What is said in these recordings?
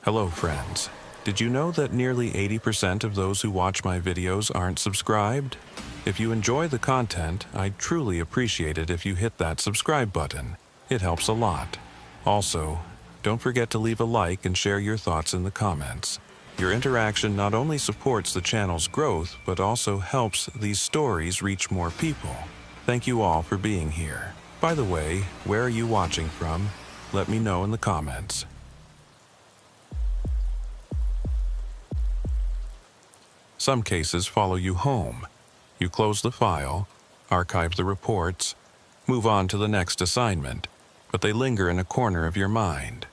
Hello friends. Did you know that nearly 80% of those who watch my videos aren't subscribed? If you enjoy the content, I'd truly appreciate it if you hit that subscribe button. It helps a lot. Also, don't forget to leave a like and share your thoughts in the comments. Your interaction not only supports the channel's growth, but also helps these stories reach more people. Thank you all for being here. By the way, where are you watching from? Let me know in the comments. Some cases follow you home. You close the file, archive the reports, move on to the next assignment, but they linger in a corner of your mind,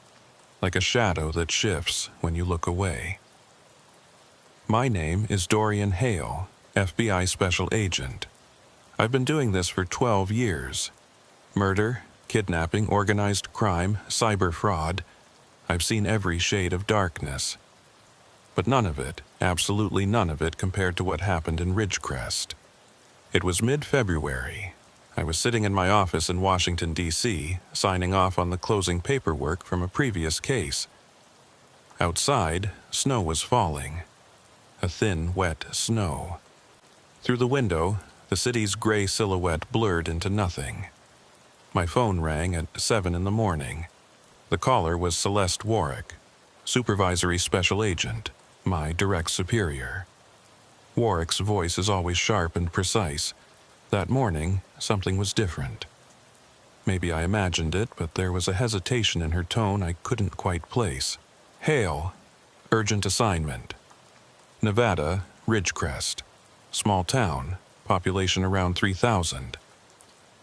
like a shadow that shifts when you look away. My name is Dorian Hale, FBI Special Agent. I've been doing this for 12 years. Murder, kidnapping, organized crime, cyber fraud. I've seen every shade of darkness. But none of it, absolutely none of it, compared to what happened in Ridgecrest. It was mid-February. I was sitting in my office in Washington, D.C., signing off on the closing paperwork from a previous case. Outside, snow was falling. A thin, wet snow. Through the window, the city's gray silhouette blurred into nothing. My phone rang at 7 in the morning. The caller was Celeste Warwick, Supervisory Special Agent, my direct superior. Warwick's voice is always sharp and precise. That morning, something was different. Maybe I imagined it, but there was a hesitation in her tone I couldn't quite place. Hale, urgent assignment. Nevada, Ridgecrest. Small town, population around 3,000.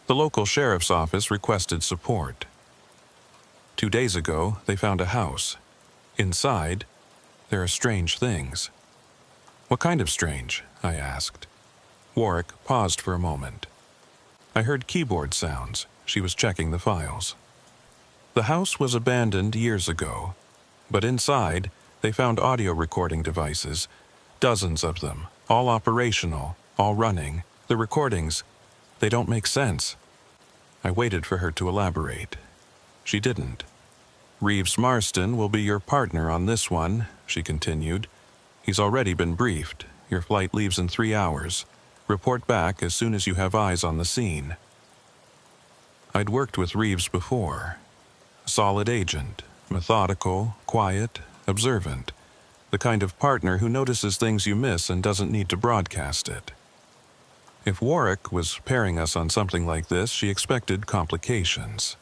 The local sheriff's office requested support. 2 days ago, they found a house. Inside, there are strange things. What kind of strange? I asked. Warwick paused for a moment. I heard keyboard sounds. She was checking the files. The house was abandoned years ago, but inside, they found audio recording devices, dozens of them, all operational, all running. The recordings, they don't make sense. I waited for her to elaborate. She didn't. Reeves Marston will be your partner on this one, she continued. He's already been briefed. Your flight leaves in 3 hours. Report back as soon as you have eyes on the scene. I'd worked with Reeves before. Solid agent, methodical, quiet, observant. The kind of partner who notices things you miss and doesn't need to broadcast it. If Warwick was pairing us on something like this, she expected complications.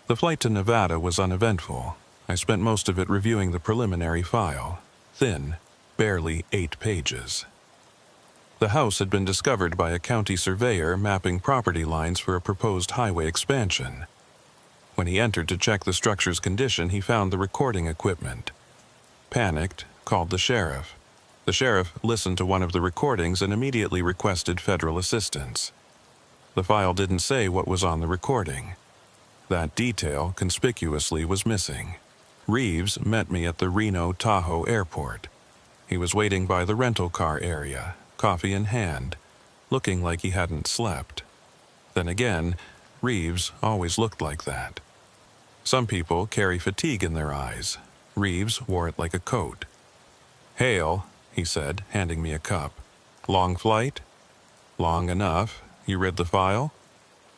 The flight to Nevada was uneventful. I spent most of it reviewing the preliminary file. Thin, barely 8 pages. The house had been discovered by a county surveyor mapping property lines for a proposed highway expansion. When he entered to check the structure's condition, he found the recording equipment. Panicked, called the sheriff. The sheriff listened to one of the recordings and immediately requested federal assistance. The file didn't say what was on the recording. That detail, conspicuously, was missing. Reeves met me at the Reno-Tahoe airport. He was waiting by the rental car area, coffee in hand, looking like he hadn't slept. Then again, Reeves always looked like that. Some people carry fatigue in their eyes. Reeves wore it like a coat. "Hale," he said, handing me a cup. "Long flight?" "Long enough. You read the file?"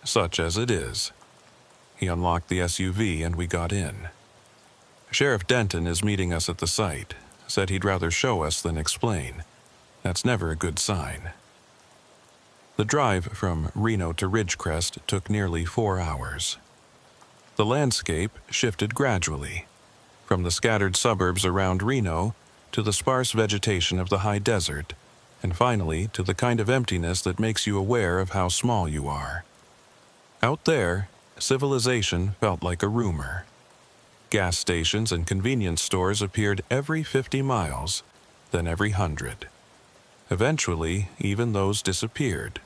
"Such as it is." He unlocked the SUV and we got in. Sheriff Denton is meeting us at the site. Said he'd rather show us than explain. That's never a good sign. The drive from Reno to Ridgecrest took nearly 4 hours. The landscape shifted gradually, from the scattered suburbs around Reno to the sparse vegetation of the high desert, and finally to the kind of emptiness that makes you aware of how small you are. Out there, civilization felt like a rumor. Gas stations and convenience stores appeared every 50 miles, then every 100. Eventually, even those disappeared.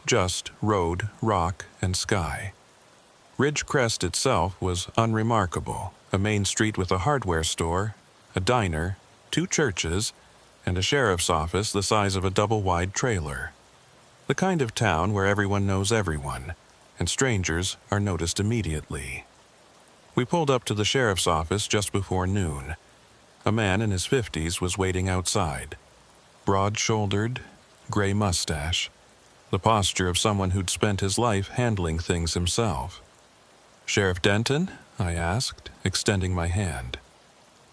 Just road, rock, and sky. Ridgecrest itself was unremarkable. A main street with a hardware store, a diner, 2 churches, and a sheriff's office the size of a double-wide trailer. The kind of town where everyone knows everyone, and strangers are noticed immediately. We pulled up to the sheriff's office just before noon. A man in his 50s was waiting outside. Broad-shouldered, gray mustache, the posture of someone who'd spent his life handling things himself. "Sheriff Denton?" I asked, extending my hand.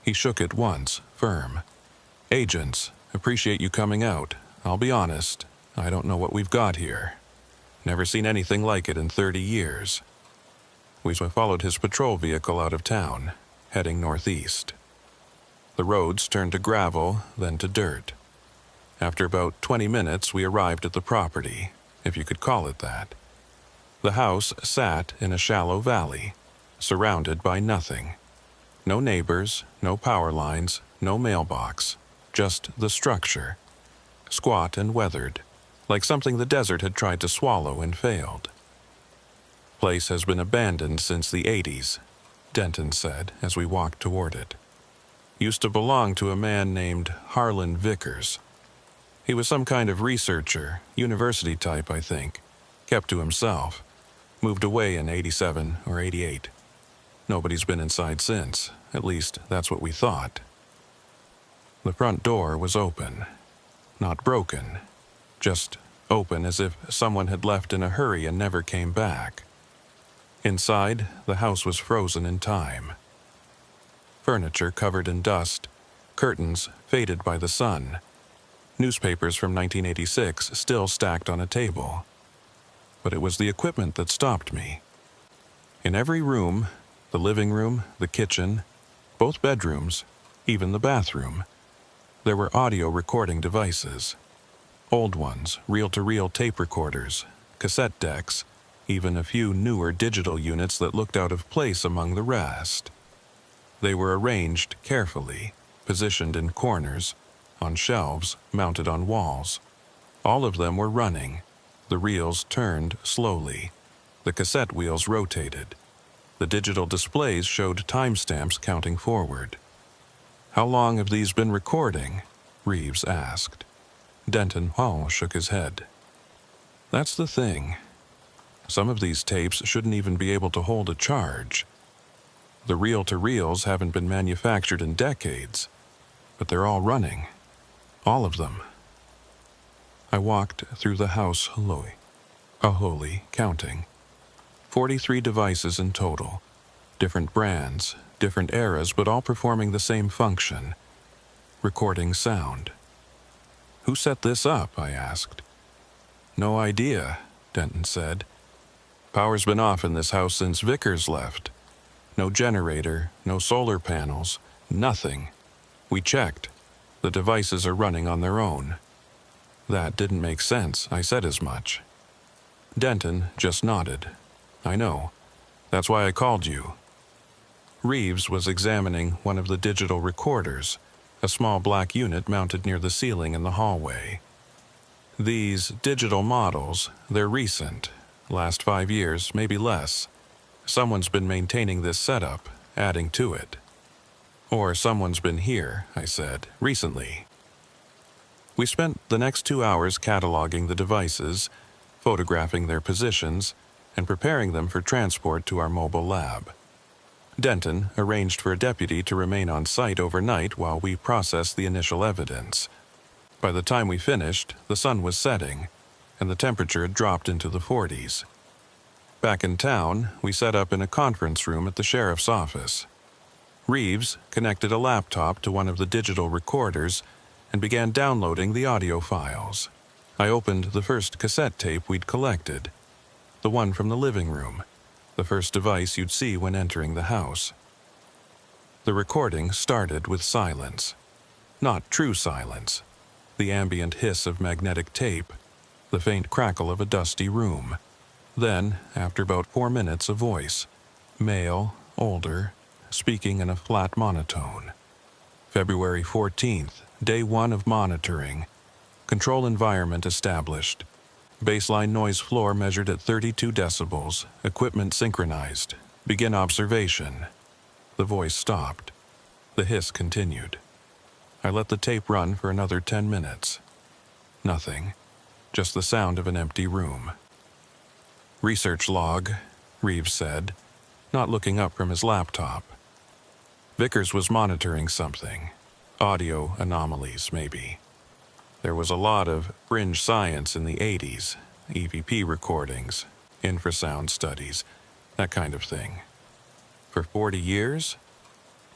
He shook it once, firm. "Agents, appreciate you coming out. I'll be honest, I don't know what we've got here. Never seen anything like it in 30 years. We followed his patrol vehicle out of town, heading northeast. The roads turned to gravel, then to dirt. After about 20 minutes, we arrived at the property, if you could call it that. The house sat in a shallow valley, surrounded by nothing. No neighbors, no power lines, no mailbox, just the structure. Squat and weathered, like something the desert had tried to swallow and failed. "Place has been abandoned since the 80s, Denton said as we walked toward it. "Used to belong to a man named Harlan Vickers. He was some kind of researcher, university type, I think. Kept to himself. Moved away in 87 or 88. Nobody's been inside since, at least that's what we thought." The front door was open. Not broken, just open as if someone had left in a hurry and never came back. Inside, the house was frozen in time. Furniture covered in dust, curtains faded by the sun, newspapers from 1986 still stacked on a table. But it was the equipment that stopped me. In every room, the living room, the kitchen, both bedrooms, even the bathroom, there were audio recording devices. Old ones, reel-to-reel tape recorders, cassette decks, even a few newer digital units that looked out of place among the rest. They were arranged carefully, positioned in corners, on shelves mounted on walls. All of them were running. The reels turned slowly. The cassette wheels rotated. The digital displays showed timestamps counting forward. "How long have these been recording?" Reeves asked. Denton Hall shook his head. "That's the thing. Some of these tapes shouldn't even be able to hold a charge. The reel-to-reels haven't been manufactured in decades, but they're all running. All of them." I walked through the house slowly, counting. 43 devices in total. Different brands, different eras, but all performing the same function. Recording sound. "Who set this up?" I asked. "No idea," Denton said. "Power's been off in this house since Vickers left. No generator, no solar panels, nothing. We checked. The devices are running on their own." That didn't make sense. I said as much. Denton just nodded. "I know. That's why I called you." Reeves was examining one of the digital recorders, a small black unit mounted near the ceiling in the hallway. "These digital models, they're recent. Last 5 years, maybe less. Someone's been maintaining this setup, adding to it." "Or someone's been here," I said, "recently." We spent the next 2 hours cataloging the devices, photographing their positions, and preparing them for transport to our mobile lab. Denton arranged for a deputy to remain on site overnight while we processed the initial evidence. By the time we finished, the sun was setting, and the temperature had dropped into the 40s. Back in town, we set up in a conference room at the sheriff's office. Reeves connected a laptop to one of the digital recorders and began downloading the audio files. I opened the first cassette tape we'd collected, the one from the living room, the first device you'd see when entering the house. The recording started with silence. Not true silence. The ambient hiss of magnetic tape, the faint crackle of a dusty room. Then, after about 4 minutes, a voice. Male, older, speaking in a flat monotone. "February 14th, day 1 of monitoring. Control environment established. Baseline noise floor measured at 32 decibels. Equipment synchronized. Begin observation." The voice stopped. The hiss continued. I let the tape run for another 10 minutes. Nothing. Just the sound of an empty room. "Research log," Reeves said, not looking up from his laptop. "Vickers was monitoring something. Audio anomalies, maybe. There was a lot of fringe science in the 80s, EVP recordings, infrasound studies, that kind of thing. For 40 years?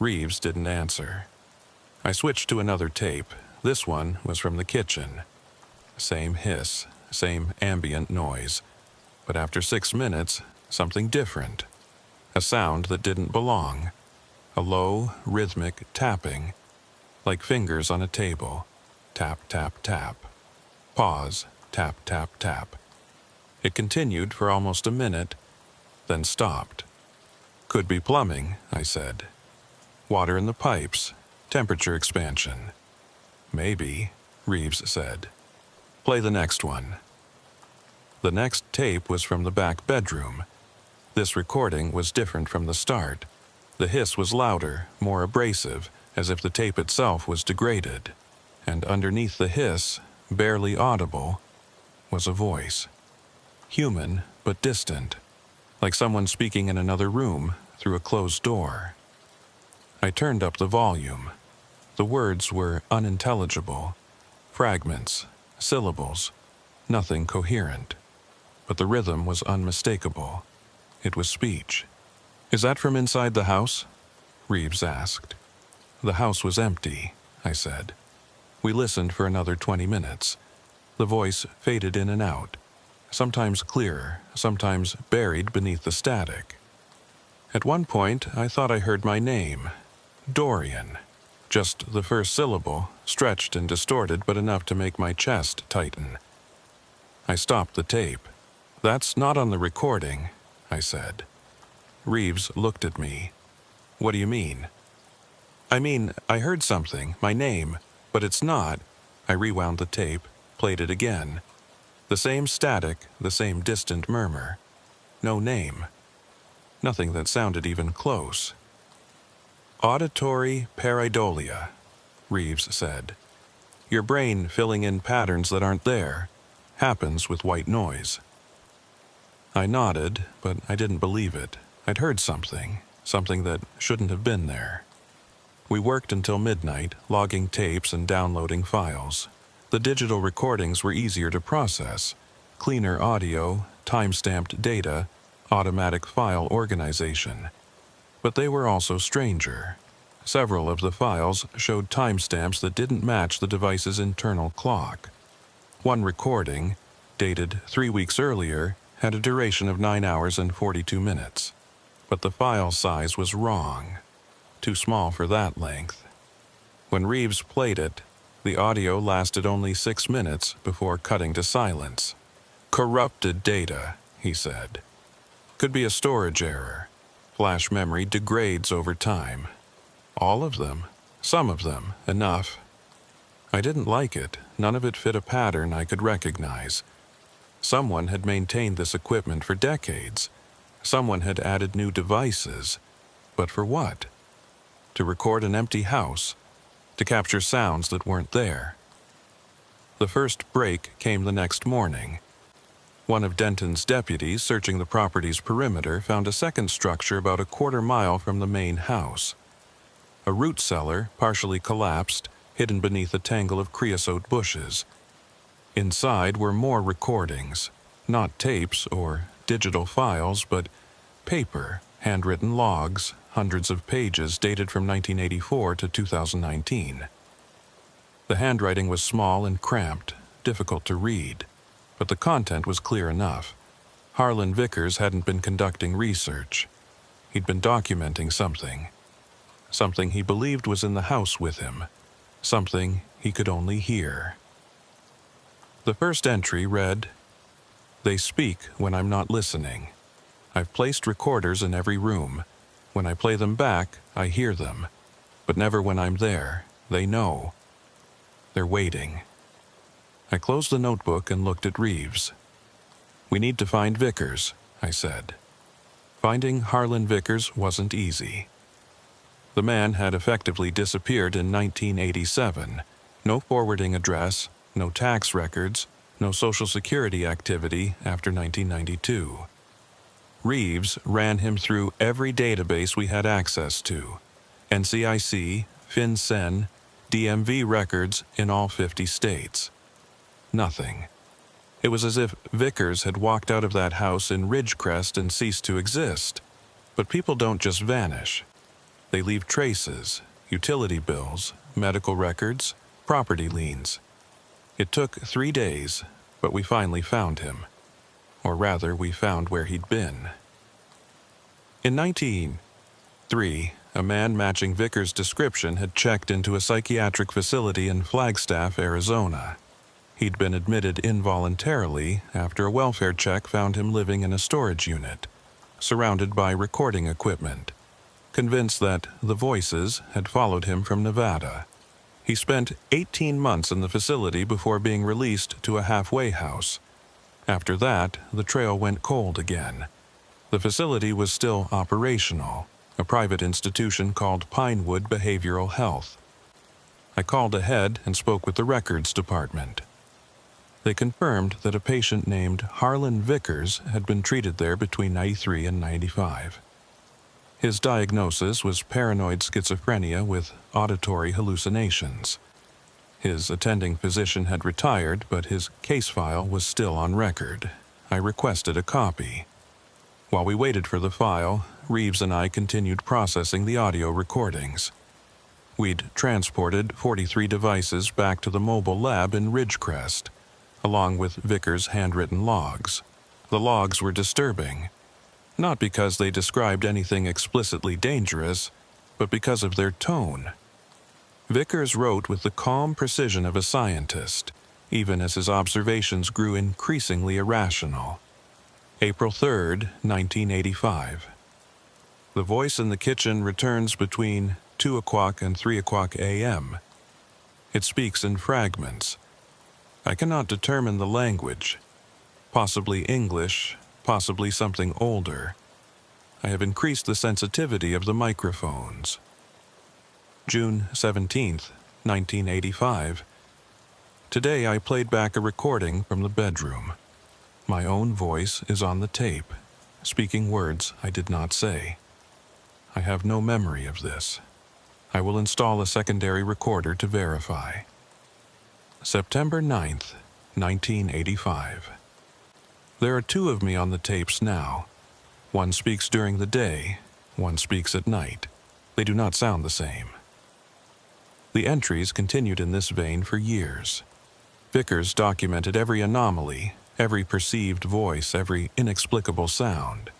Reeves didn't answer. I switched to another tape. This one was from the kitchen. Same hiss, same ambient noise. But after 6 minutes, something different. A sound that didn't belong. A low, rhythmic tapping, like fingers on a table. Tap, tap, tap. Pause, tap, tap, tap. It continued for almost a minute, then stopped. Could be plumbing, I said. Water in the pipes, temperature expansion. Maybe, Reeves said. Play the next one. The next tape was from the back bedroom. This recording was different from the start. The hiss was louder, more abrasive, as if the tape itself was degraded. And underneath the hiss, barely audible, was a voice. Human, but distant, like someone speaking in another room through a closed door. I turned up the volume. The words were unintelligible. Fragments, syllables, nothing coherent. But the rhythm was unmistakable. It was speech. "Is that from inside the house?" Reeves asked. The house was empty, I said. We listened for another 20 minutes. The voice faded in and out, sometimes clearer, sometimes buried beneath the static. At one point, I thought I heard my name, Dorian. Just the first syllable, stretched and distorted, but enough to make my chest tighten. I stopped the tape. "That's not on the recording," I said. Reeves looked at me. "What do you mean?" "I mean, I heard something, my name, but it's not." I rewound the tape, played it again. The same static, the same distant murmur. No name. Nothing that sounded even close. "Auditory pareidolia," Reeves said. "Your brain filling in patterns that aren't there. Happens with white noise." I nodded, but I didn't believe it. I'd heard something that shouldn't have been there. We worked until midnight, logging tapes and downloading files. The digital recordings were easier to process. Cleaner audio, time-stamped data, automatic file organization. But they were also stranger. Several of the files showed timestamps that didn't match the device's internal clock. One recording, dated 3 weeks earlier, had a duration of 9 hours and 42 minutes. But the file size was wrong. Too small for that length. When Reeves played it, the audio lasted only 6 minutes before cutting to silence. "Corrupted data," he said. "Could be a storage error. Flash memory degrades over time. All of them, some of them, enough." I didn't like it. None of it fit a pattern I could recognize. Someone had maintained this equipment for decades. Someone had added new devices. But for what? To record an empty house. To capture sounds that weren't there. The first break came the next morning. One of Denton's deputies searching the property's perimeter found a second structure about a quarter-mile from the main house. A root cellar, partially collapsed, hidden beneath a tangle of creosote bushes. Inside were more recordings, not tapes or digital files, but paper, handwritten logs, hundreds of pages dated from 1984 to 2019. The handwriting was small and cramped, difficult to read, but the content was clear enough. Harlan Vickers hadn't been conducting research. He'd been documenting something. Something he believed was in the house with him. Something he could only hear. The first entry read, "They speak when I'm not listening. I've placed recorders in every room. When I play them back, I hear them. But never when I'm there. They know. They're waiting." I closed the notebook and looked at Reeves. "We need to find Vickers," I said. Finding Harlan Vickers wasn't easy. The man had effectively disappeared in 1987. No forwarding address, no tax records, no Social Security activity after 1992. Reeves ran him through every database we had access to. NCIC, FinCEN, DMV records in all 50 states. Nothing. It was as if Vickers had walked out of that house in Ridgecrest and ceased to exist. But people don't just vanish. They leave traces, utility bills, medical records, property liens. It took 3 days, but we finally found him. Or rather, we found where he'd been. In 1903, a man matching Vickers' description had checked into a psychiatric facility in Flagstaff, Arizona. He'd been admitted involuntarily after a welfare check found him living in a storage unit, surrounded by recording equipment. Convinced that the voices had followed him from Nevada. He spent 18 months in the facility before being released to a halfway house. After that, the trail went cold again. The facility was still operational, a private institution called Pinewood Behavioral Health. I called ahead and spoke with the records department. They confirmed that a patient named Harlan Vickers had been treated there between 93 and 95. His diagnosis was paranoid schizophrenia with auditory hallucinations. His attending physician had retired, but his case file was still on record. I requested a copy. While we waited for the file, Reeves and I continued processing the audio recordings. We'd transported 43 devices back to the mobile lab in Ridgecrest, along with Vickers' handwritten logs. The logs were disturbing. Not because they described anything explicitly dangerous, but because of their tone. Vickers wrote with the calm precision of a scientist, even as his observations grew increasingly irrational. April 3, 1985. The voice in the kitchen returns between 2 o'clock and 3 o'clock a.m. It speaks in fragments. I cannot determine the language. Possibly English, possibly something older. I have increased the sensitivity of the microphones. June 17, 1985. Today I played back a recording from the bedroom. My own voice is on the tape, speaking words I did not say. I have no memory of this. I will install a secondary recorder to verify. September 9, 1985. There are 2 of me on the tapes now. One speaks during the day, one speaks at night. They do not sound the same. The entries continued in this vein for years. Vickers documented every anomaly, every perceived voice, every inexplicable sound.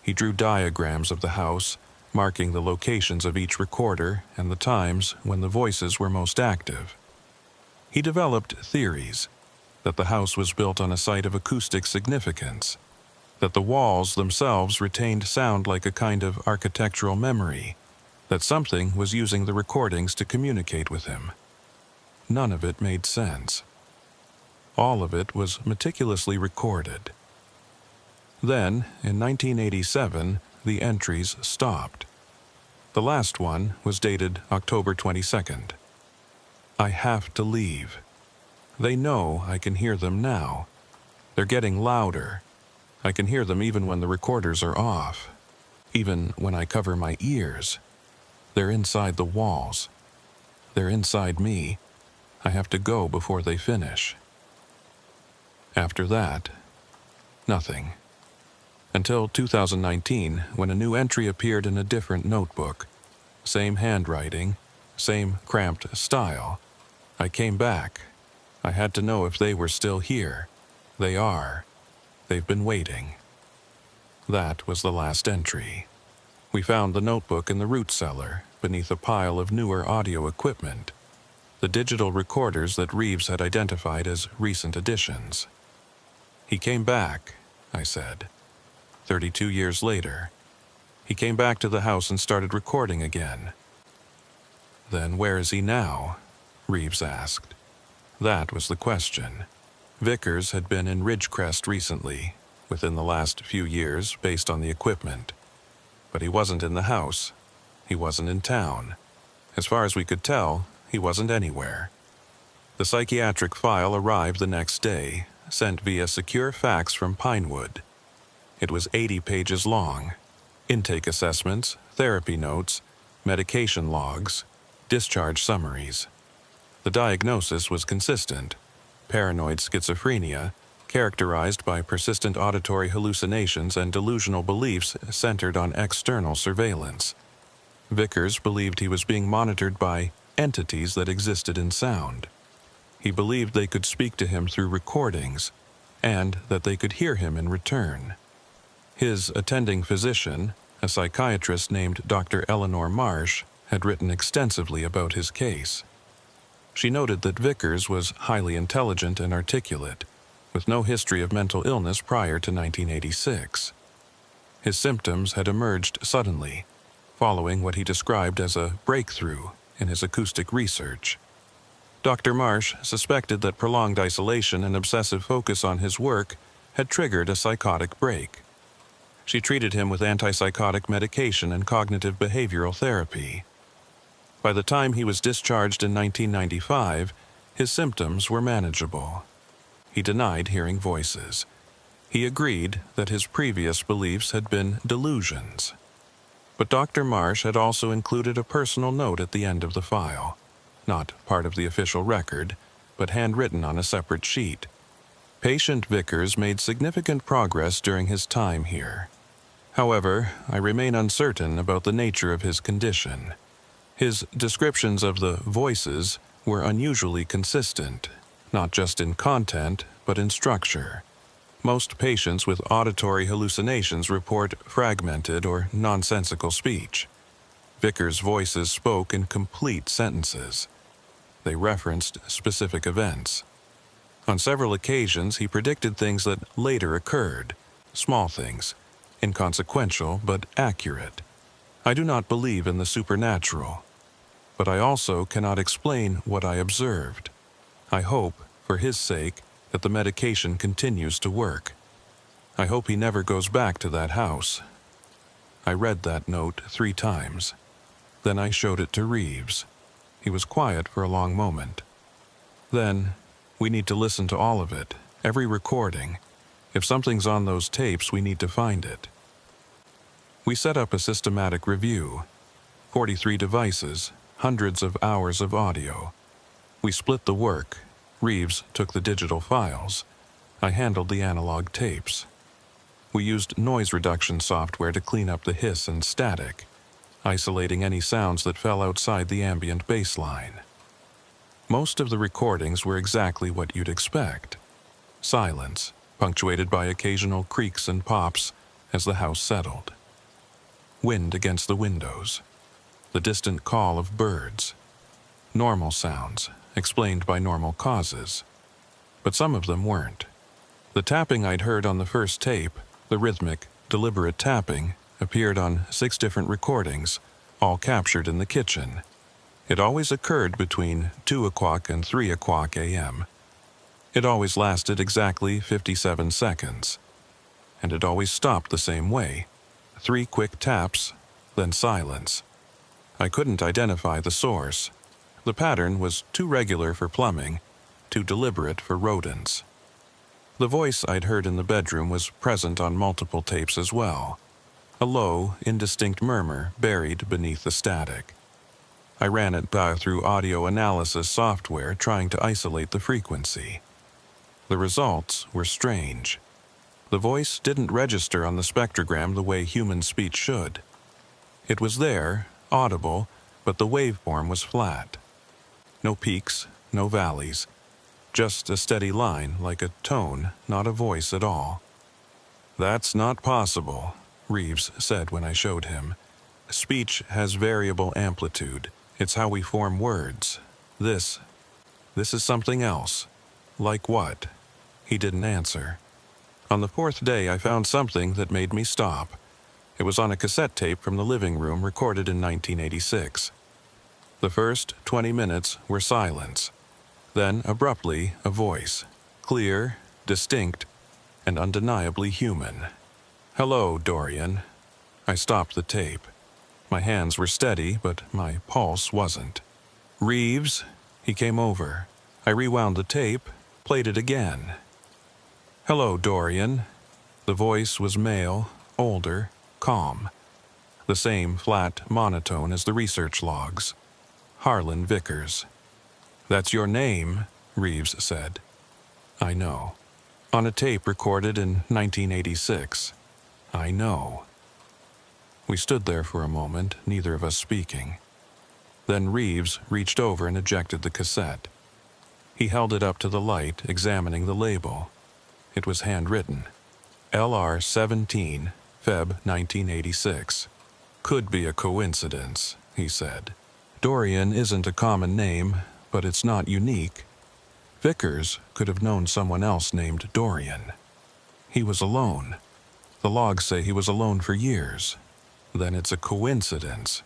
He drew diagrams of the house, marking the locations of each recorder and the times when the voices were most active. He developed theories that the house was built on a site of acoustic significance, that the walls themselves retained sound like a kind of architectural memory, that something was using the recordings to communicate with him. None of it made sense. All of it was meticulously recorded. Then, in 1987, the entries stopped. The last one was dated October 22nd. I have to leave. They know I can hear them now. They're getting louder. I can hear them even when the recorders are off. Even when I cover my ears. They're inside the walls. They're inside me. I have to go before they finish. After that, nothing. Until 2019, when a new entry appeared in a different notebook. Same handwriting, same cramped style. I came back. I had to know if they were still here. They are. They've been waiting. That was the last entry. We found the notebook in the root cellar, beneath a pile of newer audio equipment. The digital recorders that Reeves had identified as recent additions. He came back, I said. 32 years later. He came back to the house and started recording again. Then where is he now? Reeves asked. That was the question. Vickers had been in Ridgecrest recently, within the last few years based on the equipment. But he wasn't in the house. He wasn't in town. As far as we could tell, he wasn't anywhere. The psychiatric file arrived the next day, sent via secure fax from Pinewood. It was 80 pages long. Intake assessments, therapy notes, medication logs, discharge summaries. The diagnosis was consistent: paranoid schizophrenia, characterized by persistent auditory hallucinations and delusional beliefs centered on external surveillance. Vickers believed he was being monitored by entities that existed in sound. He believed they could speak to him through recordings, and that they could hear him in return. His attending physician, a psychiatrist named Dr. Eleanor Marsh, had written extensively about his case. She noted that Vickers was highly intelligent and articulate, with no history of mental illness prior to 1986. His symptoms had emerged suddenly, following what he described as a breakthrough in his acoustic research. Dr. Marsh suspected that prolonged isolation and obsessive focus on his work had triggered a psychotic break. She treated him with antipsychotic medication and cognitive behavioral therapy. By the time he was discharged in 1995, his symptoms were manageable. He denied hearing voices. He agreed that his previous beliefs had been delusions. But Dr. Marsh had also included a personal note at the end of the file, not part of the official record, but handwritten on a separate sheet. Patient Vickers made significant progress during his time here. However, I remain uncertain about the nature of his condition. His descriptions of the voices were unusually consistent, not just in content, but in structure. Most patients with auditory hallucinations report fragmented or nonsensical speech. Vickers' voices spoke in complete sentences. They referenced specific events. On several occasions, he predicted things that later occurred, small things, inconsequential but accurate. I do not believe in the supernatural, but I also cannot explain what I observed. I hope, for his sake, that the medication continues to work. I hope he never goes back to that house. I read that note 3 times. Then I showed it to Reeves. He was quiet for a long moment. Then, we need to listen to all of it, every recording. If something's on those tapes, we need to find it. We set up a systematic review. 43 devices, hundreds of hours of audio. We split the work. Reeves took the digital files. I handled the analog tapes. We used noise reduction software to clean up the hiss and static, isolating any sounds that fell outside the ambient baseline. Most of the recordings were exactly what you'd expect. Silence, punctuated by occasional creaks and pops as the house settled. Wind against the windows. The distant call of birds. Normal sounds, explained by normal causes. But some of them weren't. The tapping I'd heard on the first tape, the rhythmic, deliberate tapping, appeared on 6 different recordings, all captured in the kitchen. It always occurred between 2 o'clock and 3 o'clock a.m. It always lasted exactly 57 seconds. And it always stopped the same way. 3 quick taps, then silence. I couldn't identify the source. The pattern was too regular for plumbing, too deliberate for rodents. The voice I'd heard in the bedroom was present on multiple tapes as well. A low, indistinct murmur buried beneath the static. I ran it through audio analysis software trying to isolate the frequency. The results were strange. The voice didn't register on the spectrogram the way human speech should. It was there, audible, but the waveform was flat. No peaks, no valleys. Just a steady line, like a tone, not a voice at all. "That's not possible," Reeves said when I showed him. "Speech has variable amplitude. It's how we form words. This is something else." "Like what?" He didn't answer. On the 4th day, I found something that made me stop. It was on a cassette tape from the living room recorded in 1986. The first 20 minutes were silence. Then, abruptly, a voice. Clear, distinct, and undeniably human. "Hello, Dorian." I stopped the tape. My hands were steady, but my pulse wasn't. "Reeves?" He came over. I rewound the tape, played it again. "Hello, Dorian." The voice was male, older, calm. The same flat monotone as the research logs. Harlan Vickers. "That's your name," Reeves said. "I know. On a tape recorded in 1986. I know." We stood there for a moment, neither of us speaking. Then Reeves reached over and ejected the cassette. He held it up to the light, examining the label. It was handwritten. LR-17, Feb 1986. "Could be a coincidence," he said. "Dorian isn't a common name, but it's not unique. Vickers could have known someone else named Dorian. He was alone. The logs say he was alone for years. Then it's a coincidence.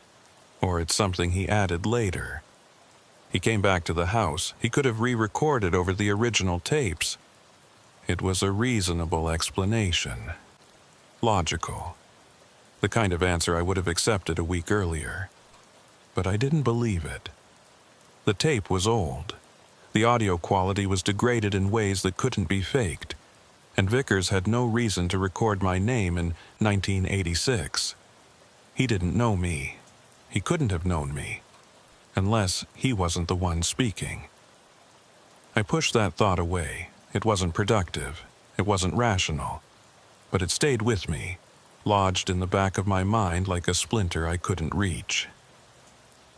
Or it's something he added later. He came back to the house. He could have re-recorded over the original tapes. It was a reasonable explanation. Logical. The kind of answer I would have accepted a week earlier. But I didn't believe it. The tape was old. The audio quality was degraded in ways that couldn't be faked, and Vickers had no reason to record my name in 1986. He didn't know me. He couldn't have known me, unless he wasn't the one speaking. I pushed that thought away. It wasn't productive. It wasn't rational. But it stayed with me, lodged in the back of my mind like a splinter I couldn't reach.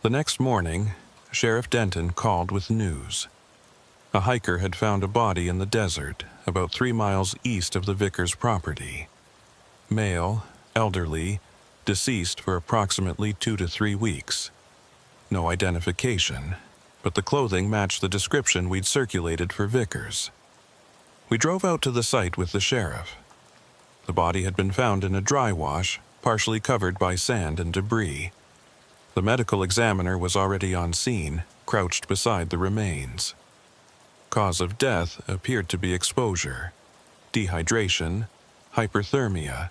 The next morning, Sheriff Denton called with news. A hiker had found a body in the desert, about 3 miles east of the Vickers property. Male, elderly, deceased for approximately 2 to 3 weeks. No identification, but the clothing matched the description we'd circulated for Vickers. We drove out to the site with the sheriff. The body had been found in a dry wash, partially covered by sand and debris. The medical examiner was already on scene, crouched beside the remains. Cause of death appeared to be exposure, dehydration, hyperthermia,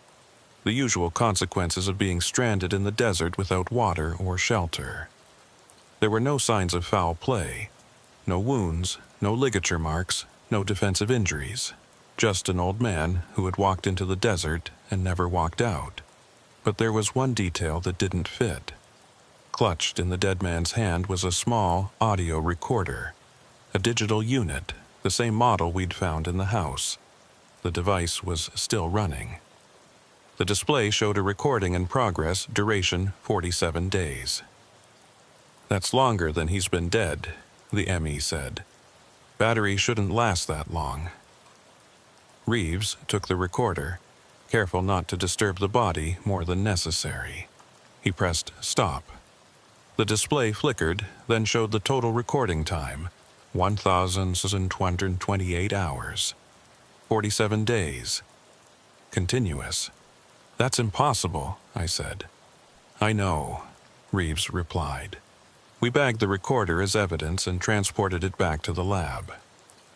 the usual consequences of being stranded in the desert without water or shelter. There were no signs of foul play, no wounds, no ligature marks, no defensive injuries, just an old man who had walked into the desert and never walked out. But there was one detail that didn't fit. Clutched in the dead man's hand was a small audio recorder, a digital unit, the same model we'd found in the house. The device was still running. The display showed a recording in progress, duration 47 days. "That's longer than he's been dead," the ME said. "Battery shouldn't last that long." Reeves took the recorder, careful not to disturb the body more than necessary. He pressed stop. The display flickered, then showed the total recording time, 1,228 hours. 47 days. Continuous. "That's impossible," I said. "I know," Reeves replied. We bagged the recorder as evidence and transported it back to the lab.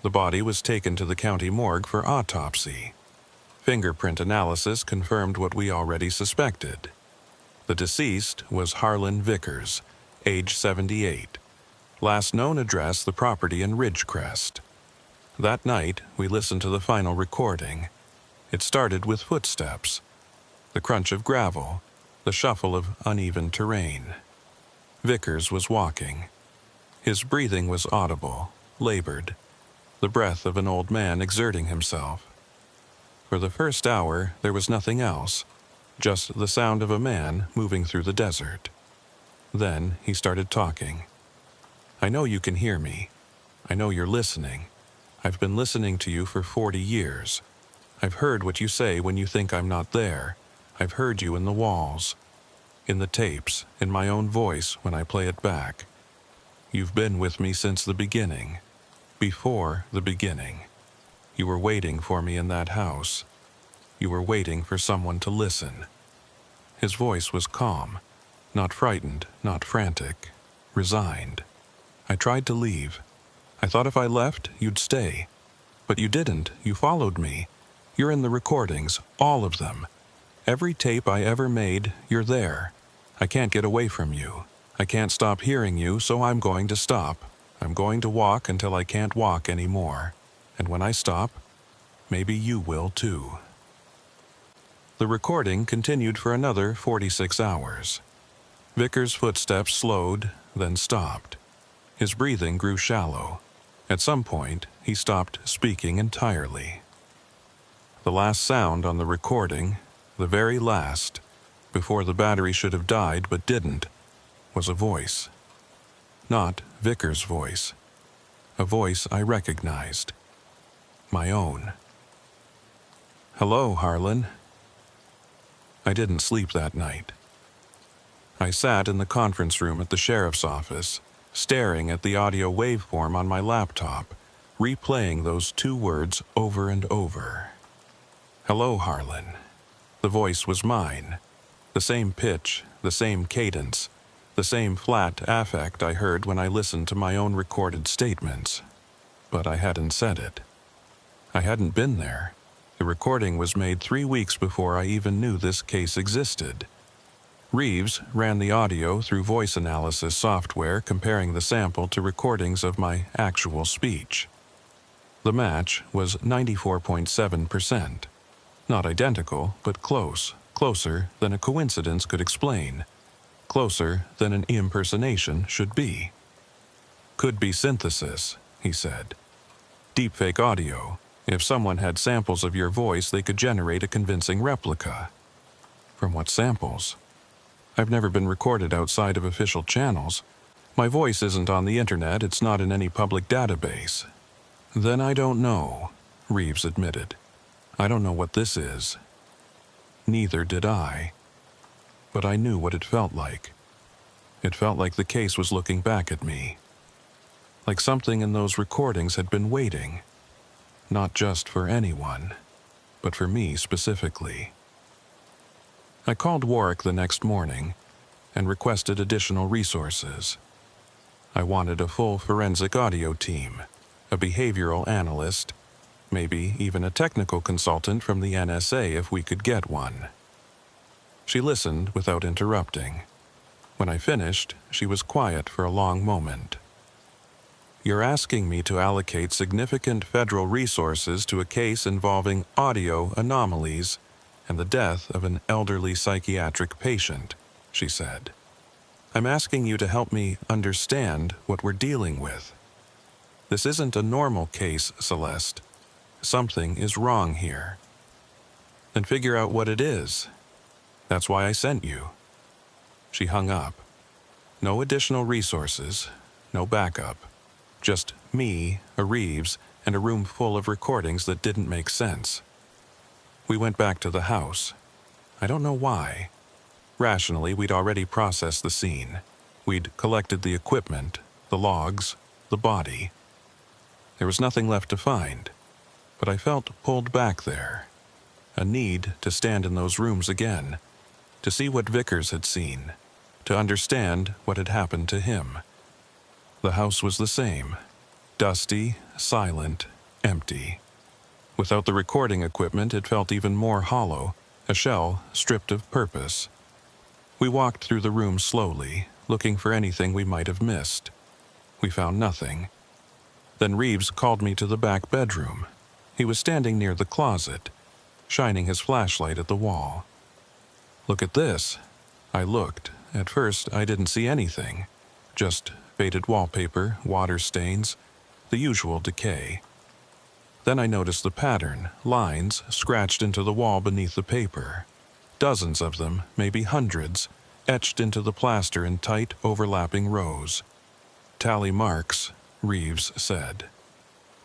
The body was taken to the county morgue for autopsy. Fingerprint analysis confirmed what we already suspected. The deceased was Harlan Vickers, age 78. Last known address, the property in Ridgecrest. That night, we listened to the final recording. It started with footsteps, the crunch of gravel, the shuffle of uneven terrain. Vickers was walking. His breathing was audible, labored, the breath of an old man exerting himself. For the first hour, there was nothing else, just the sound of a man moving through the desert. Then he started talking. "I know you can hear me. I know you're listening. I've been listening to you for 40 years. I've heard what you say when you think I'm not there. I've heard you in the walls, in the tapes, in my own voice when I play it back. You've been with me since the beginning, before the beginning. You were waiting for me in that house. You were waiting for someone to listen." His voice was calm, not frightened, not frantic, resigned. I tried to leave. I thought if I left, you'd stay. But you didn't. You followed me. You're in the recordings, all of them. Every tape I ever made, you're there. I can't get away from you. I can't stop hearing you, so I'm going to stop. I'm going to walk until I can't walk anymore. And when I stop, maybe you will too. The recording continued for another 46 hours. Vickers' footsteps slowed, then stopped. His breathing grew shallow. At some point, he stopped speaking entirely. The last sound on the recording, the very last, before the battery should have died but didn't, was a voice. Not Vickers' voice. A voice I recognized. My own. "Hello, Harlan." I didn't sleep that night. I sat in the conference room at the sheriff's office, staring at the audio waveform on my laptop, replaying those two words over and over. "Hello, Harlan." The voice was mine. The same pitch, the same cadence, the same flat affect I heard when I listened to my own recorded statements. But I hadn't said it. I hadn't been there. The recording was made 3 weeks before I even knew this case existed. Reeves ran the audio through voice analysis software, comparing the sample to recordings of my actual speech. The match was 94.7%. Not identical, but close, closer than a coincidence could explain, closer than an impersonation should be. "Could be synthesis," he said. "Deepfake audio. If someone had samples of your voice, they could generate a convincing replica." From what samples? I've never been recorded outside of official channels. My voice isn't on the internet, it's not in any public database. "Then I don't know," Reeves admitted. "I don't know what this is." Neither did I. But I knew what it felt like. It felt like the case was looking back at me. Like something in those recordings had been waiting. Not just for anyone, but for me specifically. I called Warwick the next morning and requested additional resources. I wanted a full forensic audio team, a behavioral analyst, maybe even a technical consultant from the NSA if we could get one. She listened without interrupting. When I finished, she was quiet for a long moment. "You're asking me to allocate significant federal resources to a case involving audio anomalies and the death of an elderly psychiatric patient," she said. "I'm asking you to help me understand what we're dealing with. This isn't a normal case, Celeste. Something is wrong here. Then figure out what it is. That's why I sent you." She hung up. No additional resources, no backup. Just me, a Reeves, and a room full of recordings that didn't make sense. We went back to the house. I don't know why. Rationally, we'd already processed the scene. We'd collected the equipment, the logs, the body. There was nothing left to find, but I felt pulled back there. A need to stand in those rooms again, to see what Vickers had seen, to understand what had happened to him. The house was the same. Dusty, silent, empty. Without the recording equipment, it felt even more hollow, a shell stripped of purpose. We walked through the room slowly, looking for anything we might have missed. We found nothing. Then Reeves called me to the back bedroom. He was standing near the closet, shining his flashlight at the wall. "Look at this." I looked. At first, I didn't see anything. Just faded wallpaper, water stains, the usual decay. Then I noticed the pattern, lines scratched into the wall beneath the paper. Dozens of them, maybe hundreds, etched into the plaster in tight, overlapping rows. "Tally marks," Reeves said.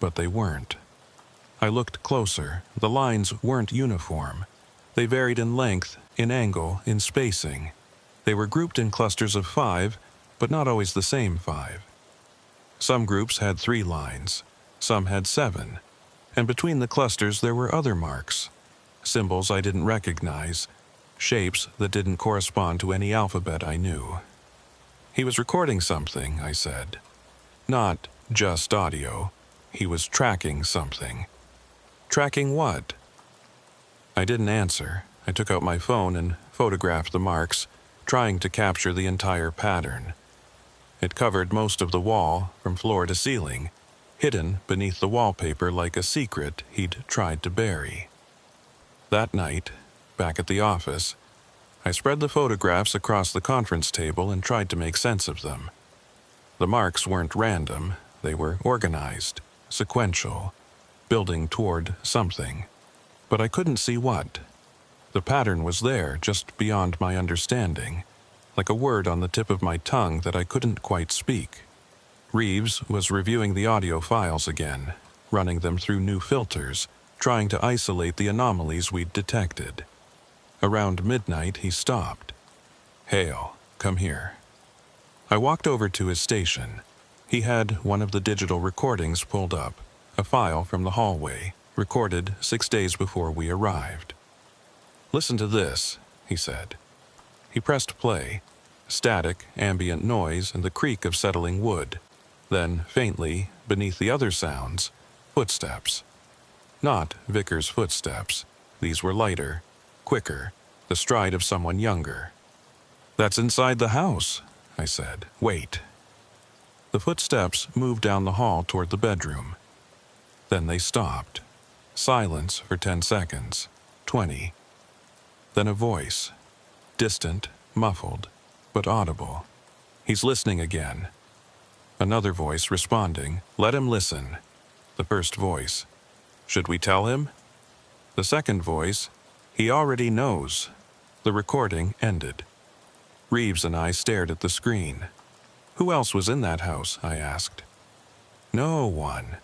But they weren't. I looked closer. The lines weren't uniform. They varied in length, in angle, in spacing. They were grouped in clusters of 5, but not always the same 5. Some groups had 3 lines, some had 7. And between the clusters there were other marks, symbols I didn't recognize, shapes that didn't correspond to any alphabet I knew. "He was recording something," I said. "Not just audio. He was tracking something." "Tracking what?" I didn't answer. I took out my phone and photographed the marks, trying to capture the entire pattern. It covered most of the wall, from floor to ceiling, hidden beneath the wallpaper like a secret he'd tried to bury. That night, back at the office, I spread the photographs across the conference table and tried to make sense of them. The marks weren't random, they were organized, sequential, building toward something. But I couldn't see what. The pattern was there, just beyond my understanding, like a word on the tip of my tongue that I couldn't quite speak. Reeves was reviewing the audio files again, running them through new filters, trying to isolate the anomalies we'd detected. Around midnight, he stopped. "Hale, come here." I walked over to his station. He had one of the digital recordings pulled up, a file from the hallway, recorded 6 days before we arrived. "Listen to this," he said. He pressed play. Static, ambient noise and the creak of settling wood. Then, faintly, beneath the other sounds, footsteps. Not Vickers' footsteps. These were lighter, quicker, the stride of someone younger. "That's inside the house," I said. "Wait." The footsteps moved down the hall toward the bedroom. Then they stopped. Silence for 10 seconds, 20. Then a voice. Distant, muffled, but audible. "He's listening again." Another voice responding. "Let him listen." The first voice. "Should we tell him?" The second voice. "He already knows." The recording ended. Reeves and I stared at the screen. "Who else was in that house?" I asked. "No one.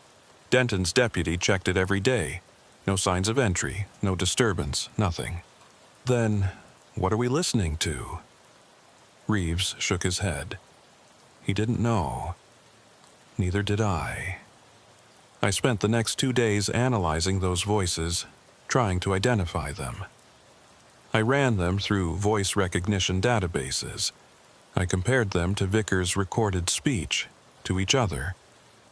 Denton's deputy checked it every day. No signs of entry, no disturbance, nothing." "Then, what are we listening to?" Reeves shook his head. He didn't know. Neither did I. I spent the next 2 days analyzing those voices, trying to identify them. I ran them through voice recognition databases. I compared them to Vickers' recorded speech, to each other,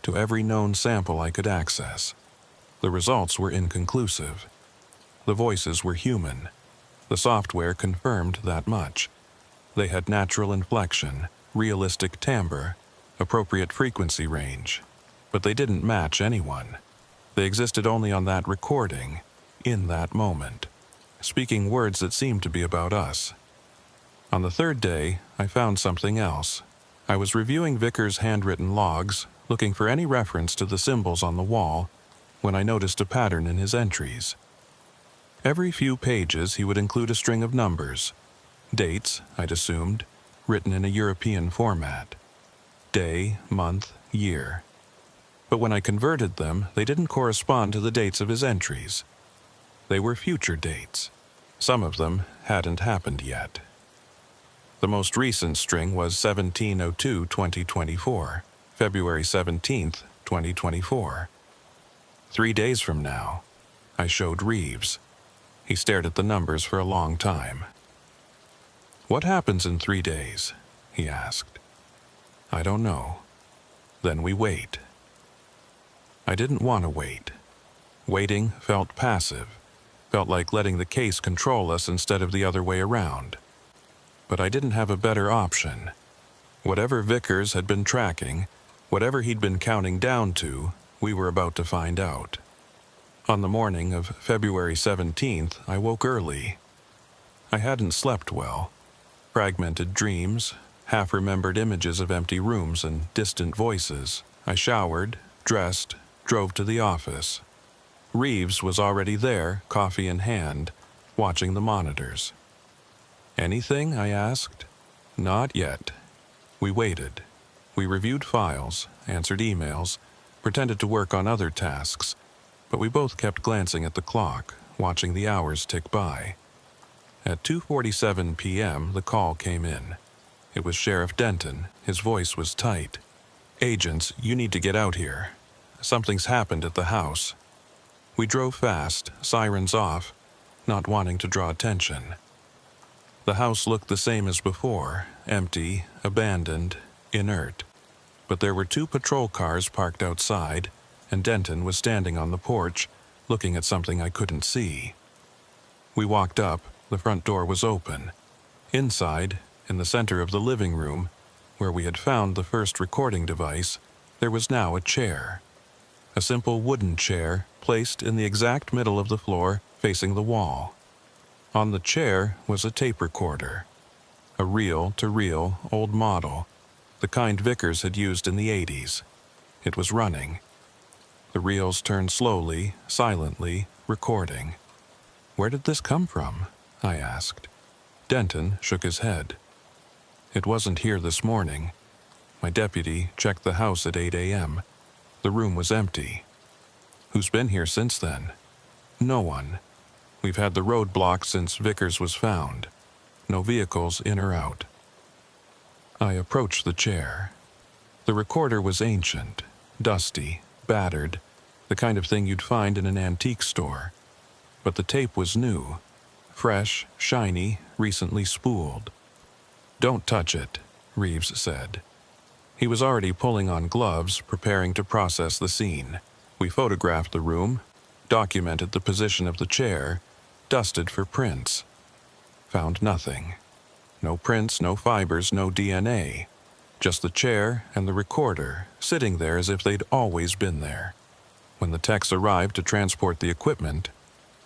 to every known sample I could access. The results were inconclusive. The voices were human. The software confirmed that much. They had natural inflection, realistic timbre, appropriate frequency range. But they didn't match anyone. They existed only on that recording, in that moment, speaking words that seemed to be about us. On the third day, I found something else. I was reviewing Vickers' handwritten logs, looking for any reference to the symbols on the wall, when I noticed a pattern in his entries. Every few pages he would include a string of numbers. Dates, I'd assumed, written in a European format. Day, month, year. But when I converted them, they didn't correspond to the dates of his entries. They were future dates. Some of them hadn't happened yet. The most recent string was 17/02/2024, February 17th, 2024. 3 days from now. I showed Reeves. He stared at the numbers for a long time. "What happens in 3 days?" he asked. "I don't know." "Then we wait." I didn't want to wait. Waiting felt passive, felt like letting the case control us instead of the other way around. But I didn't have a better option. Whatever Vickers had been tracking, whatever he'd been counting down to, we were about to find out. On the morning of February 17th, I woke early. I hadn't slept well. Fragmented dreams, half-remembered images of empty rooms and distant voices. I showered, dressed, drove to the office. Reeves was already there, coffee in hand, watching the monitors. "Anything?" I asked. "Not yet." We waited. We reviewed files, answered emails, pretended to work on other tasks, but we both kept glancing at the clock, watching the hours tick by. At 2:47 p.m., the call came in. It was Sheriff Denton. His voice was tight. "Agents, you need to get out here. Something's happened at the house." We drove fast, sirens off, not wanting to draw attention. The house looked the same as before, empty, abandoned, inert. But there were 2 patrol cars parked outside, and Denton was standing on the porch, looking at something I couldn't see. We walked up. The front door was open. Inside, in the center of the living room, where we had found the first recording device, there was now a chair. A simple wooden chair placed in the exact middle of the floor, facing the wall. On the chair was a tape recorder. A reel-to-reel old model, the kind Vickers had used in the 80s. It was running. The reels turned slowly, silently, recording. "Where did this come from?" I asked. Denton shook his head. "It wasn't here this morning. My deputy checked the house at 8 a.m. The room was empty." "Who's been here since then?" "No one. We've had the road blocked since Vickers was found. No vehicles in or out." I approached the chair. The recorder was ancient, dusty, battered, the kind of thing you'd find in an antique store. But the tape was new, fresh, shiny, recently spooled. "Don't touch it," Reeves said. He was already pulling on gloves, preparing to process the scene. We photographed the room, documented the position of the chair, dusted for prints. Found nothing. No prints, no fibers, no DNA. Just the chair and the recorder, sitting there as if they'd always been there. When the techs arrived to transport the equipment,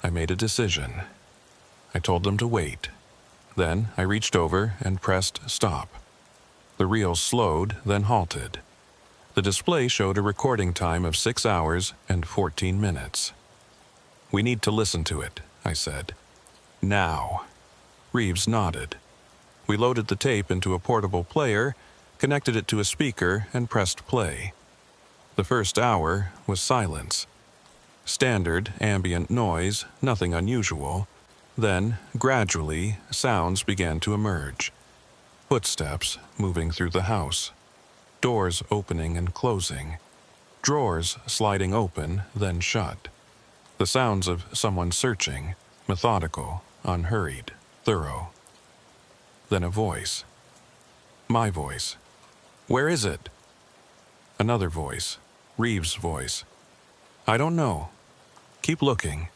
I made a decision. I told them to wait. Then I reached over and pressed stop. The reels slowed, then halted. The display showed a recording time of 6 hours and 14 minutes. "We need to listen to it," I said. "Now." Reeves nodded. We loaded the tape into a portable player, connected it to a speaker, and pressed play. The first hour was silence. Standard ambient noise, nothing unusual. Then, gradually, sounds began to emerge. Footsteps moving through the house. Doors opening and closing. Drawers sliding open, then shut. The sounds of someone searching, methodical, unhurried, thorough. Then a voice. My voice. "Where is it?" Another voice. Reeves' voice. "I don't know. Keep looking."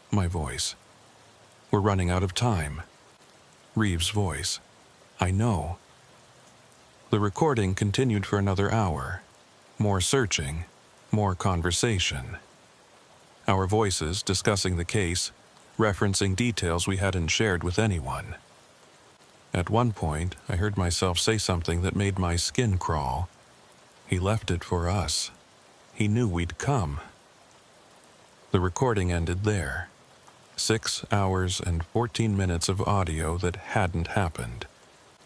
My voice. "We're running out of time." Reeves' voice. "I know." The recording continued for another hour. More searching, more conversation. Our voices discussing the case, referencing details we hadn't shared with anyone. At one point, I heard myself say something that made my skin crawl. He left it for us. He knew we'd come. The recording ended there. 6 hours and 14 minutes of audio that hadn't happened.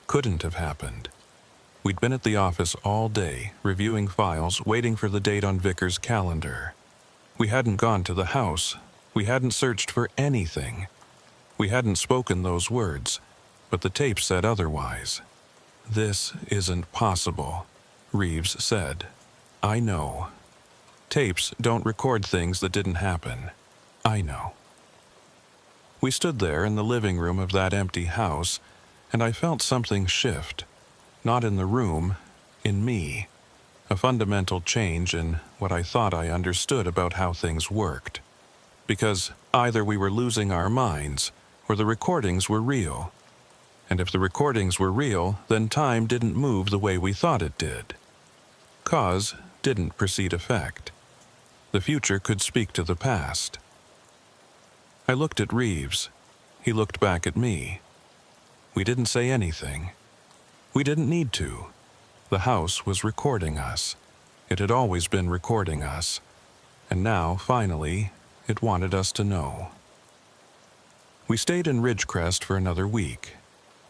Couldn't have happened. We'd been at the office all day, reviewing files, waiting for the date on Vickers' calendar. We hadn't gone to the house. We hadn't searched for anything. We hadn't spoken those words, but the tape said otherwise. "This isn't possible," Reeves said. "I know. Tapes don't record things that didn't happen. I know." We stood there in the living room of that empty house, and I felt something shift. Not in the room, in me. A fundamental change in what I thought I understood about how things worked. Because either we were losing our minds, or the recordings were real. And if the recordings were real, then time didn't move the way we thought it did. Cause didn't precede effect. The future could speak to the past. I looked at Reeves. He looked back at me. We didn't say anything. We didn't need to. The house was recording us. It had always been recording us. And now, finally, it wanted us to know. We stayed in Ridgecrest for another week.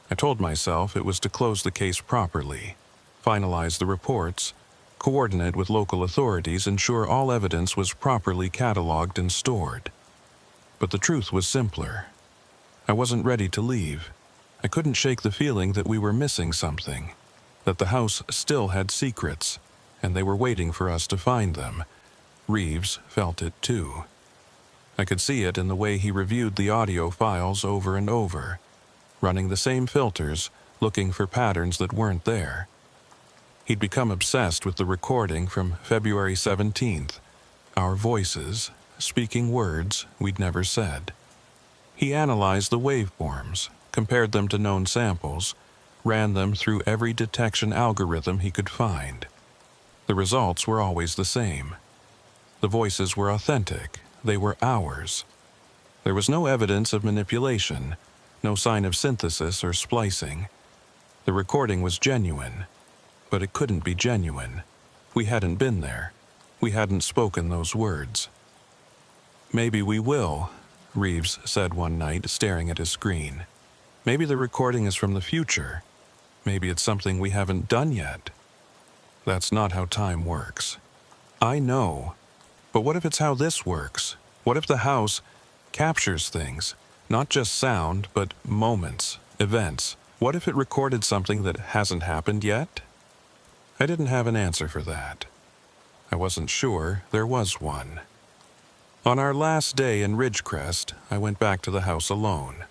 I told myself it was to close the case properly, finalize the reports, coordinate with local authorities, ensure all evidence was properly cataloged and stored. But the truth was simpler. I wasn't ready to leave. I couldn't shake the feeling that we were missing something, that the house still had secrets, and they were waiting for us to find them. Reeves felt it too. I could see it in the way he reviewed the audio files over and over, running the same filters, looking for patterns that weren't there. He'd become obsessed with the recording from February 17th, our voices, speaking words we'd never said. He analyzed the waveforms, compared them to known samples, ran them through every detection algorithm he could find. The results were always the same. The voices were authentic. They were ours. There was no evidence of manipulation, no sign of synthesis or splicing. The recording was genuine. but it couldn't be genuine. We hadn't been there. We hadn't spoken those words. "Maybe we will," Reeves said one night, staring at his screen. "Maybe the recording is from the future. Maybe it's something we haven't done yet." That's not how time works. I know. But what if it's how this works? What if the house captures things, not just sound, but moments, events? What if it recorded something that hasn't happened yet? I didn't have an answer for that. I wasn't sure there was one. On our last day in Ridgecrest, I went back to the house alone.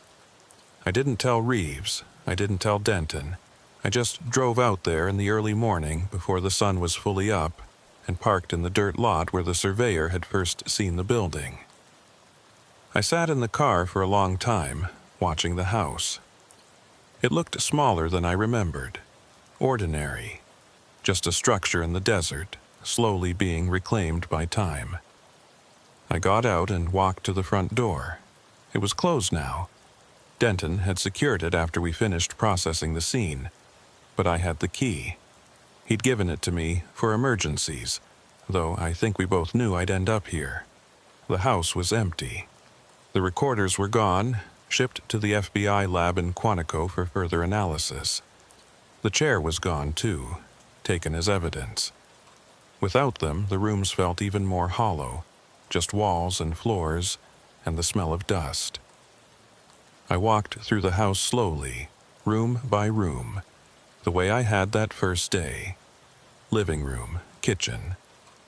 I didn't tell Reeves. I didn't tell Denton. I just drove out there in the early morning before the sun was fully up and parked in the dirt lot where the surveyor had first seen the building. I sat in the car for a long time, watching the house. It looked smaller than I remembered. Ordinary. Just a structure in the desert, slowly being reclaimed by time. I got out and walked to the front door. It was closed now. Denton had secured it after we finished processing the scene, but I had the key. He'd given it to me for emergencies, though I think we both knew I'd end up here. The house was empty. The recorders were gone, shipped to the FBI lab in Quantico for further analysis. The chair was gone too, taken as evidence. Without them, the rooms felt even more hollow, just walls and floors and the smell of dust. I walked through the house slowly, room by room, the way I had that first day. Living room, kitchen,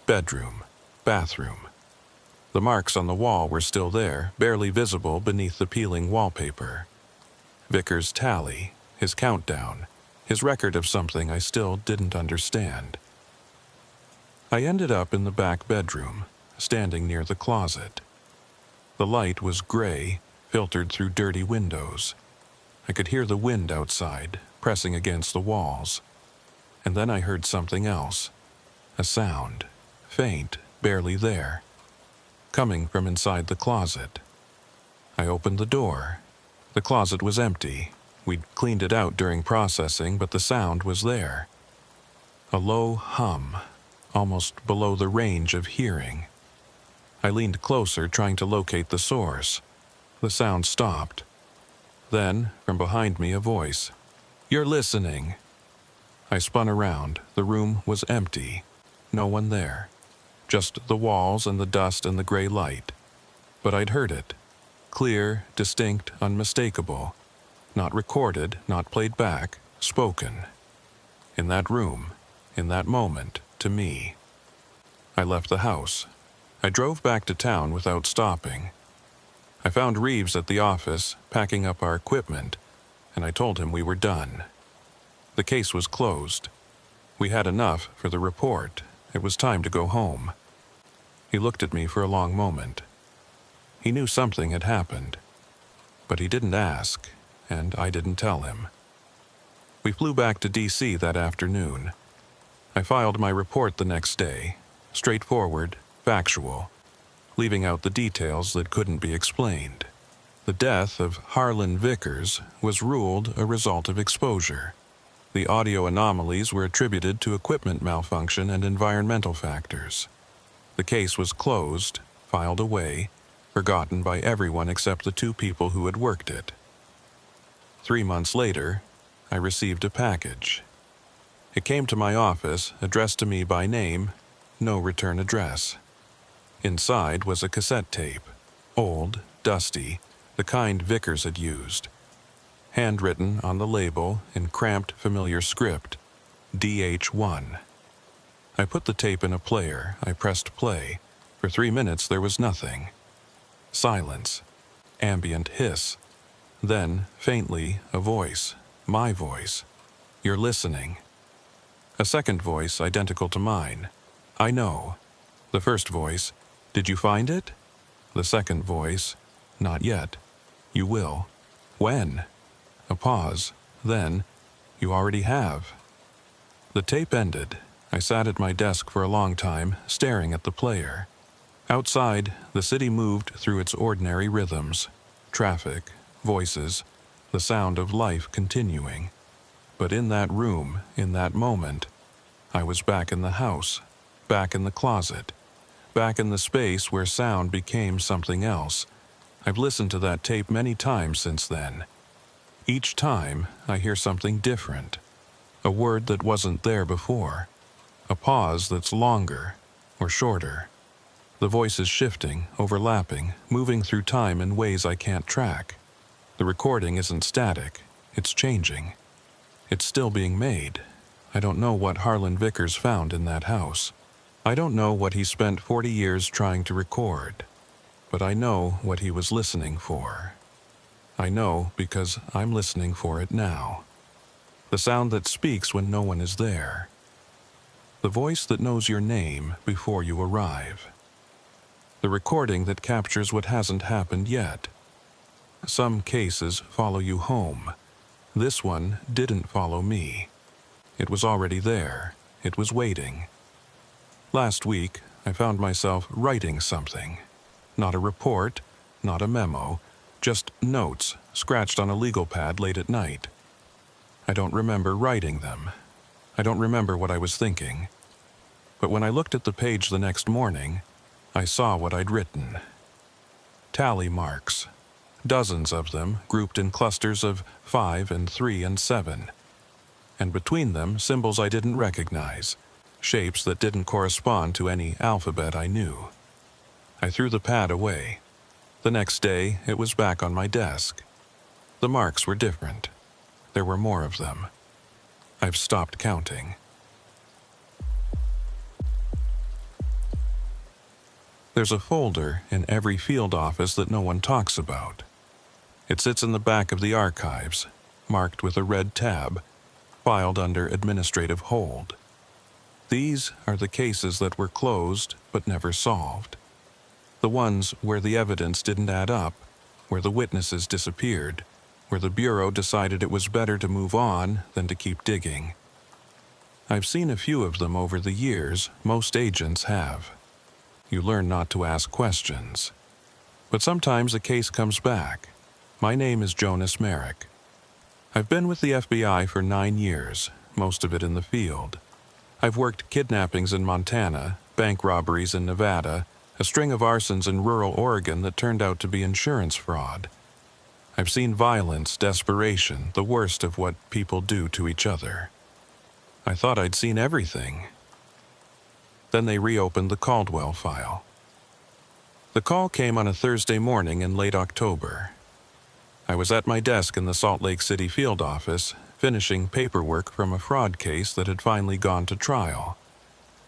bedroom, bathroom. The marks on the wall were still there, barely visible beneath the peeling wallpaper. Vickers' tally, his countdown, his record of something I still didn't understand. I ended up in the back bedroom, standing near the closet. The light was gray, filtered through dirty windows. I could hear the wind outside, pressing against the walls. And then I heard something else. A sound, faint, barely there, coming from inside the closet. I opened the door. The closet was empty. We'd cleaned it out during processing, but the sound was there. A low hum, almost below the range of hearing. I leaned closer, trying to locate the source. The sound stopped. Then, from behind me, a voice. "You're listening." I spun around. The room was empty. No one there. Just the walls and the dust and the gray light. But I'd heard it. Clear, distinct, unmistakable. Not recorded, not played back, spoken. In that room, in that moment, to me. I left the house. I drove back to town without stopping. I found Reeves at the office, packing up our equipment, and I told him we were done. The case was closed. We had enough for the report. It was time to go home. He looked at me for a long moment. He knew something had happened, but he didn't ask, and I didn't tell him. We flew back to D.C. that afternoon. I filed my report the next day, straightforward, factual, leaving out the details that couldn't be explained. The death of Harlan Vickers was ruled a result of exposure. The audio anomalies were attributed to equipment malfunction and environmental factors. The case was closed, filed away, forgotten by everyone except the two people who had worked it. 3 months later, I received a package. It came to my office, addressed to me by name, no return address. Inside was a cassette tape, old, dusty, the kind Vickers had used. Handwritten on the label in cramped, familiar script, DH1. I put the tape in a player. I pressed play. For 3 minutes there was nothing. Silence. Ambient hiss. Then, faintly, a voice. My voice. "You're listening." A second voice identical to mine. "I know." The first voice. "Did you find it?" The second voice. "Not yet." "You will." "When?" A pause. Then, "You already have." The tape ended. I sat at my desk for a long time, staring at the player. Outside, the city moved through its ordinary rhythms. Traffic, voices, the sound of life continuing. But in that room, in that moment, I was back in the house, back in the closet, back in the space where sound became something else. I've listened to that tape many times since then. Each time, I hear something different. A word that wasn't there before. A pause that's longer or shorter. The voice is shifting, overlapping, moving through time in ways I can't track. The recording isn't static. It's changing. It's still being made. I don't know what Harlan Vickers found in that house. I don't know what he spent 40 years trying to record. But I know what he was listening for. I know because I'm listening for it now. The sound that speaks when no one is there. The voice that knows your name before you arrive. The recording that captures what hasn't happened yet. Some cases follow you home. This one didn't follow me. It was already there. It was waiting. Last week, I found myself writing something. Not a report, not a memo, just notes scratched on a legal pad late at night. I don't remember writing them. I don't remember what I was thinking. But when I looked at the page the next morning, I saw what I'd written. Tally marks. Dozens of them grouped in clusters of 5 and 3 and 7. And between them, symbols I didn't recognize, shapes that didn't correspond to any alphabet I knew. I threw the pad away. The next day, it was back on my desk. The marks were different. There were more of them. I've stopped counting. There's a folder in every field office that no one talks about. It sits in the back of the archives, marked with a red tab, filed under administrative hold. These are the cases that were closed but never solved. The ones where the evidence didn't add up, where the witnesses disappeared, where the Bureau decided it was better to move on than to keep digging. I've seen a few of them over the years. Most agents have. You learn not to ask questions. But sometimes a case comes back. My name is Jonas Merrick. I've been with the FBI for 9 years, most of it in the field. I've worked kidnappings in Montana, bank robberies in Nevada, a string of arsons in rural Oregon that turned out to be insurance fraud. I've seen violence, desperation, the worst of what people do to each other. I thought I'd seen everything. Then they reopened the Caldwell file. The call came on a Thursday morning in late October. I was at my desk in the Salt Lake City field office, finishing paperwork from a fraud case that had finally gone to trial.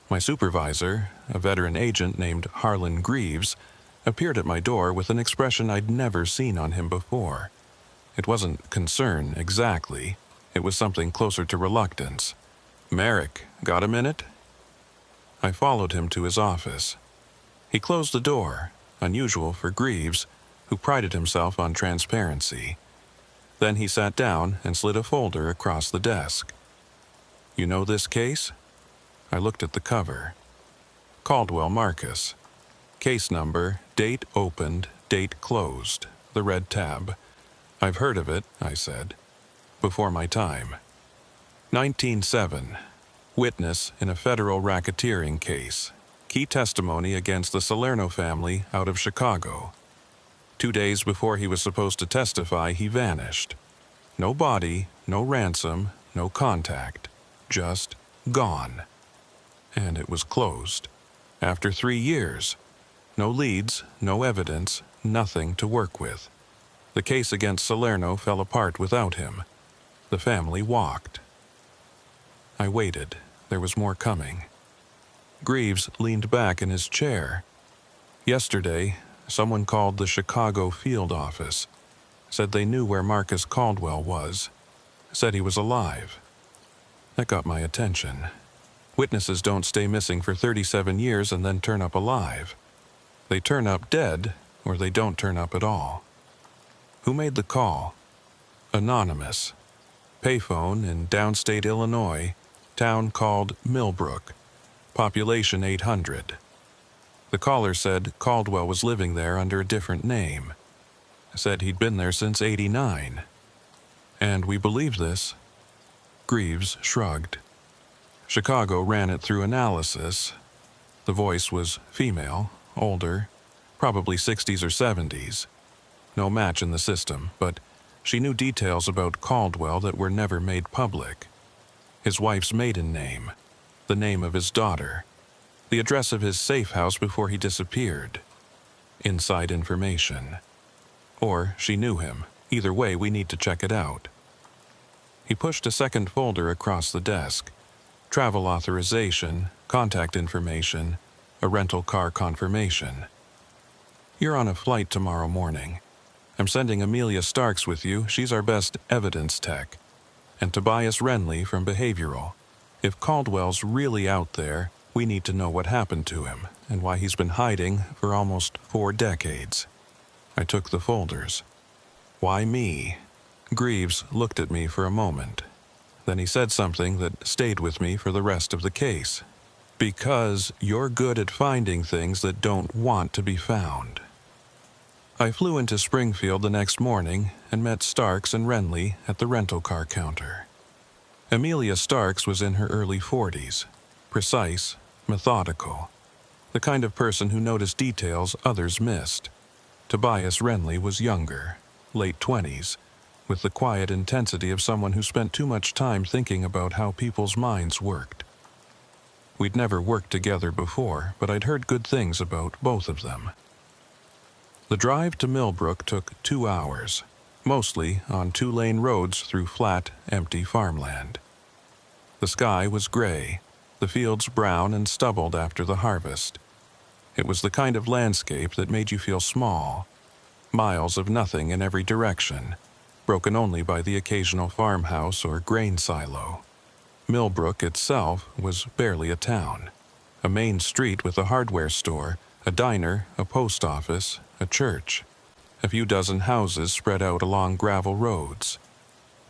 My supervisor, a veteran agent named Harlan Greaves, appeared at my door with an expression I'd never seen on him before. It wasn't concern exactly. It was something closer to reluctance. "Merrick, got a minute?" I followed him to his office. He closed the door, unusual for Greaves, who prided himself on transparency. Then he sat down and slid a folder across the desk. "You know this case?" I looked at the cover. Caldwell Marcus. Case number, date opened, date closed, the red tab. "I've heard of it," I said. "Before my time." 19-7. Witness in a federal racketeering case. Key testimony against the Salerno family out of Chicago. 2 days before he was supposed to testify, he vanished. No body, no ransom, no contact. Just gone. And it was closed. After 3 years. No leads, no evidence, nothing to work with. The case against Salerno fell apart without him. The family walked. I waited. There was more coming. Greaves leaned back in his chair. Yesterday, someone called the Chicago field office. Said they knew where Marcus Caldwell was. Said he was alive. That got my attention. Witnesses don't stay missing for 37 years and then turn up alive. They turn up dead, or they don't turn up at all. Who made the call? Anonymous. Payphone in downstate Illinois, town called Millbrook. Population 800. The caller said Caldwell was living there under a different name. Said he'd been there since '89. And we believe this. Greaves shrugged. Chicago ran it through analysis. The voice was female, older, probably 60s or 70s. No match in the system, but she knew details about Caldwell that were never made public. His wife's maiden name, the name of his daughter, the address of his safe house before he disappeared. Inside information. Or she knew him. Either way, we need to check it out. He pushed a second folder across the desk. Travel authorization, contact information, a rental car confirmation. You're on a flight tomorrow morning. I'm sending Amelia Starks with you. She's our best evidence tech. And Tobias Renly from Behavioral. If Caldwell's really out there, we need to know what happened to him and why he's been hiding for almost 4 decades. I took the folders. Why me? Greaves looked at me for a moment. Then he said something that stayed with me for the rest of the case. Because you're good at finding things that don't want to be found. I flew into Springfield the next morning and met Starks and Renly at the rental car counter. Amelia Starks was in her early 40s, precise, methodical, the kind of person who noticed details others missed. Tobias Renly was younger, late 20s, with the quiet intensity of someone who spent too much time thinking about how people's minds worked. We'd never worked together before, but I'd heard good things about both of them. The drive to Millbrook took 2 hours, mostly on 2-lane roads through flat, empty farmland. The sky was gray, the fields brown and stubbled after the harvest. It was the kind of landscape that made you feel small, miles of nothing in every direction, broken only by the occasional farmhouse or grain silo. Millbrook itself was barely a town. A main street with a hardware store, a diner, a post office, a church. A few dozen houses spread out along gravel roads.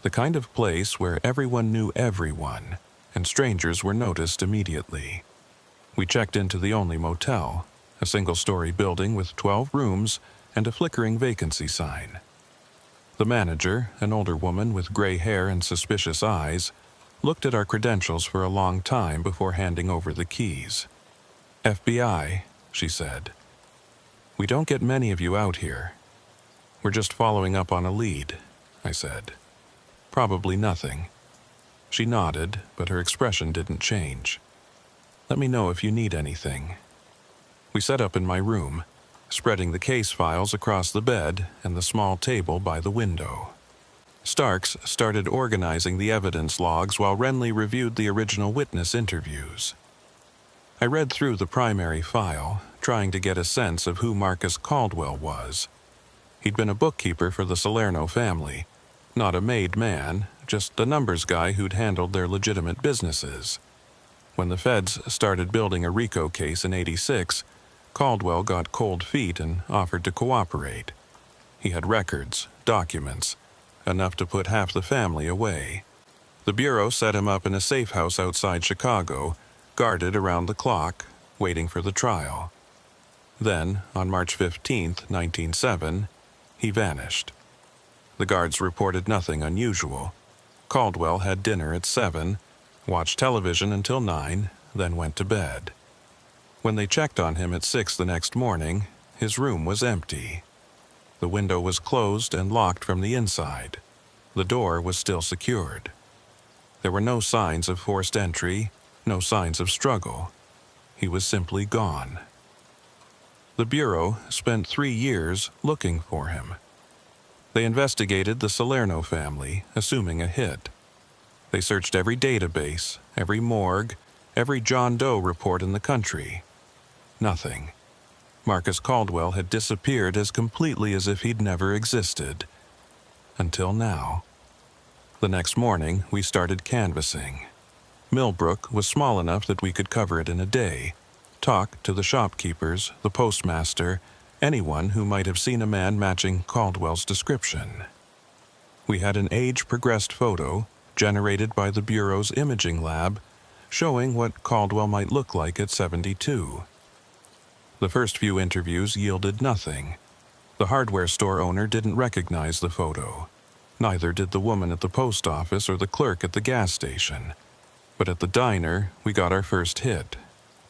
The kind of place where everyone knew everyone, and strangers were noticed immediately. We checked into the only motel, a single-story building with 12 rooms and a flickering vacancy sign. The manager, an older woman with gray hair and suspicious eyes, looked at our credentials for a long time before handing over the keys. FBI, she said. We don't get many of you out here. We're just following up on a lead, I said. Probably nothing. She nodded, but her expression didn't change. Let me know if you need anything. We set up in my room, spreading the case files across the bed and the small table by the window. Starks started organizing the evidence logs while Renly reviewed the original witness interviews. I read through the primary file, trying to get a sense of who Marcus Caldwell was. He'd been a bookkeeper for the Salerno family, not a made man, just a numbers guy who'd handled their legitimate businesses. When the feds started building a RICO case in '86, Caldwell got cold feet and offered to cooperate. He had records, documents, enough to put half the family away. The Bureau set him up in a safe house outside Chicago, guarded around the clock, waiting for the trial. Then, on March 15, 1907, he vanished. The guards reported nothing unusual. Caldwell had dinner at 7, watched television until 9, then went to bed. When they checked on him at 6 the next morning, his room was empty. The window was closed and locked from the inside. The door was still secured. There were no signs of forced entry, no signs of struggle. He was simply gone. The Bureau spent 3 years looking for him. They investigated the Salerno family, assuming a hit. They searched every database, every morgue, every John Doe report in the country. Nothing. Marcus Caldwell had disappeared as completely as if he'd never existed. Until now. The next morning, we started canvassing. Millbrook was small enough that we could cover it in a day. Talk to the shopkeepers, the postmaster, anyone who might have seen a man matching Caldwell's description. We had an age-progressed photo, generated by the Bureau's imaging lab, showing what Caldwell might look like at 72. The first few interviews yielded nothing. The hardware store owner didn't recognize the photo. Neither did the woman at the post office or the clerk at the gas station. But at the diner, we got our first hit.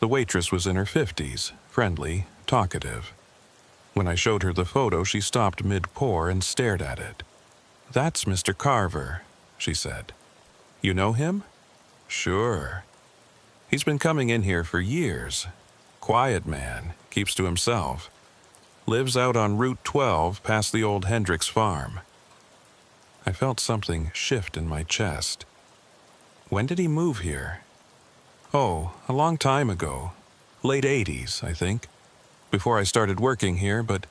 The waitress was in her 50s, friendly, talkative. When I showed her the photo, she stopped mid-pour and stared at it. "That's Mr. Carver," she said. "You know him?" "Sure. He's been coming in here for years. Quiet man, keeps to himself. Lives out on Route 12 past the old Hendricks farm." I felt something shift in my chest. "When did he move here?" "Oh, a long time ago. Late 80s, I think. Before I started working here, but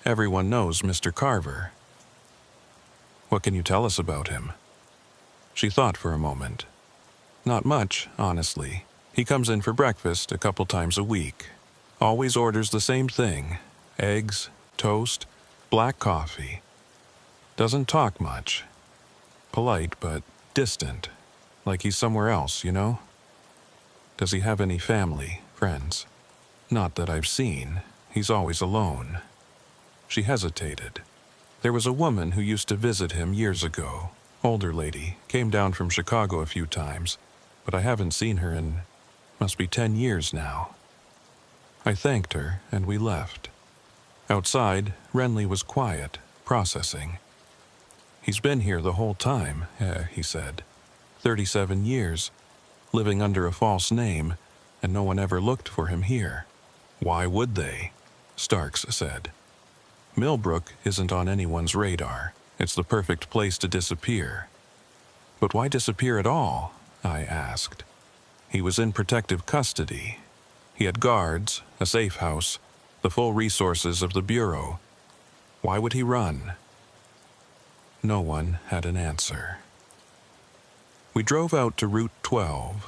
everyone knows Mr. Carver." "What can you tell us about him?" She thought for a moment. "Not much, honestly. He comes in for breakfast a couple times a week. Always orders the same thing: eggs, toast, black coffee. Doesn't talk much. Polite, but distant. Like he's somewhere else, you know?" "Does he have any family, friends?" "Not that I've seen. He's always alone." She hesitated. "There was a woman who used to visit him years ago. Older lady, came down from Chicago a few times, but I haven't seen her in, must be 10 years now." I thanked her, and we left. Outside, Renly was quiet, processing. "He's been here the whole time," he said. 37 years, living under a false name, and no one ever looked for him here." "Why would they?" Starks said. "Millbrook isn't on anyone's radar. It's the perfect place to disappear." "But why disappear at all?" I asked. "He was in protective custody. He had guards, a safe house, the full resources of the Bureau. Why would he run?" No one had an answer. We drove out to Route 12,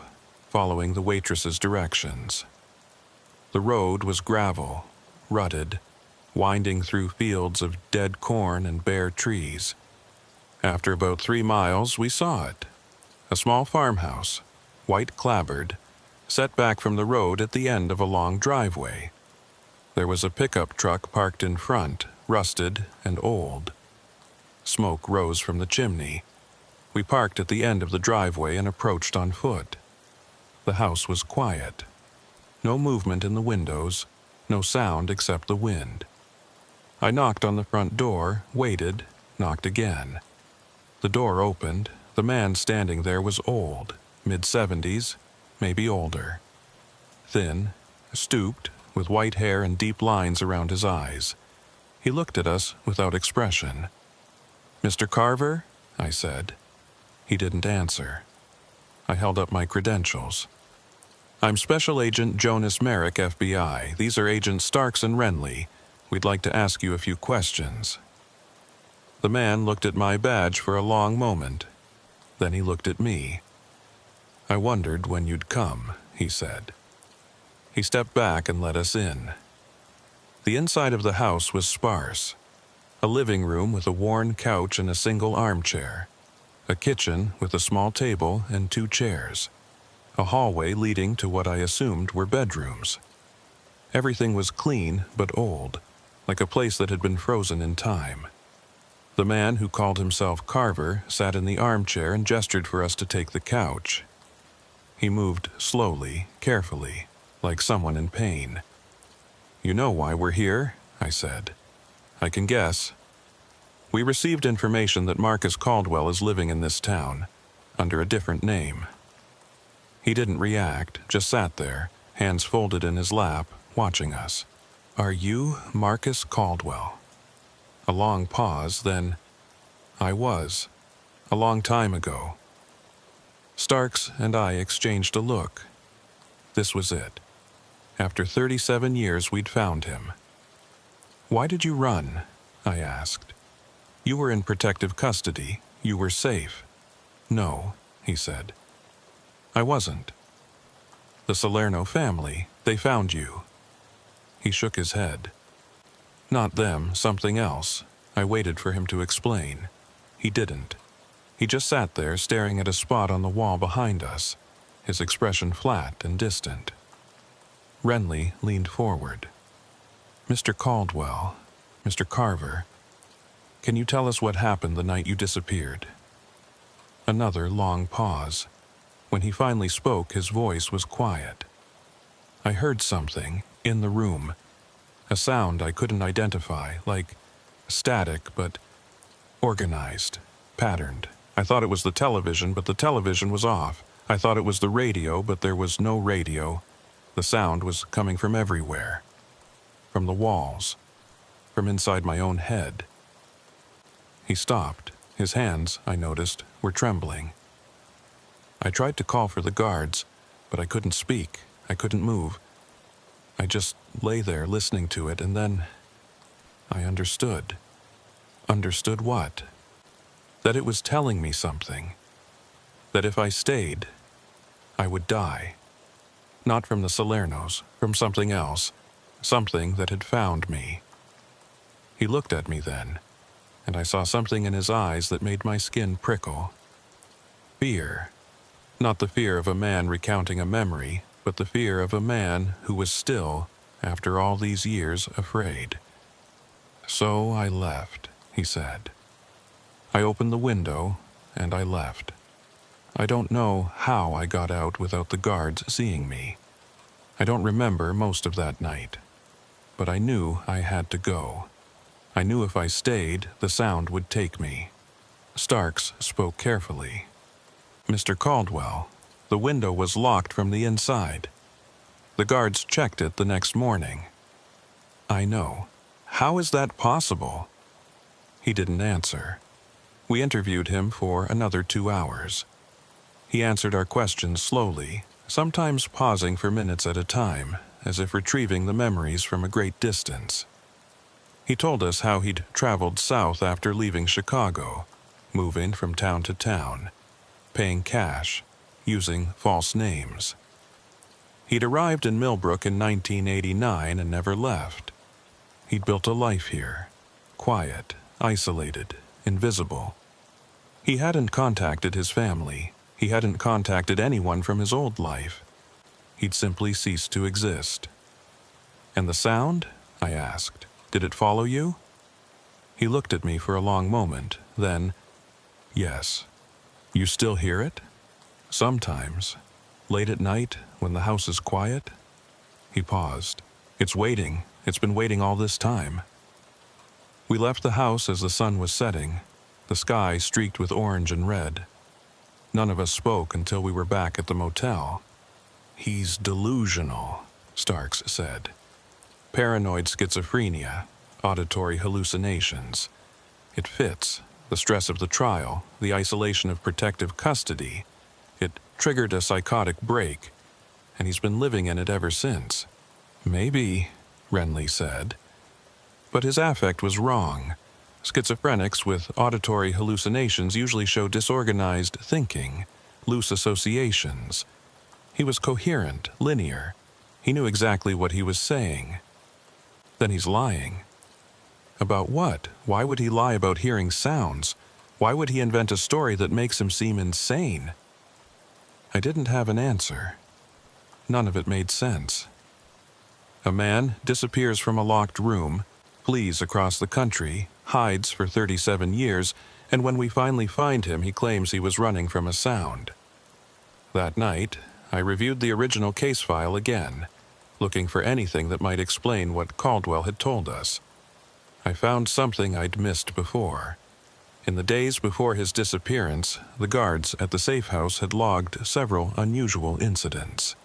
following the waitress's directions. The road was gravel, rutted, winding through fields of dead corn and bare trees. After about 3 miles, we saw it. A small farmhouse, white clapboard, set back from the road at the end of a long driveway. There was a pickup truck parked in front, rusted and old. Smoke rose from the chimney. We parked at the end of the driveway and approached on foot. The house was quiet. No movement in the windows, no sound except the wind. I knocked on the front door, waited, knocked again. The door opened. The man standing there was old, mid-70s, maybe older. Thin, stooped, with white hair and deep lines around his eyes. He looked at us without expression. "Mr. Carver?" I said. He didn't answer. I held up my credentials. "I'm Special Agent Jonas Merrick, FBI. These are Agents Starks and Renly. We'd like to ask you a few questions." The man looked at my badge for a long moment. Then he looked at me. "I wondered when you'd come," he said. He stepped back and let us in. The inside of the house was sparse. A living room with a worn couch and a single armchair. A kitchen with a small table and 2 chairs. A hallway leading to what I assumed were bedrooms. Everything was clean but old, like a place that had been frozen in time. The man who called himself Carver sat in the armchair and gestured for us to take the couch. He moved slowly, carefully, like someone in pain. "You know why we're here?" I said. "I can guess. We received information that Marcus Caldwell is living in this town, under a different name." He didn't react, just sat there, hands folded in his lap, watching us. "Are you Marcus Caldwell?" A long pause, then, "I was. A long time ago." Starks and I exchanged a look. This was it. After 37 years, we'd found him. "Why did you run?" I asked. "You were in protective custody. You were safe." "No," he said. "I wasn't." "The Salerno family, they found you." He shook his head. "Not them, something else." I waited for him to explain. He didn't. He just sat there staring at a spot on the wall behind us, his expression flat and distant. Renly leaned forward. "Mr. Caldwell, Mr. Carver, can you tell us what happened the night you disappeared?" Another long pause. When he finally spoke, his voice was quiet. I heard something in the room, a sound I couldn't identify, like static but organized, patterned. I thought it was the television, but the television was off. I thought it was the radio, but there was no radio. The sound was coming from everywhere. From the walls. From inside my own head. He stopped. His hands, I noticed, were trembling. I tried to call for the guards, but I couldn't speak. I couldn't move. I just lay there listening to it, and then I understood. Understood what? That it was telling me something. That if I stayed, I would die. Not from the Salernos, from something else. Something that had found me. He looked at me then, and I saw something in his eyes that made my skin prickle. Fear. Not the fear of a man recounting a memory, but the fear of a man who was still, after all these years, afraid. So I left, he said. I opened the window, and I left. I don't know how I got out without the guards seeing me. I don't remember most of that night. But I knew I had to go. I knew if I stayed, the sound would take me. Starks spoke carefully. Mr. Caldwell, the window was locked from the inside. The guards checked it the next morning. I know. How is that possible? He didn't answer. We interviewed him for another 2 hours. He answered our questions slowly, sometimes pausing for minutes at a time, as if retrieving the memories from a great distance. He told us how he'd traveled south after leaving Chicago, moving from town to town, paying cash, using false names. He'd arrived in Millbrook in 1989 and never left. He'd built a life here, quiet, isolated, invisible. He hadn't contacted his family. He hadn't contacted anyone from his old life. He'd simply ceased to exist. And the sound? I asked. Did it follow you? He looked at me for a long moment, then, yes. You still hear it? Sometimes. Late at night, when the house is quiet? He paused. It's waiting. It's been waiting all this time. We left the house as the sun was setting, the sky streaked with orange and red. None of us spoke until we were back at the motel. He's delusional, Starks said. Paranoid schizophrenia, auditory hallucinations. It fits. The stress of the trial, the isolation of protective custody. It triggered a psychotic break, and he's been living in it ever since. Maybe, Renly said. But his affect was wrong. Schizophrenics with auditory hallucinations usually show disorganized thinking, loose associations. He was coherent, linear. He knew exactly what he was saying. Then he's lying. About what? Why would he lie about hearing sounds? Why would he invent a story that makes him seem insane? I didn't have an answer. None of it made sense. A man disappears from a locked room, flees across the country, hides for 37 years, and when we finally find him, he claims he was running from a sound. That night, I reviewed the original case file again, looking for anything that might explain what Caldwell had told us. I found something I'd missed before. In the days before his disappearance, the guards at the safe house had logged several unusual incidents.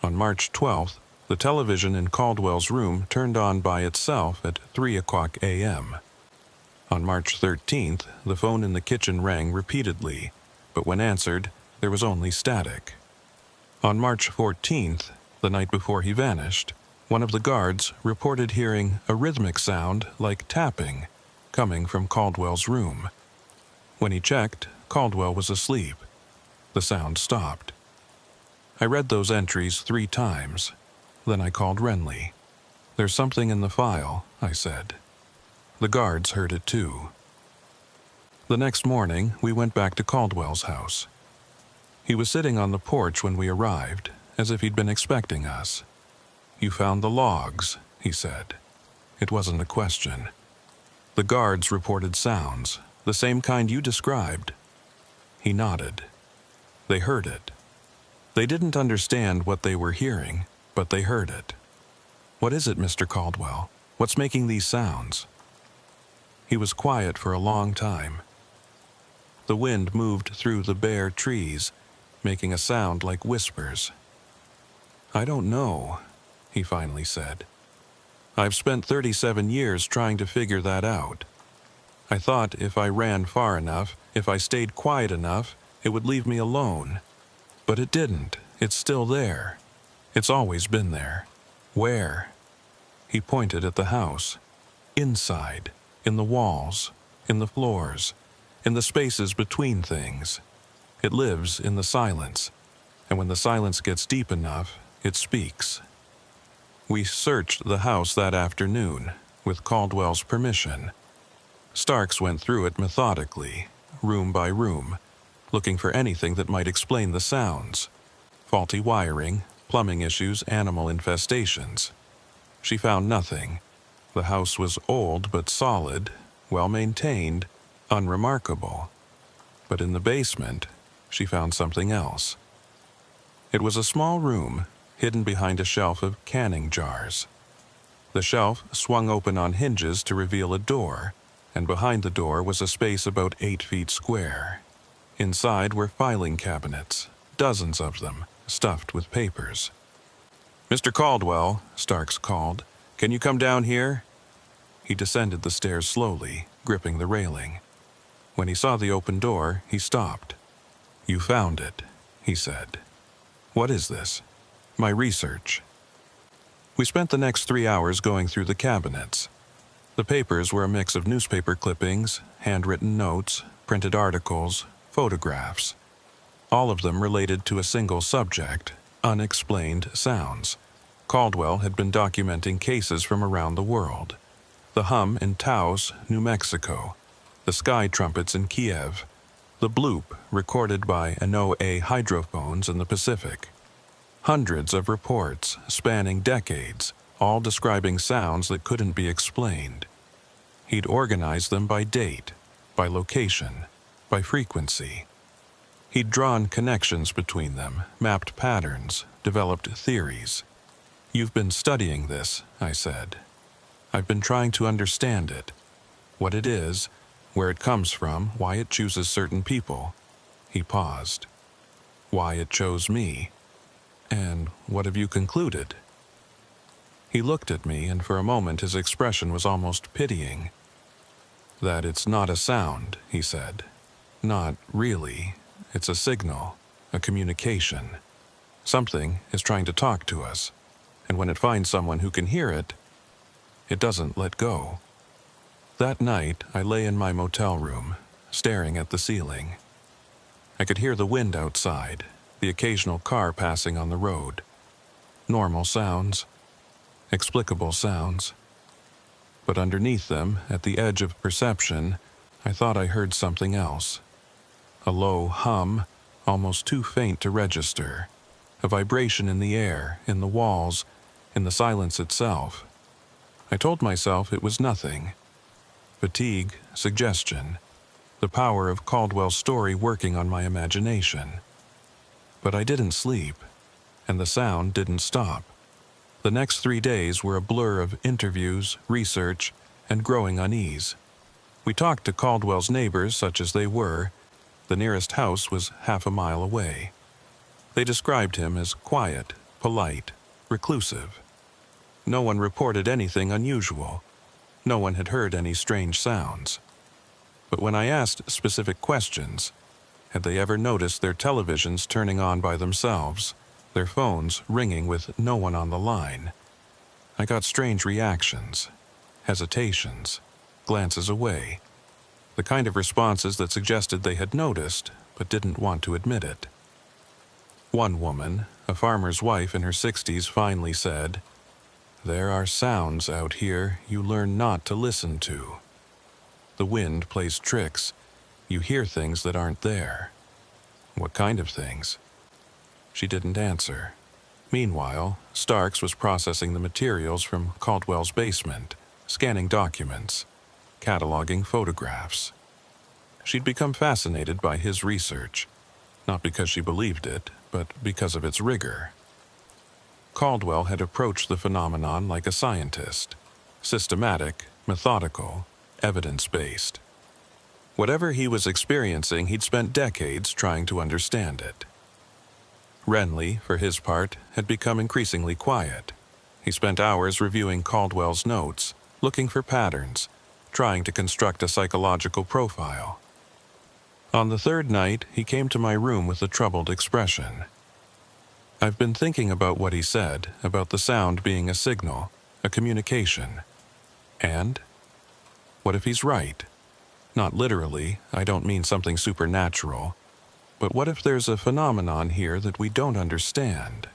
On March 12th, the television in Caldwell's room turned on by itself at 3:00 a.m. On March 13th, the phone in the kitchen rang repeatedly, but when answered, there was only static. On March 14th, the night before he vanished, one of the guards reported hearing a rhythmic sound like tapping coming from Caldwell's room. When he checked, Caldwell was asleep. The sound stopped. I read those entries 3 times. Then I called Renly. There's something in the file, I said. The guards heard it too. The next morning, we went back to Caldwell's house. He was sitting on the porch when we arrived, as if he'd been expecting us. You found the logs, he said. It wasn't a question. The guards reported sounds, the same kind you described. He nodded. They heard it. They didn't understand what they were hearing, but they heard it. "What is it, Mr. Caldwell? What's making these sounds?" He was quiet for a long time. The wind moved through the bare trees, making a sound like whispers. "I don't know," he finally said. "I've spent 37 years trying to figure that out. I thought if I ran far enough, if I stayed quiet enough, it would leave me alone. But it didn't. It's still there. It's always been there." "Where?" He pointed at the house. "Inside, in the walls, in the floors, in the spaces between things. It lives in the silence, and when the silence gets deep enough, it speaks." We searched the house that afternoon, with Caldwell's permission. Starks went through it methodically, room by room, looking for anything that might explain the sounds. Faulty wiring, plumbing issues, animal infestations. She found nothing. The house was old but solid, well-maintained, unremarkable. But in the basement, she found something else. It was a small room, hidden behind a shelf of canning jars. The shelf swung open on hinges to reveal a door, and behind the door was a space about 8 feet square. Inside were filing cabinets, dozens of them, stuffed with papers. "Mr. Caldwell," Starks called, "can you come down here?" He descended the stairs slowly, gripping the railing. When he saw the open door, he stopped. "You found it," he said. "What is this?" "My research." We spent the next 3 hours going through the cabinets. The papers were a mix of newspaper clippings, handwritten notes, printed articles, photographs. All of them related to a single subject, unexplained sounds. Caldwell had been documenting cases from around the world. The hum in Taos, New Mexico, the sky trumpets in Kiev, the bloop recorded by NOAA hydrophones in the Pacific. Hundreds of reports spanning decades, all describing sounds that couldn't be explained. He'd organized them by date, by location, by frequency. He'd drawn connections between them, mapped patterns, developed theories. "You've been studying this," I said. "I've been trying to understand it. What it is, where it comes from, why it chooses certain people." He paused. "Why it chose me. And what have you concluded?" He looked at me, and for a moment his expression was almost pitying. "That it's not a sound," he said. "Not really. It's a signal, a communication. Something is trying to talk to us, and when it finds someone who can hear it, it doesn't let go." That night, I lay in my motel room, staring at the ceiling. I could hear the wind outside, the occasional car passing on the road. Normal sounds, explicable sounds. But underneath them, at the edge of perception, I thought I heard something else. A low hum, almost too faint to register. A vibration in the air, in the walls, in the silence itself. I told myself it was nothing. Fatigue, suggestion, the power of Caldwell's story working on my imagination. But I didn't sleep, and the sound didn't stop. The next 3 days were a blur of interviews, research, and growing unease. We talked to Caldwell's neighbors such as they were. The nearest house was half a mile away. They described him as quiet, polite, reclusive. No one reported anything unusual. No one had heard any strange sounds. But when I asked specific questions, had they ever noticed their televisions turning on by themselves, their phones ringing with no one on the line, I got strange reactions, hesitations, glances away, the kind of responses that suggested they had noticed but didn't want to admit it. One woman, a farmer's wife in her 60s, finally said, "There are sounds out here you learn not to listen to. The wind plays tricks. You hear things that aren't there." "What kind of things?" She didn't answer. Meanwhile, Starks was processing the materials from Caldwell's basement, scanning documents, cataloging photographs. She'd become fascinated by his research, not because she believed it, but because of its rigor. Caldwell had approached the phenomenon like a scientist, systematic, methodical, evidence-based. Whatever he was experiencing, he'd spent decades trying to understand it. Renly, for his part, had become increasingly quiet. He spent hours reviewing Caldwell's notes, looking for patterns, trying to construct a psychological profile. On the third night, he came to my room with a troubled expression. I've been thinking about what he said, about the sound being a signal, a communication. And? What if he's right? Not literally, I don't mean something supernatural. But what if there's a phenomenon here that we don't understand?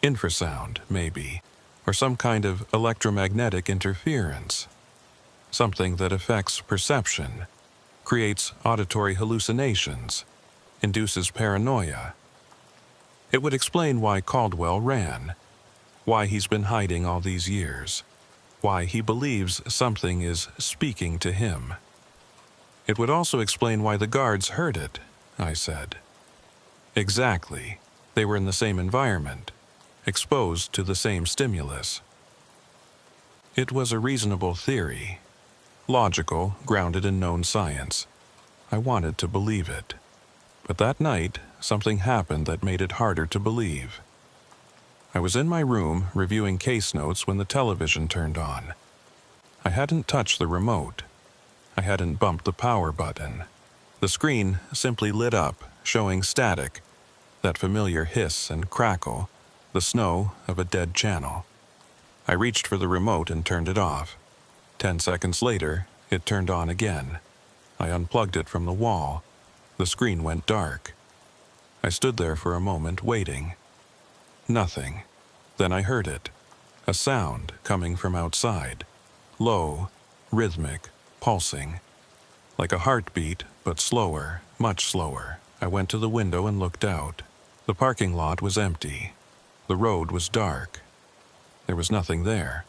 Infrasound, maybe, or some kind of electromagnetic interference. Something that affects perception, creates auditory hallucinations, induces paranoia. It would explain why Caldwell ran, why he's been hiding all these years, why he believes something is speaking to him. It would also explain why the guards heard it, I said. Exactly. They were in the same environment, exposed to the same stimulus. It was a reasonable theory, logical, grounded in known science. I wanted to believe it. But that night, something happened that made it harder to believe. I was in my room reviewing case notes when the television turned on. I hadn't touched the remote. I hadn't bumped the power button. The screen simply lit up, showing static, that familiar hiss and crackle, the snow of a dead channel. I reached for the remote and turned it off. 10 seconds later, it turned on again. I unplugged it from the wall. The screen went dark. I stood there for a moment, waiting. Nothing. Then I heard it. A sound coming from outside. Low, rhythmic, pulsing. Like a heartbeat, but slower, much slower. I went to the window and looked out. The parking lot was empty. The road was dark. There was nothing there.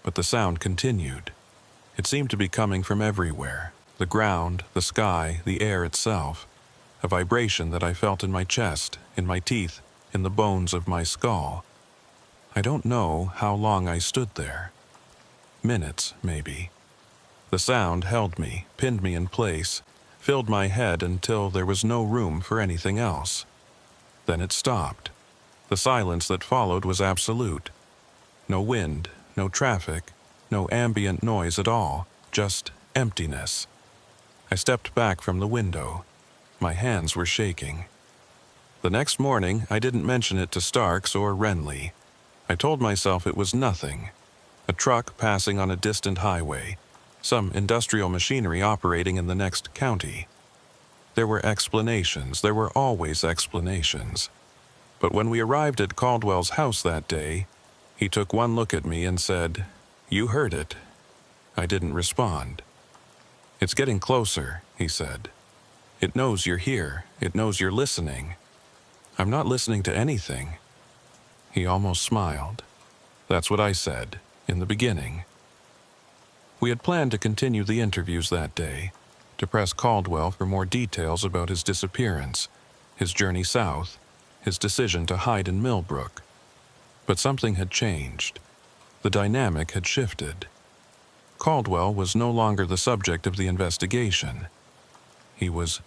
But the sound continued. It seemed to be coming from everywhere. The ground, the sky, the air itself. A vibration that I felt in my chest, in my teeth, in the bones of my skull. I don't know how long I stood there. Minutes, maybe. The sound held me, pinned me in place, filled my head until there was no room for anything else. Then it stopped. The silence that followed was absolute. No wind, no traffic, no ambient noise at all, just emptiness. I stepped back from the window. My hands were shaking. The next morning, I didn't mention it to Starks or Renly. I told myself it was nothing. A truck passing on a distant highway, some industrial machinery operating in the next county. There were explanations, there were always explanations. But when we arrived at Caldwell's house that day, he took one look at me and said, "You heard it." I didn't respond. "It's getting closer," he said. "It knows you're here. It knows you're listening." "I'm not listening to anything." He almost smiled. That's what I said, in the beginning. We had planned to continue the interviews that day, to press Caldwell for more details about his disappearance, his journey south, his decision to hide in Millbrook. But something had changed. The dynamic had shifted. Caldwell was no longer the subject of the investigation. He was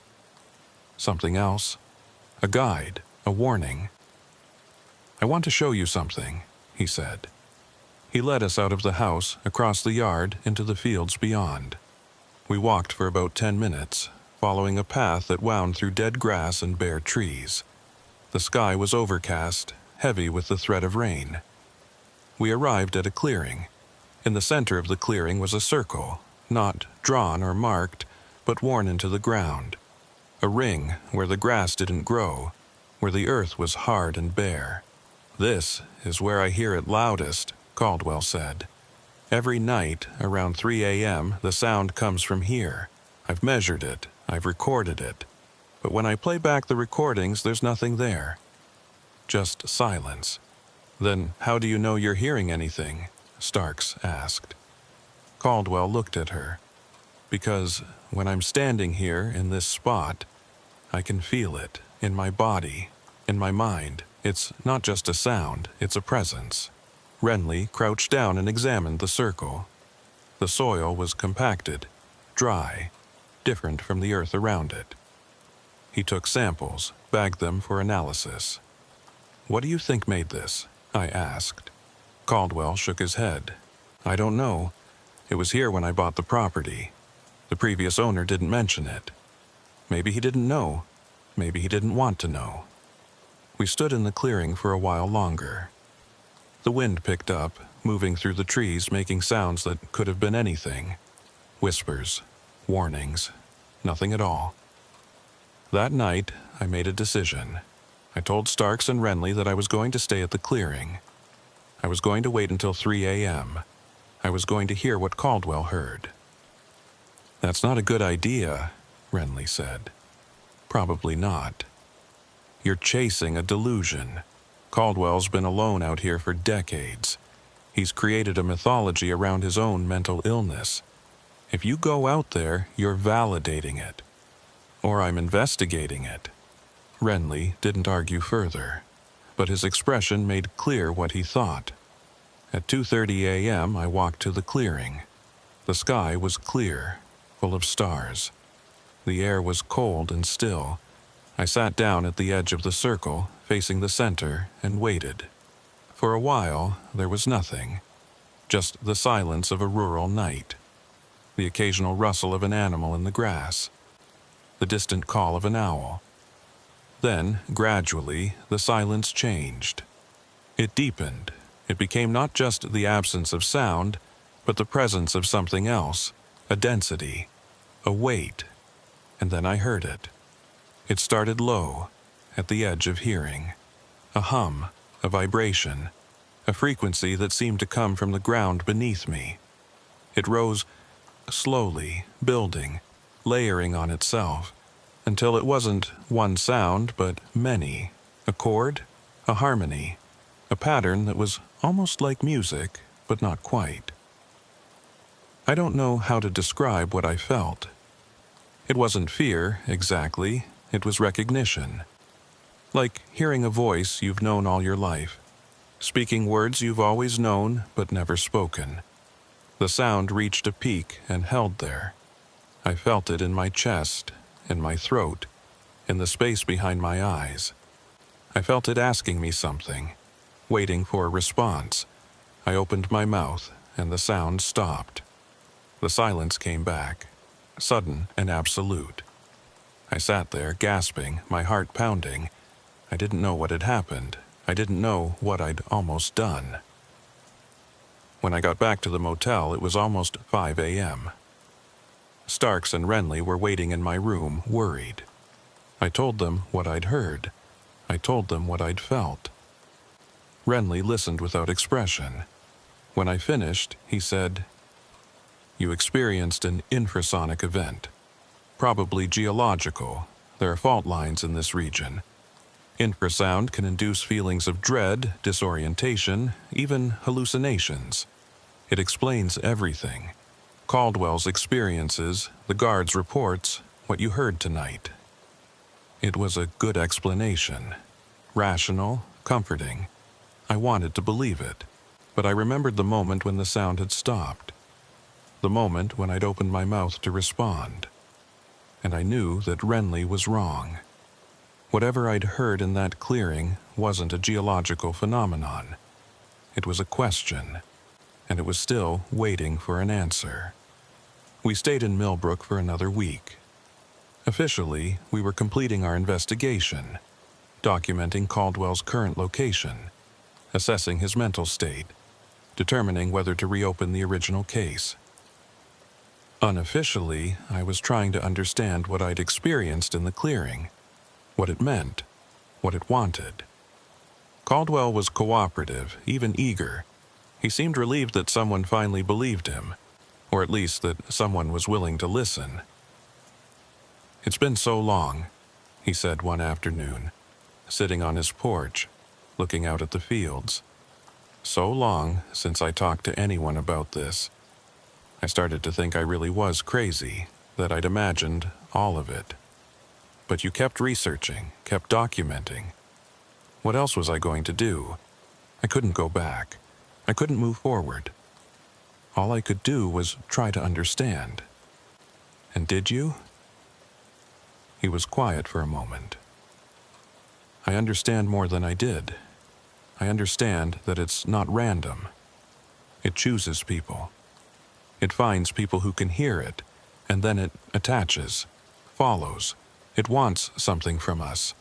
something else, a guide, a warning. "I want to show you something," he said. He led us out of the house, across the yard, into the fields beyond. We walked for about 10 minutes, following a path that wound through dead grass and bare trees. The sky was overcast, heavy with the threat of rain. We arrived at a clearing. In the center of the clearing was a circle, not drawn or marked, but worn into the ground. A ring where the grass didn't grow, where the earth was hard and bare. "This is where I hear it loudest," Caldwell said. "Every night, around 3 a.m., the sound comes from here. I've measured it, I've recorded it. But when I play back the recordings, there's nothing there. Just silence." "Then how do you know you're hearing anything?" Starks asked. Caldwell looked at her. "Because when I'm standing here in this spot, I can feel it in my body, In my mind, it's not just a sound, it's a presence. Renly crouched down and examined the circle. The soil was compacted, dry, different from the earth around it. He took samples, bagged them for analysis. "What do you think made this?" I asked. Caldwell shook his head. "I don't know. It was here when I bought the property. The previous owner didn't mention it. Maybe he didn't know. Maybe he didn't want to know." We stood in the clearing for a while longer. The wind picked up, moving through the trees, making sounds that could have been anything. Whispers, warnings, nothing at all. That night, I made a decision. I told Starks and Renly that I was going to stay at the clearing. I was going to wait until 3 a.m. I was going to hear what Caldwell heard. "That's not a good idea," Renly said. "Probably not. You're chasing a delusion. Caldwell's been alone out here for decades. He's created a mythology around his own mental illness. If you go out there, you're validating it. Or I'm investigating it." Renly didn't argue further, but his expression made clear what he thought. At 2:30 a.m., I walked to the clearing. The sky was clear, full of stars. The air was cold and still. I sat down at the edge of the circle, facing the center, and waited. For a while, there was nothing. Just the silence of a rural night. The occasional rustle of an animal in the grass. The distant call of an owl. Then, gradually, the silence changed. It deepened. It became not just the absence of sound, but the presence of something else, a density, a weight. And then I heard it. It started low, at the edge of hearing. A hum, a vibration, a frequency that seemed to come from the ground beneath me. It rose slowly, building, layering on itself, until it wasn't one sound, but many. A chord, a harmony, a pattern that was almost like music, but not quite. I don't know how to describe what I felt. It wasn't fear, exactly. It was recognition. Like hearing a voice you've known all your life, speaking words you've always known but never spoken. The sound reached a peak and held there. I felt it in my chest, in my throat, in the space behind my eyes. I felt it asking me something, waiting for a response. I opened my mouth, and the sound stopped. The silence came back, sudden and absolute. I sat there, gasping, my heart pounding. I didn't know what had happened. I didn't know what I'd almost done. When I got back to the motel, it was almost 5 a.m. Starks and Renly were waiting in my room, worried. I told them what I'd heard. I told them what I'd felt. Renly listened without expression. When I finished, he said, "You experienced an infrasonic event. Probably geological. There are fault lines in this region. Infrasound can induce feelings of dread, disorientation, even hallucinations. It explains everything. Caldwell's experiences, the guard's reports, what you heard tonight." It was a good explanation. Rational, comforting. I wanted to believe it, but I remembered the moment when the sound had stopped. The moment when I'd opened my mouth to respond. And I knew that Renly was wrong. Whatever I'd heard in that clearing wasn't a geological phenomenon. It was a question, and it was still waiting for an answer. We stayed in Millbrook for another week. Officially, we were completing our investigation, documenting Caldwell's current location, assessing his mental state, determining whether to reopen the original case. Unofficially, I was trying to understand what I'd experienced in the clearing, what it meant, what it wanted. Caldwell was cooperative, even eager. He seemed relieved that someone finally believed him, or at least that someone was willing to listen. "It's been so long," he said one afternoon, sitting on his porch, looking out at the fields. "So long since I talked to anyone about this. I started to think I really was crazy, that I'd imagined all of it. But you kept researching, kept documenting. What else was I going to do? I couldn't go back. I couldn't move forward. All I could do was try to understand. And did you? He was quiet for a moment. I understand more than I did. I understand that it's not random. It chooses people. It finds people who can hear it, and then it attaches, follows. It wants something from us.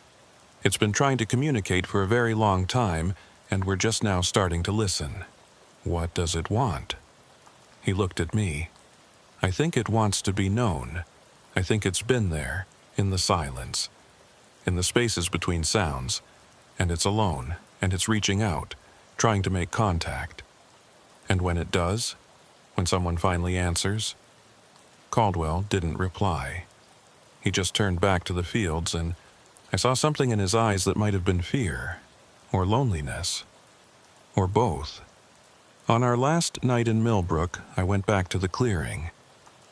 It's been trying to communicate for a very long time, and we're just now starting to listen. What does it want? He looked at me. I think it wants to be known. I think it's been there, in the silence, in the spaces between sounds, and it's alone, and it's reaching out, trying to make contact. And when it does, when someone finally answers, Caldwell didn't reply. He just turned back to the fields, and I saw something in his eyes that might have been fear, or loneliness, or both. On our last night in Millbrook, I went back to the clearing.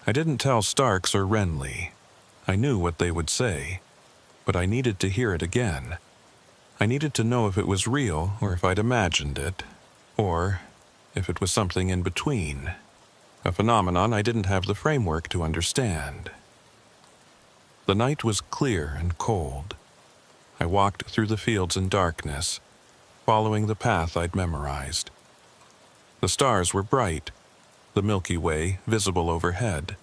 I didn't tell Starks or Renly. I knew what they would say, but I needed to hear it again. I needed to know if it was real or if I'd imagined it, or if it was something in between, a phenomenon I didn't have the framework to understand. The night was clear and cold. I walked through the fields in darkness, following the path I'd memorized. The stars were bright, the Milky Way visible overhead.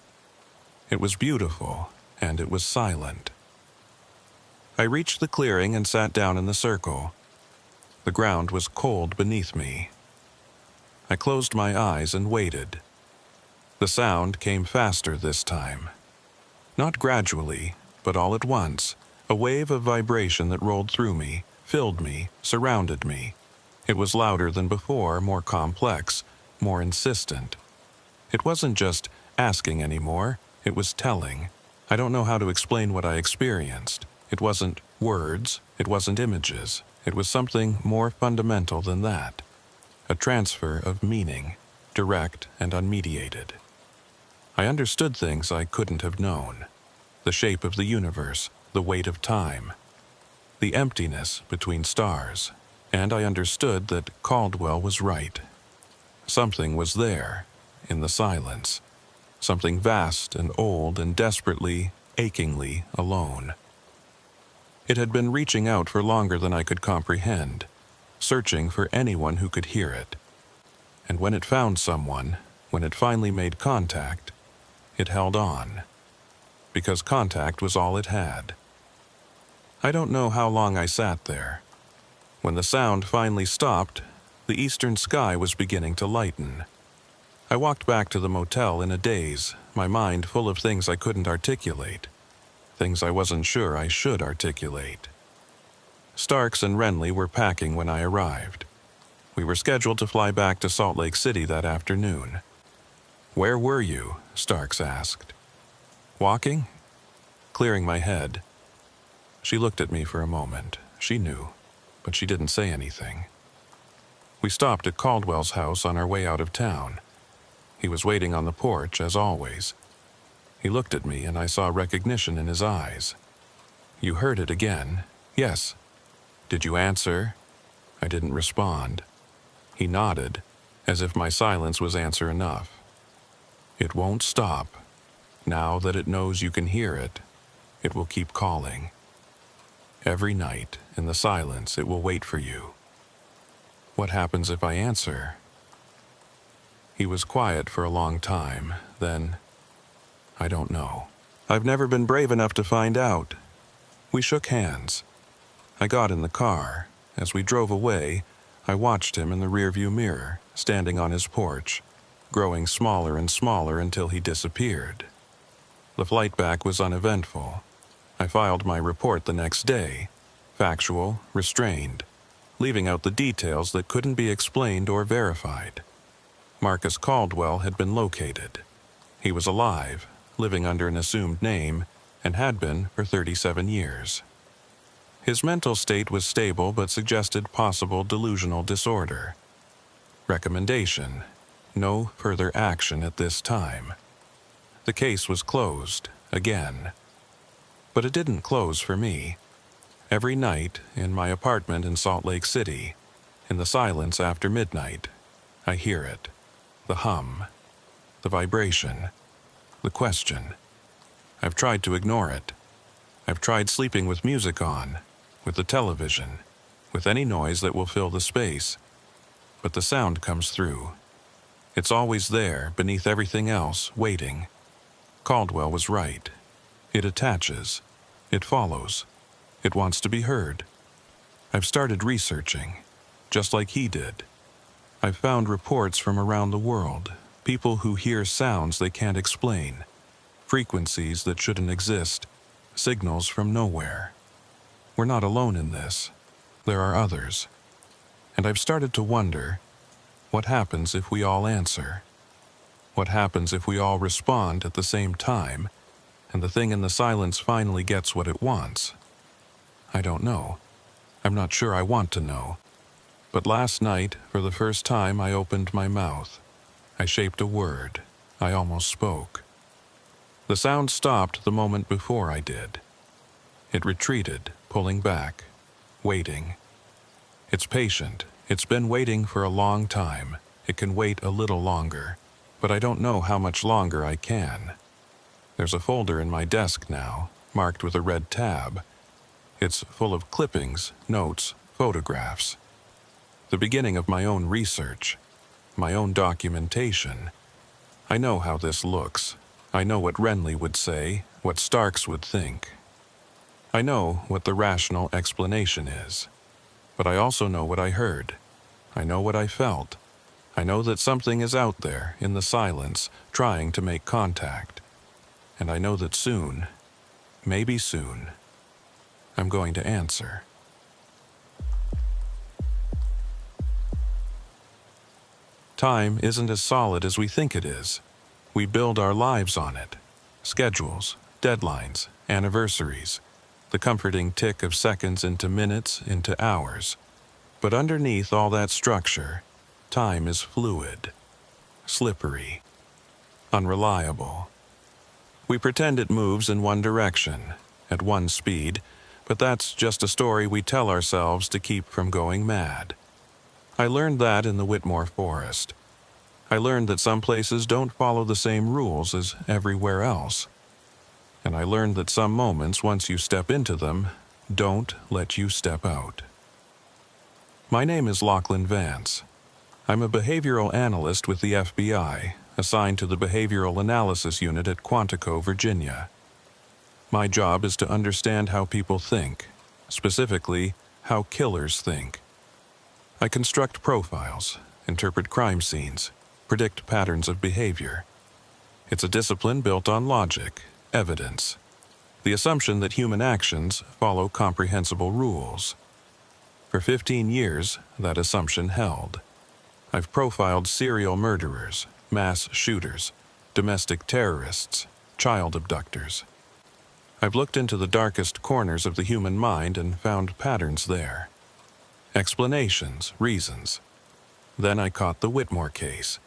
It was beautiful, and it was silent. I reached the clearing and sat down in the circle. The ground was cold beneath me. I closed my eyes and waited. The sound came faster this time. Not gradually, but all at once, a wave of vibration that rolled through me, filled me, surrounded me. It was louder than before, more complex, more insistent. It wasn't just asking anymore, it was telling. I don't know how to explain what I experienced. It wasn't words, it wasn't images. It was something more fundamental than that. A transfer of meaning, direct and unmediated. I understood things I couldn't have known. The shape of the universe, the weight of time, the emptiness between stars. And I understood that Caldwell was right. Something was there, in the silence. Something vast and old and desperately, achingly alone. It had been reaching out for longer than I could comprehend, searching for anyone who could hear it. And when it found someone, when it finally made contact, it held on. Because contact was all it had. I don't know how long I sat there. When the sound finally stopped, the eastern sky was beginning to lighten. I walked back to the motel in a daze, my mind full of things I couldn't articulate, things I wasn't sure I should articulate. Starks and Renly were packing when I arrived. We were scheduled to fly back to Salt Lake City that afternoon. "Where were you?" Starks asked. "Walking?" Clearing my head. She looked at me for a moment. She knew, but she didn't say anything. We stopped at Caldwell's house on our way out of town. He was waiting on the porch, as always. He looked at me, and I saw recognition in his eyes. "You heard it again?" "Yes." "Did you answer?" I didn't respond. He nodded, as if my silence was answer enough. "It won't stop. Now that it knows you can hear it, it will keep calling. Every night, in the silence, it will wait for you." "What happens if I answer?" He was quiet for a long time, then, "I don't know. I've never been brave enough to find out." We shook hands. I got in the car. As we drove away, I watched him in the rearview mirror, standing on his porch, growing smaller and smaller until he disappeared. The flight back was uneventful. I filed my report the next day, factual, restrained, leaving out the details that couldn't be explained or verified. Marcus Caldwell had been located. He was alive, living under an assumed name, and had been for 37 years. His mental state was stable but suggested possible delusional disorder. Recommendation: no further action at this time. The case was closed, again. But it didn't close for me. Every night, in my apartment in Salt Lake City, in the silence after midnight, I hear it. The hum, the vibration, the question. I've tried to ignore it. I've tried sleeping with music on, with the television, with any noise that will fill the space. But the sound comes through. It's always there, beneath everything else, waiting. Caldwell was right. It attaches. It follows. It wants to be heard. I've started researching, just like he did. I've found reports from around the world, people who hear sounds they can't explain, frequencies that shouldn't exist, signals from nowhere. We're not alone in this. There are others. And I've started to wonder, what happens if we all answer? What happens if we all respond at the same time, and the thing in the silence finally gets what it wants? I don't know. I'm not sure I want to know. But last night, for the first time, I opened my mouth. I shaped a word. I almost spoke. The sound stopped the moment before I did. It retreated, pulling back, waiting. It's patient. It's been waiting for a long time. It can wait a little longer, but I don't know how much longer I can. There's a folder in my desk now, marked with a red tab. It's full of clippings, notes, photographs. The beginning of my own research, my own documentation. I know how this looks. I know what Renly would say, what Starks would think. I know what the rational explanation is. But I also know what I heard. I know what I felt. I know that something is out there, in the silence, trying to make contact. And I know that soon, maybe soon, I'm going to answer. Time isn't as solid as we think it is. We build our lives on it. Schedules, deadlines, anniversaries, the comforting tick of seconds into minutes, into hours. But underneath all that structure, time is fluid, slippery, unreliable. We pretend it moves in one direction, at one speed, but that's just a story we tell ourselves to keep from going mad. I learned that in the Whitmore Forest. I learned that some places don't follow the same rules as everywhere else. And I learned that some moments, once you step into them, don't let you step out. My name is Lachlan Vance. I'm a behavioral analyst with the FBI, assigned to the Behavioral Analysis Unit at Quantico, Virginia. My job is to understand how people think, specifically, how killers think. I construct profiles, interpret crime scenes, predict patterns of behavior. It's a discipline built on logic, evidence, the assumption that human actions follow comprehensible rules. For 15 years, that assumption held. I've profiled serial murderers, mass shooters, domestic terrorists, child abductors. I've looked into the darkest corners of the human mind and found patterns there. Explanations, reasons. Then I caught the Whitmore case,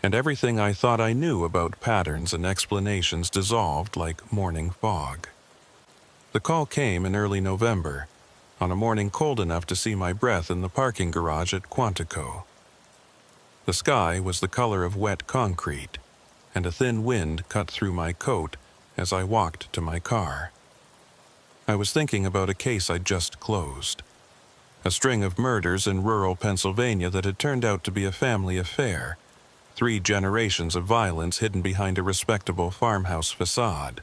and everything I thought I knew about patterns and explanations dissolved like morning fog. The call came in early November, on a morning cold enough to see my breath in the parking garage at Quantico. The sky was the color of wet concrete, and a thin wind cut through my coat as I walked to my car. I was thinking about a case I'd just closed. A string of murders in rural Pennsylvania that had turned out to be a family affair. 3 generations of violence hidden behind a respectable farmhouse facade.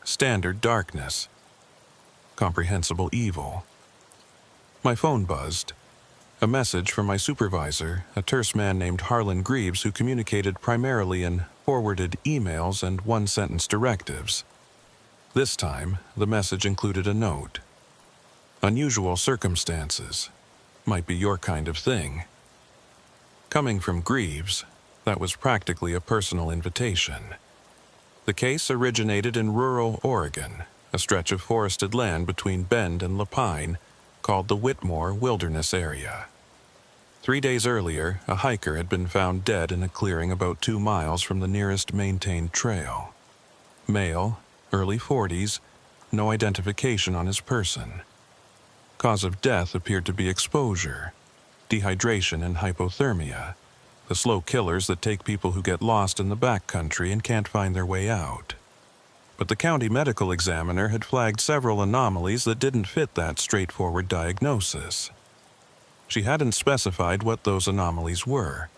Standard darkness. Comprehensible evil. My phone buzzed. A message from my supervisor, a terse man named Harlan Greaves, who communicated primarily in forwarded emails and one-sentence directives. This time, the message included a note. Unusual circumstances. Might be your kind of thing. Coming from Greaves, that was practically a personal invitation. The case originated in rural Oregon, a stretch of forested land between Bend and Lapine, called the Whitmore Wilderness Area. 3 days earlier, a hiker had been found dead in a clearing about 2 miles from the nearest maintained trail. Male, early 40s, no identification on his person. Cause of death appeared to be exposure, dehydration and hypothermia, the slow killers that take people who get lost in the backcountry and can't find their way out. But the county medical examiner had flagged several anomalies that didn't fit that straightforward diagnosis. She hadn't specified what those anomalies were.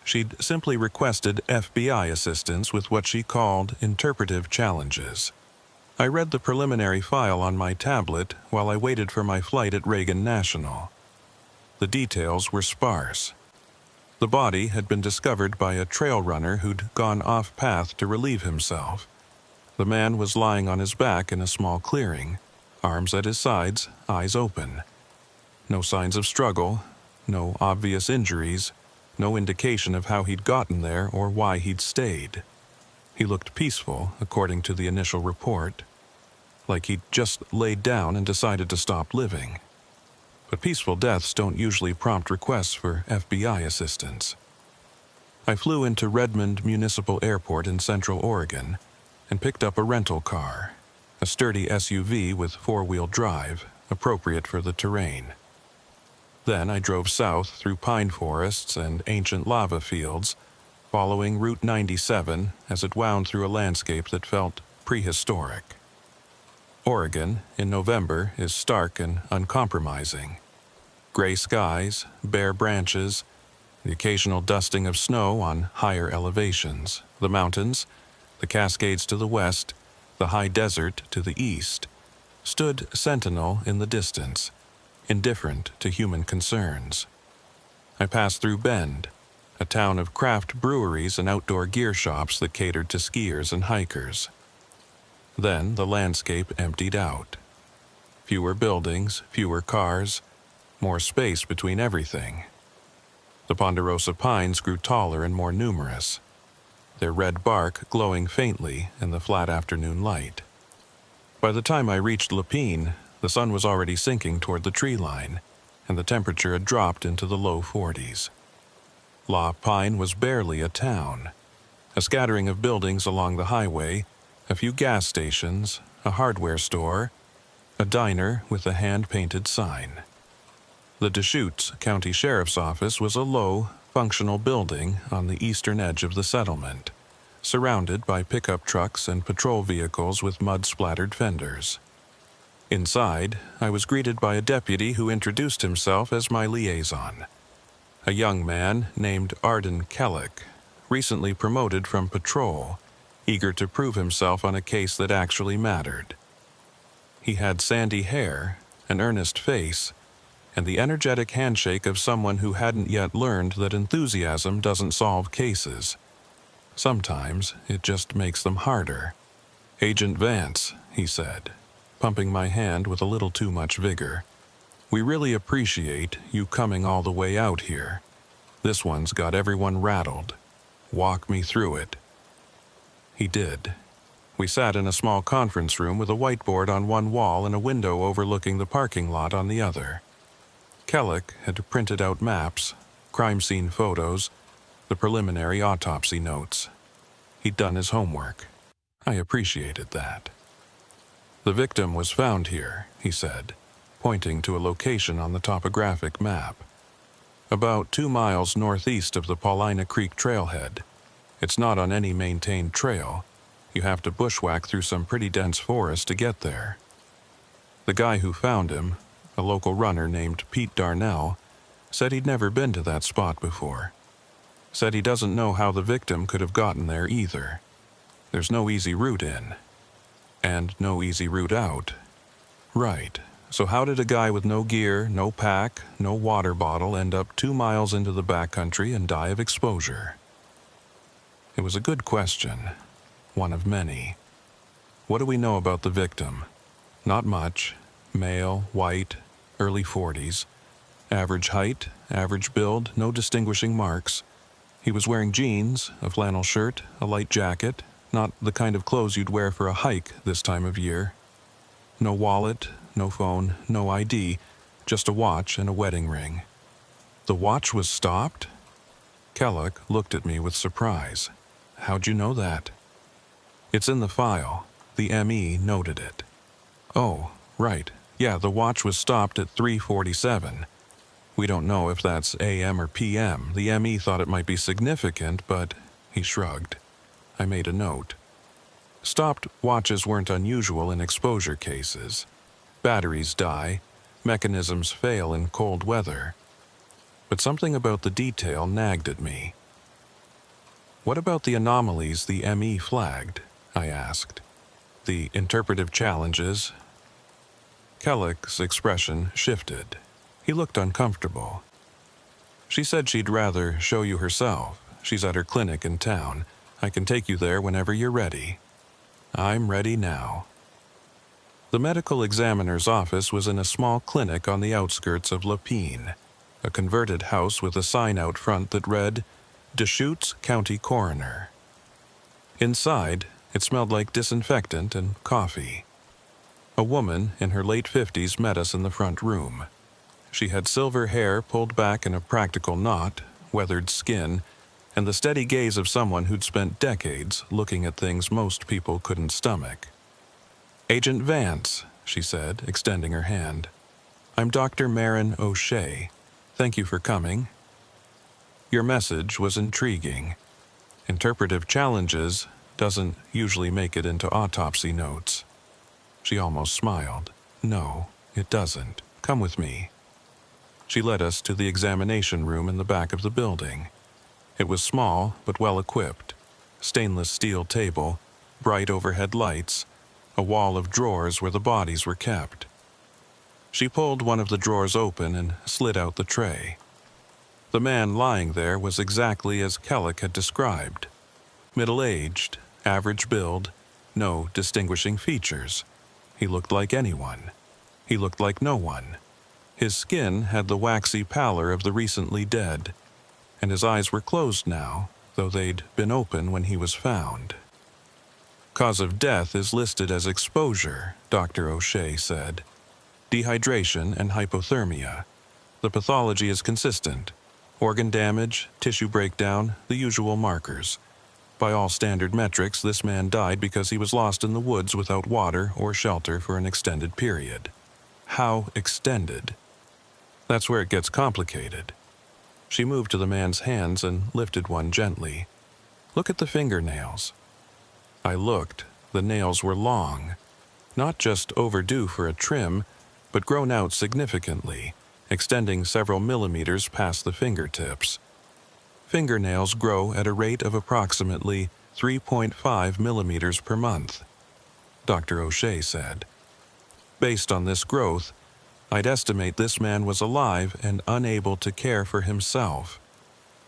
She'd simply requested FBI assistance with what she called interpretive challenges. I read the preliminary file on my tablet while I waited for my flight at Reagan National. The details were sparse. The body had been discovered by a trail runner who'd gone off-path to relieve himself. The man was lying on his back in a small clearing, arms at his sides, eyes open. No signs of struggle, no obvious injuries, no indication of how he'd gotten there or why he'd stayed. He looked peaceful, according to the initial report, like he'd just laid down and decided to stop living. But peaceful deaths don't usually prompt requests for FBI assistance. I flew into Redmond Municipal Airport in Central Oregon and picked up a rental car, a sturdy SUV with four-wheel drive, appropriate for the terrain. Then I drove south through pine forests and ancient lava fields, following Route 97 as it wound through a landscape that felt prehistoric. Oregon, in November, is stark and uncompromising. Gray skies, bare branches, the occasional dusting of snow on higher elevations, the mountains, the Cascades to the west, the high desert to the east, stood sentinel in the distance, indifferent to human concerns. I passed through Bend, a town of craft breweries and outdoor gear shops that catered to skiers and hikers. Then the landscape emptied out. Fewer buildings, fewer cars, more space between everything. The ponderosa pines grew taller and more numerous, their red bark glowing faintly in the flat afternoon light. By the time I reached Lapine, the sun was already sinking toward the tree line, and the temperature had dropped into the low 40s. La Pine was barely a town. A scattering of buildings along the highway, a few gas stations, a hardware store, a diner with a hand-painted sign. The Deschutes County Sheriff's Office was a low, functional building on the eastern edge of the settlement, surrounded by pickup trucks and patrol vehicles with mud-splattered fenders. Inside, I was greeted by a deputy who introduced himself as my liaison, a young man named Arden Kellick, recently promoted from patrol, eager to prove himself on a case that actually mattered. He had sandy hair, an earnest face, and the energetic handshake of someone who hadn't yet learned that enthusiasm doesn't solve cases. Sometimes it just makes them harder. "Agent Vance," he said, pumping my hand with a little too much vigor. "We really appreciate you coming all the way out here. This one's got everyone rattled. Walk me through it." He did. We sat in a small conference room with a whiteboard on one wall and a window overlooking the parking lot on the other. Kellick had printed out maps, crime scene photos, the preliminary autopsy notes. He'd done his homework. I appreciated that. "The victim was found here," he said, pointing to a location on the topographic map. "About 2 miles northeast of the Paulina Creek trailhead. It's not on any maintained trail. You have to bushwhack through some pretty dense forest to get there." The guy who found him, a local runner named Pete Darnell, said he'd never been to that spot before. Said he doesn't know how the victim could have gotten there either. There's no easy route in. And no easy route out. Right, so how did a guy with no gear, no pack, no water bottle end up 2 miles into the backcountry and die of exposure? It was a good question, one of many. What do we know about the victim? Not much. Male, white, early 40s. Average height, average build, no distinguishing marks. He was wearing jeans, a flannel shirt, a light jacket, not the kind of clothes you'd wear for a hike this time of year. No wallet, no phone, no ID, just a watch and a wedding ring. The watch was stopped? Kellick looked at me with surprise. "How'd you know that?" "It's in the file. The ME noted it." "Oh, right. Yeah, the watch was stopped at 3:47. We don't know if that's AM or PM. The ME thought it might be significant, but he shrugged. I made a note. Stopped watches weren't unusual in exposure cases. Batteries die, mechanisms fail in cold weather. But something about the detail nagged at me. What about the anomalies the ME flagged? I asked. The interpretive challenges. Kellick's expression shifted. He looked uncomfortable. She said she'd rather show you herself. She's at her clinic in town. I can take you there whenever you're ready. I'm ready now. The medical examiner's office was in a small clinic on the outskirts of Lapine, a converted house with a sign out front that read, Deschutes County Coroner. Inside, it smelled like disinfectant and coffee. A woman in her late 50s met us in the front room. She had silver hair pulled back in a practical knot, weathered skin, and the steady gaze of someone who'd spent decades looking at things most people couldn't stomach. Agent Vance, she said, extending her hand. I'm Dr. Marin O'Shea. Thank you for coming. Your message was intriguing. Interpretive challenges doesn't usually make it into autopsy notes. She almost smiled. No, it doesn't. Come with me. She led us to the examination room in the back of the building. It was small but well equipped. Stainless steel table, bright overhead lights, a wall of drawers where the bodies were kept. She pulled one of the drawers open and slid out the tray. The man lying there was exactly as Kellick had described. Middle-aged, average build, no distinguishing features. He looked like anyone. He looked like no one. His skin had the waxy pallor of the recently dead, and his eyes were closed now, though they'd been open when he was found. Cause of death is listed as exposure, Dr. O'Shea said. Dehydration and hypothermia. The pathology is consistent. Organ damage, tissue breakdown, the usual markers. By all standard metrics, this man died because he was lost in the woods without water or shelter for an extended period. How extended? That's where it gets complicated. She moved to the man's hands and lifted one gently. Look at the fingernails. I looked. The nails were long. Not just overdue for a trim, but grown out significantly, extending several millimeters past the fingertips. Fingernails grow at a rate of approximately 3.5 millimeters per month, Dr. O'Shea said. Based on this growth, I'd estimate this man was alive and unable to care for himself,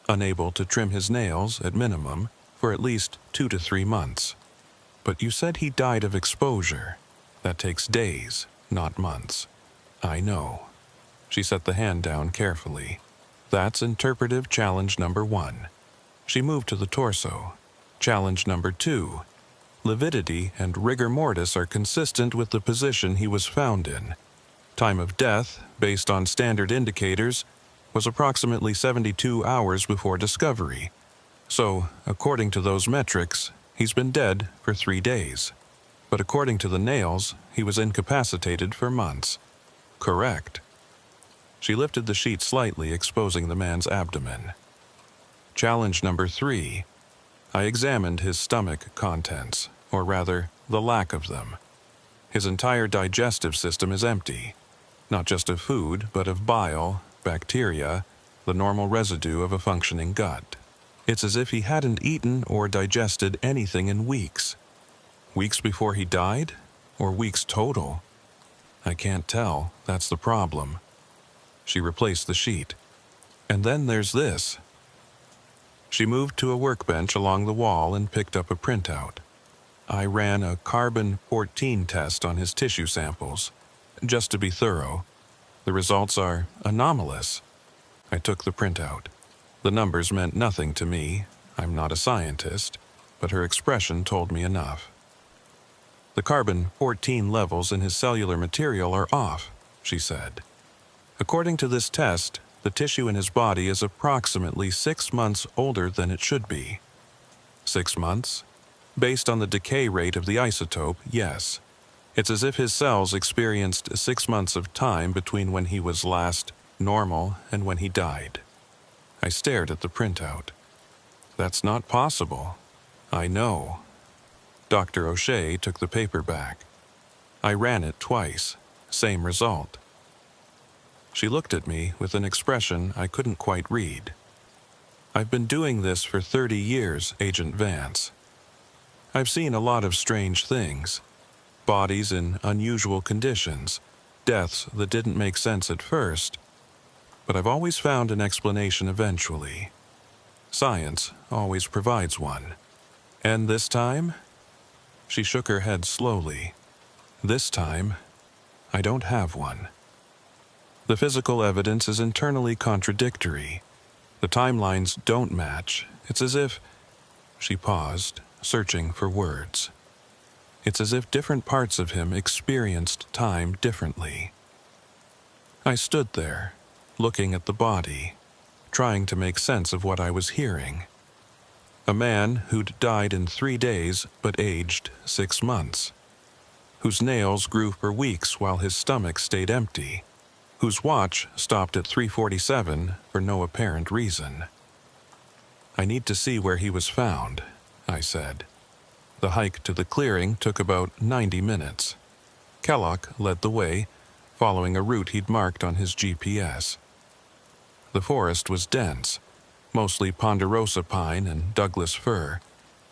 unable to trim his nails, at minimum, for at least 2 to 3 months. But you said he died of exposure. That takes days, not months. I know. She set the hand down carefully. That's interpretive challenge number 1. She moved to the torso. Challenge number 2. Lividity and rigor mortis are consistent with the position he was found in. Time of death, based on standard indicators, was approximately 72 hours before discovery. So, according to those metrics, he's been dead for 3 days. But according to the nails, he was incapacitated for months. Correct. She lifted the sheet slightly, exposing the man's abdomen. Challenge number 3. I examined his stomach contents, or rather, the lack of them. His entire digestive system is empty. Not just of food, but of bile, bacteria, the normal residue of a functioning gut. It's as if he hadn't eaten or digested anything in weeks. Weeks before he died? Or weeks total? I can't tell. That's the problem. She replaced the sheet. And then there's this. She moved to a workbench along the wall and picked up a printout. I ran a carbon-14 test on his tissue samples, just to be thorough. The results are anomalous. I took the printout. The numbers meant nothing to me. I'm not a scientist, but her expression told me enough. The carbon-14 levels in his cellular material are off, she said. According to this test, the tissue in his body is approximately 6 months older than it should be. 6 months? Based on the decay rate of the isotope, yes. It's as if his cells experienced 6 months of time between when he was last normal and when he died. I stared at the printout. That's not possible. I know. Dr. O'Shea took the paper back. I ran it twice. Same result. She looked at me with an expression I couldn't quite read. I've been doing this for 30 years, Agent Vance. I've seen a lot of strange things. Bodies in unusual conditions, deaths that didn't make sense at first, but I've always found an explanation eventually. Science always provides one. And this time? She shook her head slowly. This time, I don't have one. The physical evidence is internally contradictory. The timelines don't match. It's as if... She paused, searching for words. It's as if different parts of him experienced time differently. I stood there, looking at the body, trying to make sense of what I was hearing. A man who'd died in 3 days but aged 6 months. Whose nails grew for weeks while his stomach stayed empty. Whose watch stopped at 3:47 for no apparent reason. I need to see where he was found, I said. The hike to the clearing took about 90 minutes. Kellogg led the way, following a route he'd marked on his GPS. The forest was dense, mostly ponderosa pine and Douglas fir,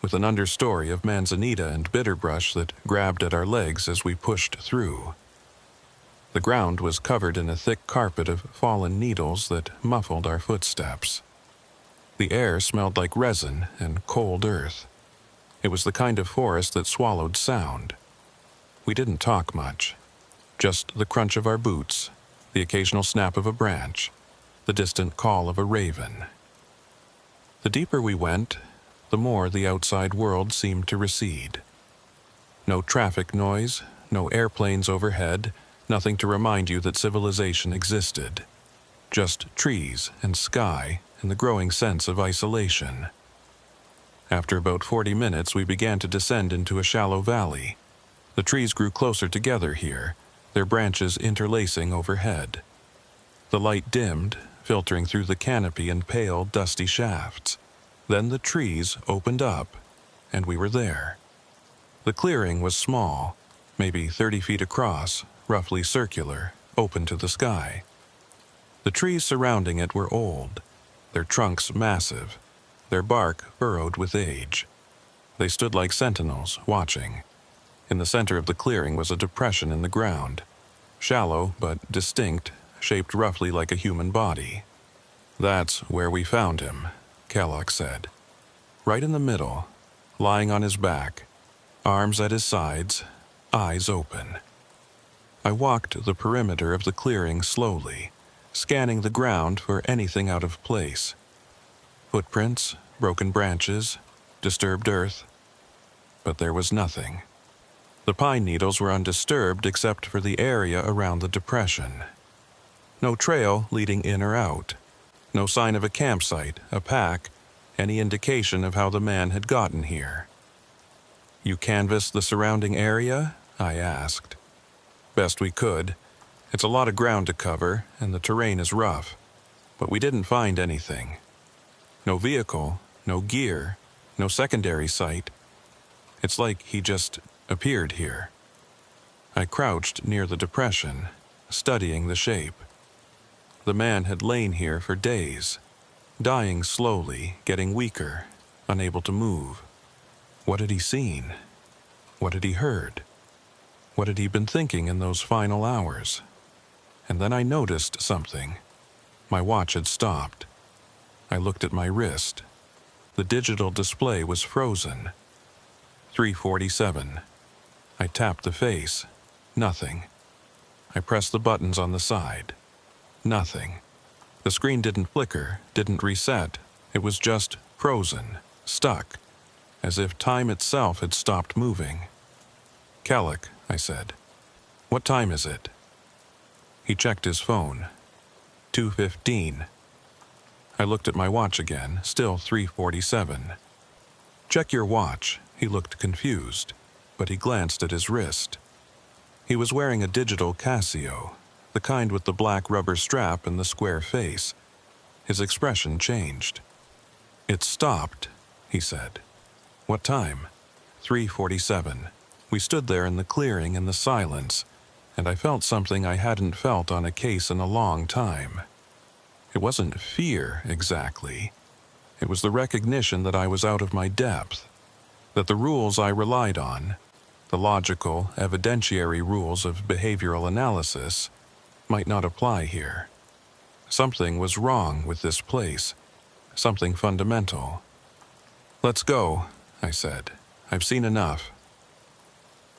with an understory of manzanita and bitterbrush that grabbed at our legs as we pushed through. The ground was covered in a thick carpet of fallen needles that muffled our footsteps. The air smelled like resin and cold earth. It was the kind of forest that swallowed sound. We didn't talk much, just the crunch of our boots, the occasional snap of a branch, the distant call of a raven. The deeper we went, the more the outside world seemed to recede. No traffic noise, no airplanes overhead, nothing to remind you that civilization existed. Just trees and sky and the growing sense of isolation. After about 40 minutes, we began to descend into a shallow valley. The trees grew closer together here, their branches interlacing overhead. The light dimmed, filtering through the canopy in pale, dusty shafts. Then the trees opened up, and we were there. The clearing was small, maybe 30 feet across, roughly circular, open to the sky. The trees surrounding it were old, their trunks massive, their bark furrowed with age. They stood like sentinels, watching. In the center of the clearing was a depression in the ground, shallow but distinct, shaped roughly like a human body. That's where we found him, Kellogg said. Right in the middle, lying on his back, arms at his sides, eyes open. I walked the perimeter of the clearing slowly, scanning the ground for anything out of place. Footprints, broken branches, disturbed earth. But there was nothing. The pine needles were undisturbed except for the area around the depression. No trail leading in or out. No sign of a campsite, a pack, any indication of how the man had gotten here. "You canvassed the surrounding area?" I asked. "Best we could. It's a lot of ground to cover, and the terrain is rough. But we didn't find anything. No vehicle, no gear, no secondary site. It's like he just appeared here." I crouched near the depression, studying the shape. The man had lain here for days, dying slowly, getting weaker, unable to move. What had he seen? What had he heard? What had he been thinking in those final hours? And then I noticed something. My watch had stopped. I looked at my wrist. The digital display was frozen. 3:47. I tapped the face. Nothing. I pressed the buttons on the side. Nothing. The screen didn't flicker, didn't reset. It was just frozen, stuck, as if time itself had stopped moving. "Kellogg," I said. "What time is it?" He checked his phone. 2:15. I looked at my watch again, still 3:47. "Check your watch." He looked confused, but he glanced at his wrist. He was wearing a digital Casio, the kind with the black rubber strap and the square face. His expression changed. "It stopped," he said. "What time?" 3:47. We stood there in the clearing in the silence, and I felt something I hadn't felt on a case in a long time. It wasn't fear, exactly. It was the recognition that I was out of my depth, that the rules I relied on, the logical, evidentiary rules of behavioral analysis, might not apply here. Something was wrong with this place, something fundamental. "Let's go," I said. "I've seen enough."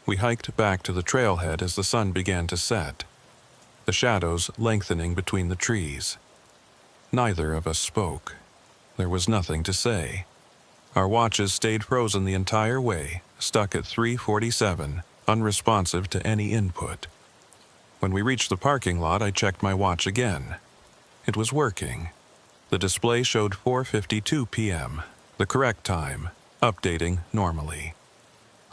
We hiked back to the trailhead as the sun began to set, the shadows lengthening between the trees. Neither of us spoke. There was nothing to say. Our watches stayed frozen the entire way, stuck at 3:47, unresponsive to any input. When we reached the parking lot, I checked my watch again. It was working. The display showed 4:52 p.m., the correct time, updating normally.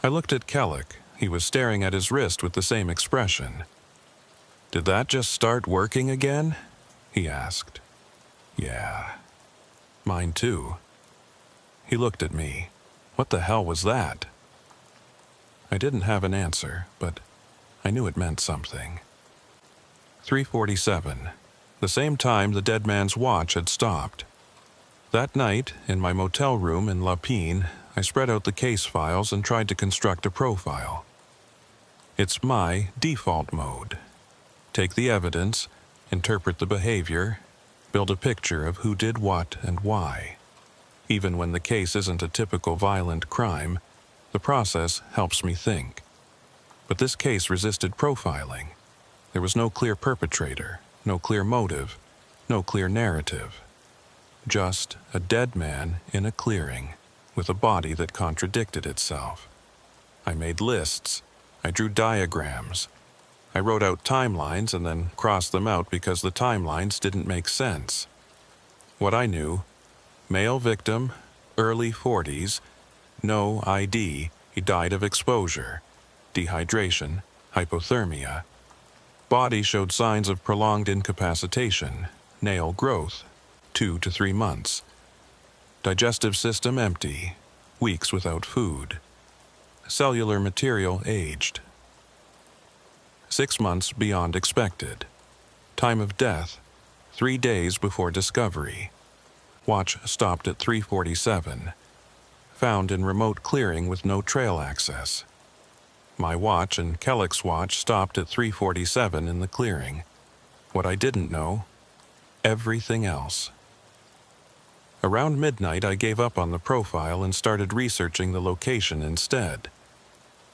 I looked at Kellick. He was staring at his wrist with the same expression. "Did that just start working again?" he asked. "Yeah. Mine too." He looked at me. What the hell was that? I didn't have an answer, but I knew it meant something. 3:47. The same time the dead man's watch had stopped. That night, in my motel room in Lapine, I spread out the case files and tried to construct a profile. It's my default mode. Take the evidence, interpret the behavior, build a picture of who did what and why. Even when the case isn't a typical violent crime, the process helps me think. But this case resisted profiling. There was no clear perpetrator, no clear motive, no clear narrative. Just a dead man in a clearing, with a body that contradicted itself. I made lists. I drew diagrams. I wrote out timelines and then crossed them out because the timelines didn't make sense. What I knew: male victim, early 40s, no ID, he died of exposure, dehydration, hypothermia. Body showed signs of prolonged incapacitation, nail growth, 2 to 3 months. Digestive system empty, weeks without food. Cellular material aged. 6 months beyond expected. Time of death, 3 days before discovery. Watch stopped at 3:47. Found in remote clearing with no trail access. My watch and Kellick's watch stopped at 3:47 in the clearing. What I didn't know: everything else. Around midnight, I gave up on the profile and started researching the location instead.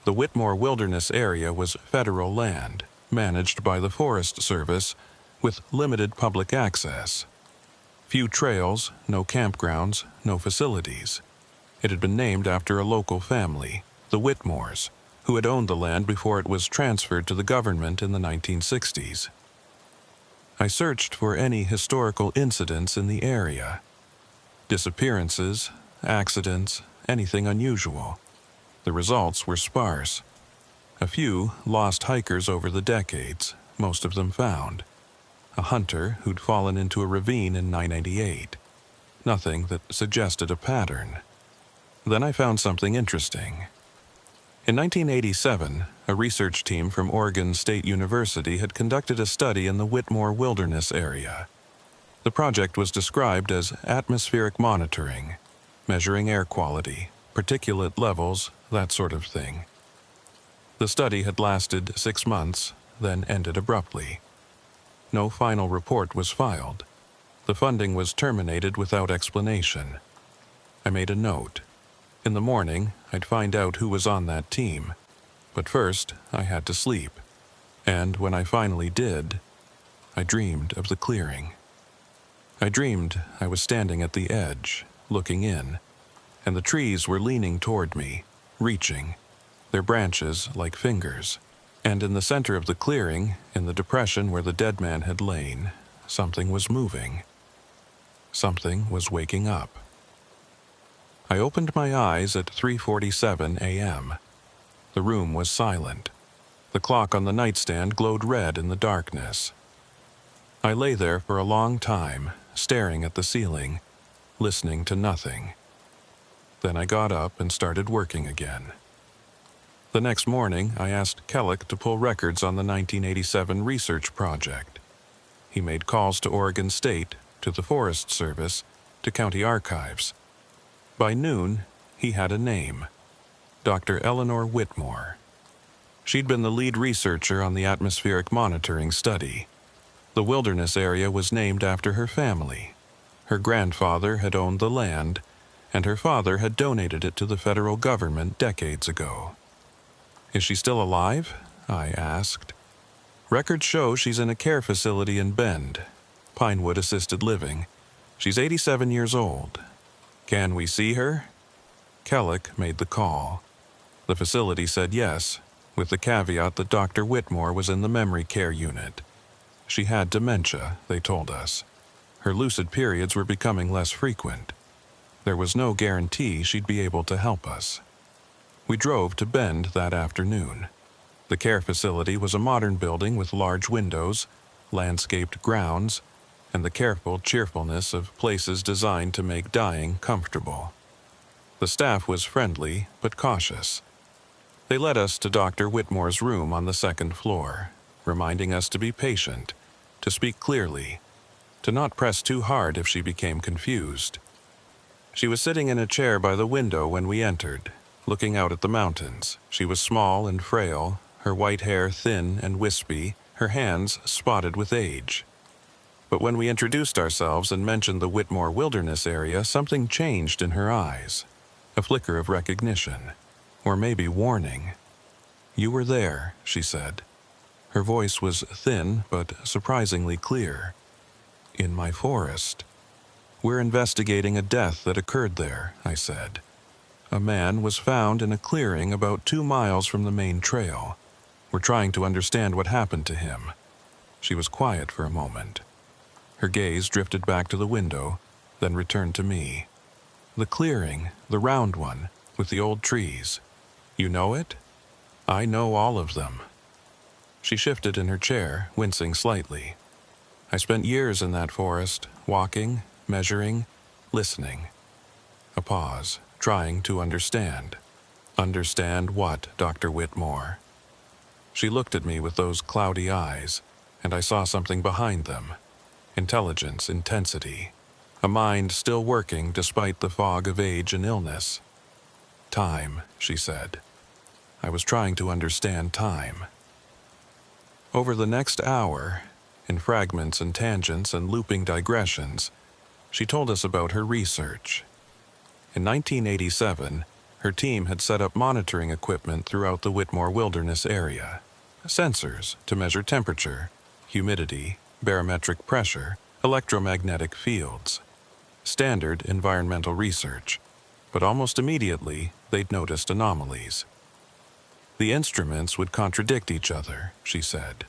The Whitmore Wilderness area was federal land, managed by the Forest Service, with limited public access. Few trails, no campgrounds, no facilities. It had been named after a local family, the Whitmores, who had owned the land before it was transferred to the government in the 1960s. I searched for any historical incidents in the area. Disappearances, accidents, anything unusual. The results were sparse. A few lost hikers over the decades, most of them found. A hunter who'd fallen into a ravine in 988. Nothing that suggested a pattern. Then I found something interesting. In 1987, a research team from Oregon State University had conducted a study in the Whitmore Wilderness area. The project was described as atmospheric monitoring, measuring air quality, particulate levels, that sort of thing. The study had lasted 6 months, then ended abruptly. No final report was filed. The funding was terminated without explanation. I made a note. In the morning, I'd find out who was on that team. But first, I had to sleep. And when I finally did, I dreamed of the clearing. I dreamed I was standing at the edge, looking in, and the trees were leaning toward me, reaching, their branches like fingers. And in the center of the clearing, in the depression where the dead man had lain, something was moving. Something was waking up. I opened my eyes at 3:47 a.m. The room was silent. The clock on the nightstand glowed red in the darkness. I lay there for a long time, staring at the ceiling, listening to nothing. Then I got up and started working again. The next morning, I asked Kellick to pull records on the 1987 research project. He made calls to Oregon State, to the Forest Service, to county archives. By noon, he had a name: Dr. Eleanor Whitmore. She'd been the lead researcher on the atmospheric monitoring study. The wilderness area was named after her family. Her grandfather had owned the land, and her father had donated it to the federal government decades ago. "Is she still alive?" I asked. "Records show she's in a care facility in Bend, Pinewood Assisted Living. She's 87 years old. Can we see her?" Kellick made the call. The facility said yes, with the caveat that Dr. Whitmore was in the memory care unit. She had dementia, they told us. Her lucid periods were becoming less frequent. There was no guarantee she'd be able to help us. We drove to Bend that afternoon. The care facility was a modern building with large windows, landscaped grounds, and the careful cheerfulness of places designed to make dying comfortable. The staff was friendly but cautious. They led us to Dr. Whitmore's room on the second floor, reminding us to be patient, to speak clearly, to not press too hard if she became confused. She was sitting in a chair by the window when we entered, looking out at the mountains. She was small and frail, her white hair thin and wispy, her hands spotted with age. But when we introduced ourselves and mentioned the Whitmore Wilderness area, something changed in her eyes. A flicker of recognition, or maybe warning. "You were there," she said. Her voice was thin but surprisingly clear. "In my forest." "We're investigating a death that occurred there," I said. "A man was found in a clearing about 2 miles from the main trail. We're trying to understand what happened to him." She was quiet for a moment. Her gaze drifted back to the window, then returned to me. "The clearing, the round one, with the old trees. You know it?" "I know all of them." She shifted in her chair, wincing slightly. "I spent years in that forest, walking, measuring, listening." A pause, trying to understand. "Understand what, Dr. Whitmore?" She looked at me with those cloudy eyes, and I saw something behind them. Intelligence, intensity. A mind still working despite the fog of age and illness. "Time," she said. I was trying to understand time. Over the next hour, in fragments and tangents and looping digressions, she told us about her research. In 1987, her team had set up monitoring equipment throughout the Whitmore Wilderness area. Sensors to measure temperature, humidity, barometric pressure, electromagnetic fields. Standard environmental research, but almost immediately they'd noticed anomalies. The instruments would contradict each other, she said.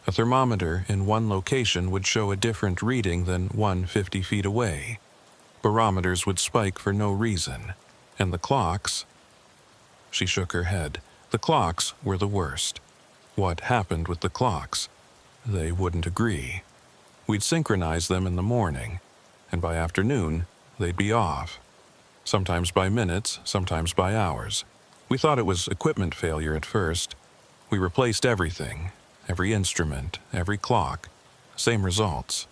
A thermometer in one location would show a different reading than one 50 feet away. Barometers would spike for no reason, and the clocks... She shook her head. The clocks were the worst. What happened with the clocks? They wouldn't agree. We'd synchronize them in the morning, and by afternoon, they'd be off. Sometimes by minutes, sometimes by hours. We thought it was equipment failure at first. We replaced everything, every instrument, every clock. Same results.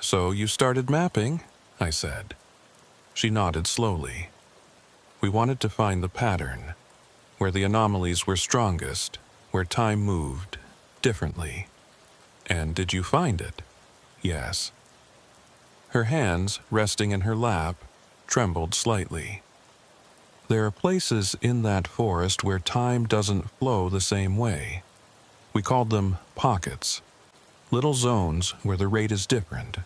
"So you started mapping?" I said. She nodded slowly. "We wanted to find the pattern, where the anomalies were strongest, where time moved differently." "And did you find it?" "Yes." Her hands, resting in her lap, trembled slightly. "There are places in that forest where time doesn't flow the same way. We called them pockets. Little zones where the rate is different.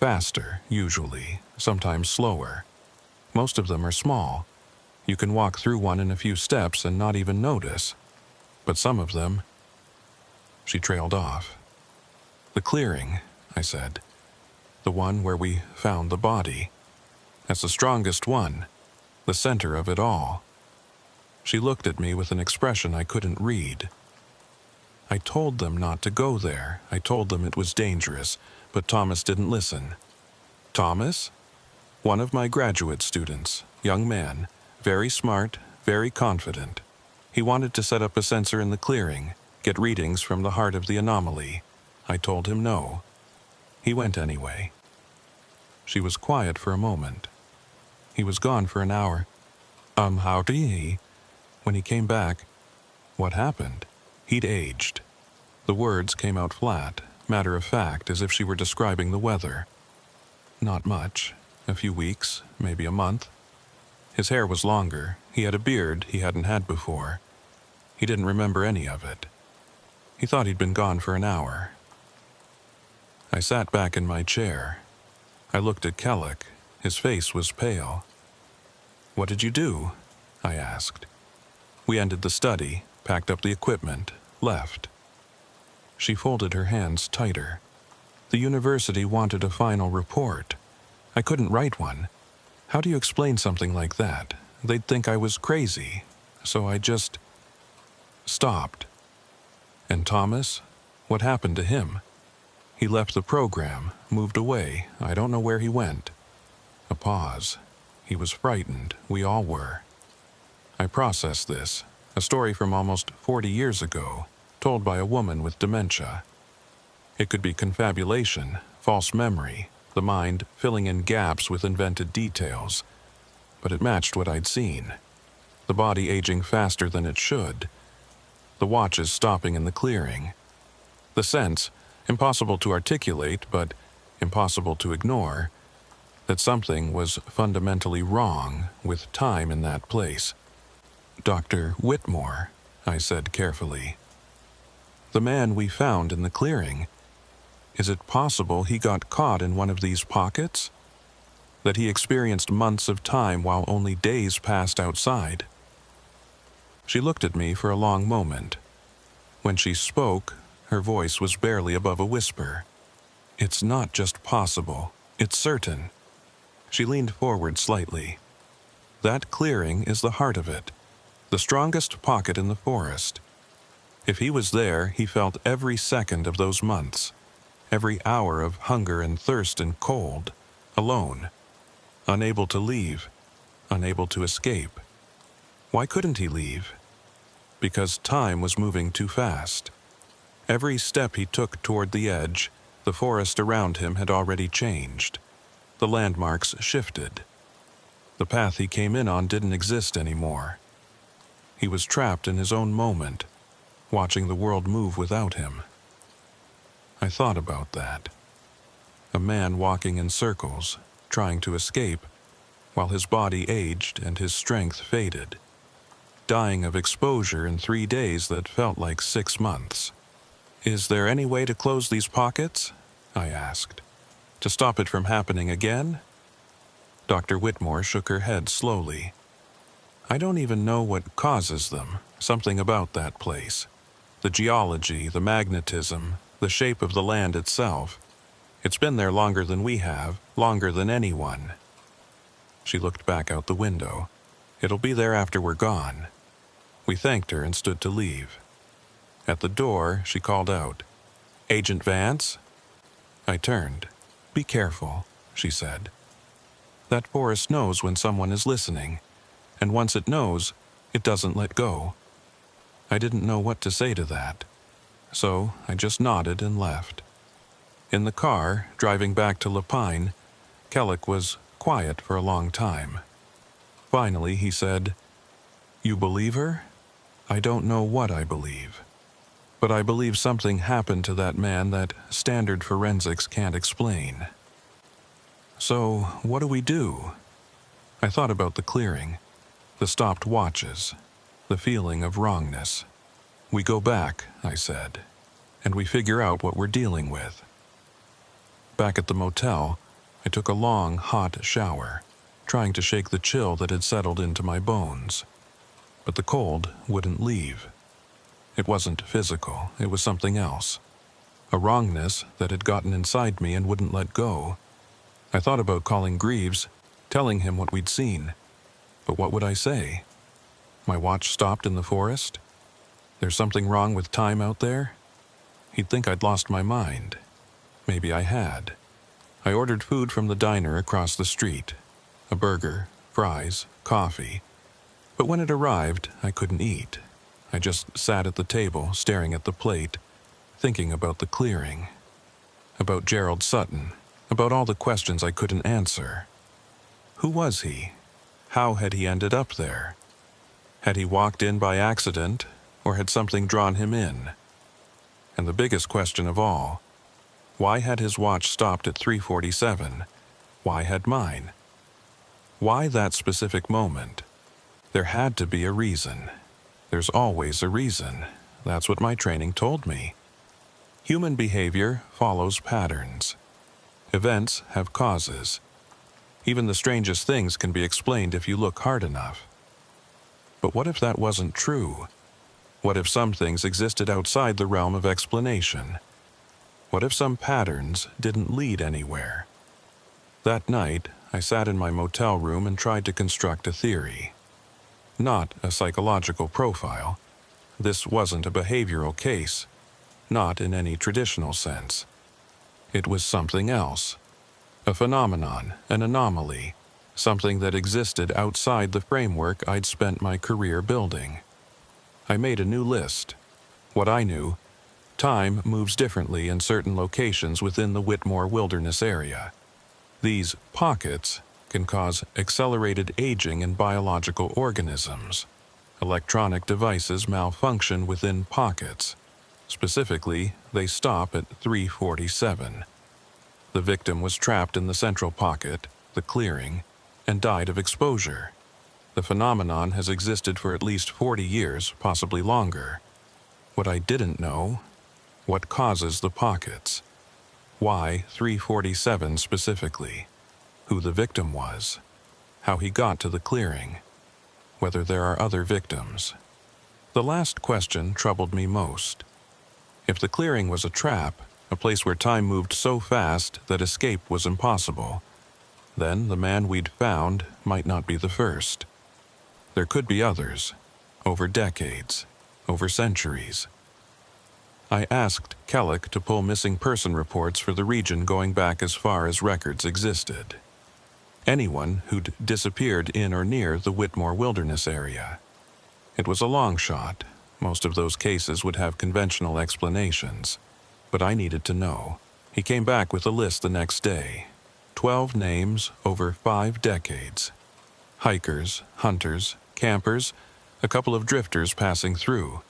Faster, usually, sometimes slower. Most of them are small. You can walk through one in a few steps and not even notice. But some of them..." She trailed off. "The clearing," I said. "The one where we found the body. That's the strongest one. The center of it all." She looked at me with an expression I couldn't read. I told them not to go there. I told them it was dangerous, but Thomas didn't listen. Thomas? One of my graduate students, young man, very smart, very confident. He wanted to set up a sensor in the clearing, get readings from the heart of the anomaly. I told him no. He went anyway. She was quiet for a moment. He was gone for an hour. Howdy he? When he came back, what happened? He'd aged. The words came out flat, matter of fact, as if she were describing the weather. Not much. A few weeks, maybe a month. His hair was longer. He had a beard he hadn't had before. He didn't remember any of it. He thought he'd been gone for an hour. I sat back in my chair. I looked at Kellick. His face was pale. "What did you do?" I asked. We ended the study, packed up the equipment, left. She folded her hands tighter. The university wanted a final report. I couldn't write one. How do you explain something like that? They'd think I was crazy. So I just stopped. And Thomas? What happened to him? He left the program, moved away. I don't know where he went. A pause. He was frightened. We all were. I processed this. A story from almost 40 years ago, told by a woman with dementia. It could be confabulation, false memory, the mind filling in gaps with invented details. But it matched what I'd seen. The body aging faster than it should. The watches stopping in the clearing. The sense, impossible to articulate but impossible to ignore, that something was fundamentally wrong with time in that place. "Dr. Whitmore," I said carefully. "The man we found in the clearing, is it possible he got caught in one of these pockets? That he experienced months of time while only days passed outside?" She looked at me for a long moment. When she spoke, her voice was barely above a whisper. "It's not just possible, it's certain." She leaned forward slightly. "That clearing is the heart of it, the strongest pocket in the forest. If he was there, he felt every second of those months. Every hour of hunger and thirst and cold, alone, unable to leave, unable to escape. Why couldn't he leave? Because time was moving too fast. Every step he took toward the edge, the forest around him had already changed. The landmarks shifted. The path he came in on didn't exist anymore. He was trapped in his own moment, watching the world move without him. I thought about that. A man walking in circles, trying to escape, while his body aged and his strength faded. Dying of exposure in 3 days that felt like 6 months. "Is there any way to close these pockets?" I asked. "To stop it from happening again?" Dr. Whitmore shook her head slowly. "I don't even know what causes them. Something about that place. The geology, the magnetism, the shape of the land itself. It's been there longer than we have, longer than anyone." She looked back out the window. "It'll be there after we're gone." We thanked her and stood to leave. At the door, she called out, "Agent Vance?" I turned. "Be careful," she said. That forest knows when someone is listening, and once it knows, it doesn't let go. I didn't know what to say to that, so I just nodded and left. In the car, driving back to Lapine, Kellick was quiet for a long time. Finally, he said, "You believe her?" "I don't know what I believe. But I believe something happened to that man that standard forensics can't explain." "So, what do we do?" I thought about the clearing, the stopped watches, the feeling of wrongness. "We go back," I said, "and we figure out what we're dealing with." Back at the motel, I took a long, hot shower, trying to shake the chill that had settled into my bones. But the cold wouldn't leave. It wasn't physical, it was something else. A wrongness that had gotten inside me and wouldn't let go. I thought about calling Greaves, telling him what we'd seen. But what would I say? My watch stopped in the forest? There's something wrong with time out there? He'd think I'd lost my mind. Maybe I had. I ordered food from the diner across the street. A burger, fries, coffee. But when it arrived, I couldn't eat. I just sat at the table, staring at the plate, thinking about the clearing. About Gerald Sutton. About all the questions I couldn't answer. Who was he? How had he ended up there? Had he walked in by accident, or had something drawn him in? And the biggest question of all, why had his watch stopped at 3:47? Why had mine? Why that specific moment? There had to be a reason. There's always a reason. That's what my training told me. Human behavior follows patterns. Events have causes. Even the strangest things can be explained if you look hard enough. But what if that wasn't true? What if some things existed outside the realm of explanation? What if some patterns didn't lead anywhere? That night, I sat in my motel room and tried to construct a theory. Not a psychological profile. This wasn't a behavioral case. Not in any traditional sense. It was something else. A phenomenon, an anomaly, something that existed outside the framework I'd spent my career building. I made a new list. What I knew, time moves differently in certain locations within the Whitmore Wilderness area. These pockets can cause accelerated aging in biological organisms. Electronic devices malfunction within pockets. Specifically, they stop at 3:47. The victim was trapped in the central pocket, the clearing, and died of exposure. The phenomenon has existed for at least 40 years, possibly longer. What I didn't know, what causes the pockets? Why 3:47 specifically? Who the victim was? How he got to the clearing? Whether there are other victims? The last question troubled me most. If the clearing was a trap, a place where time moved so fast that escape was impossible, then the man we'd found might not be the first. There could be others, over decades, over centuries. I asked Kellick to pull missing person reports for the region going back as far as records existed. Anyone who'd disappeared in or near the Whitmore Wilderness area. It was a long shot. Most of those cases would have conventional explanations. But I needed to know. He came back with a list the next day. 12 names over 5 decades. Hikers, hunters, campers, a couple of drifters passing through.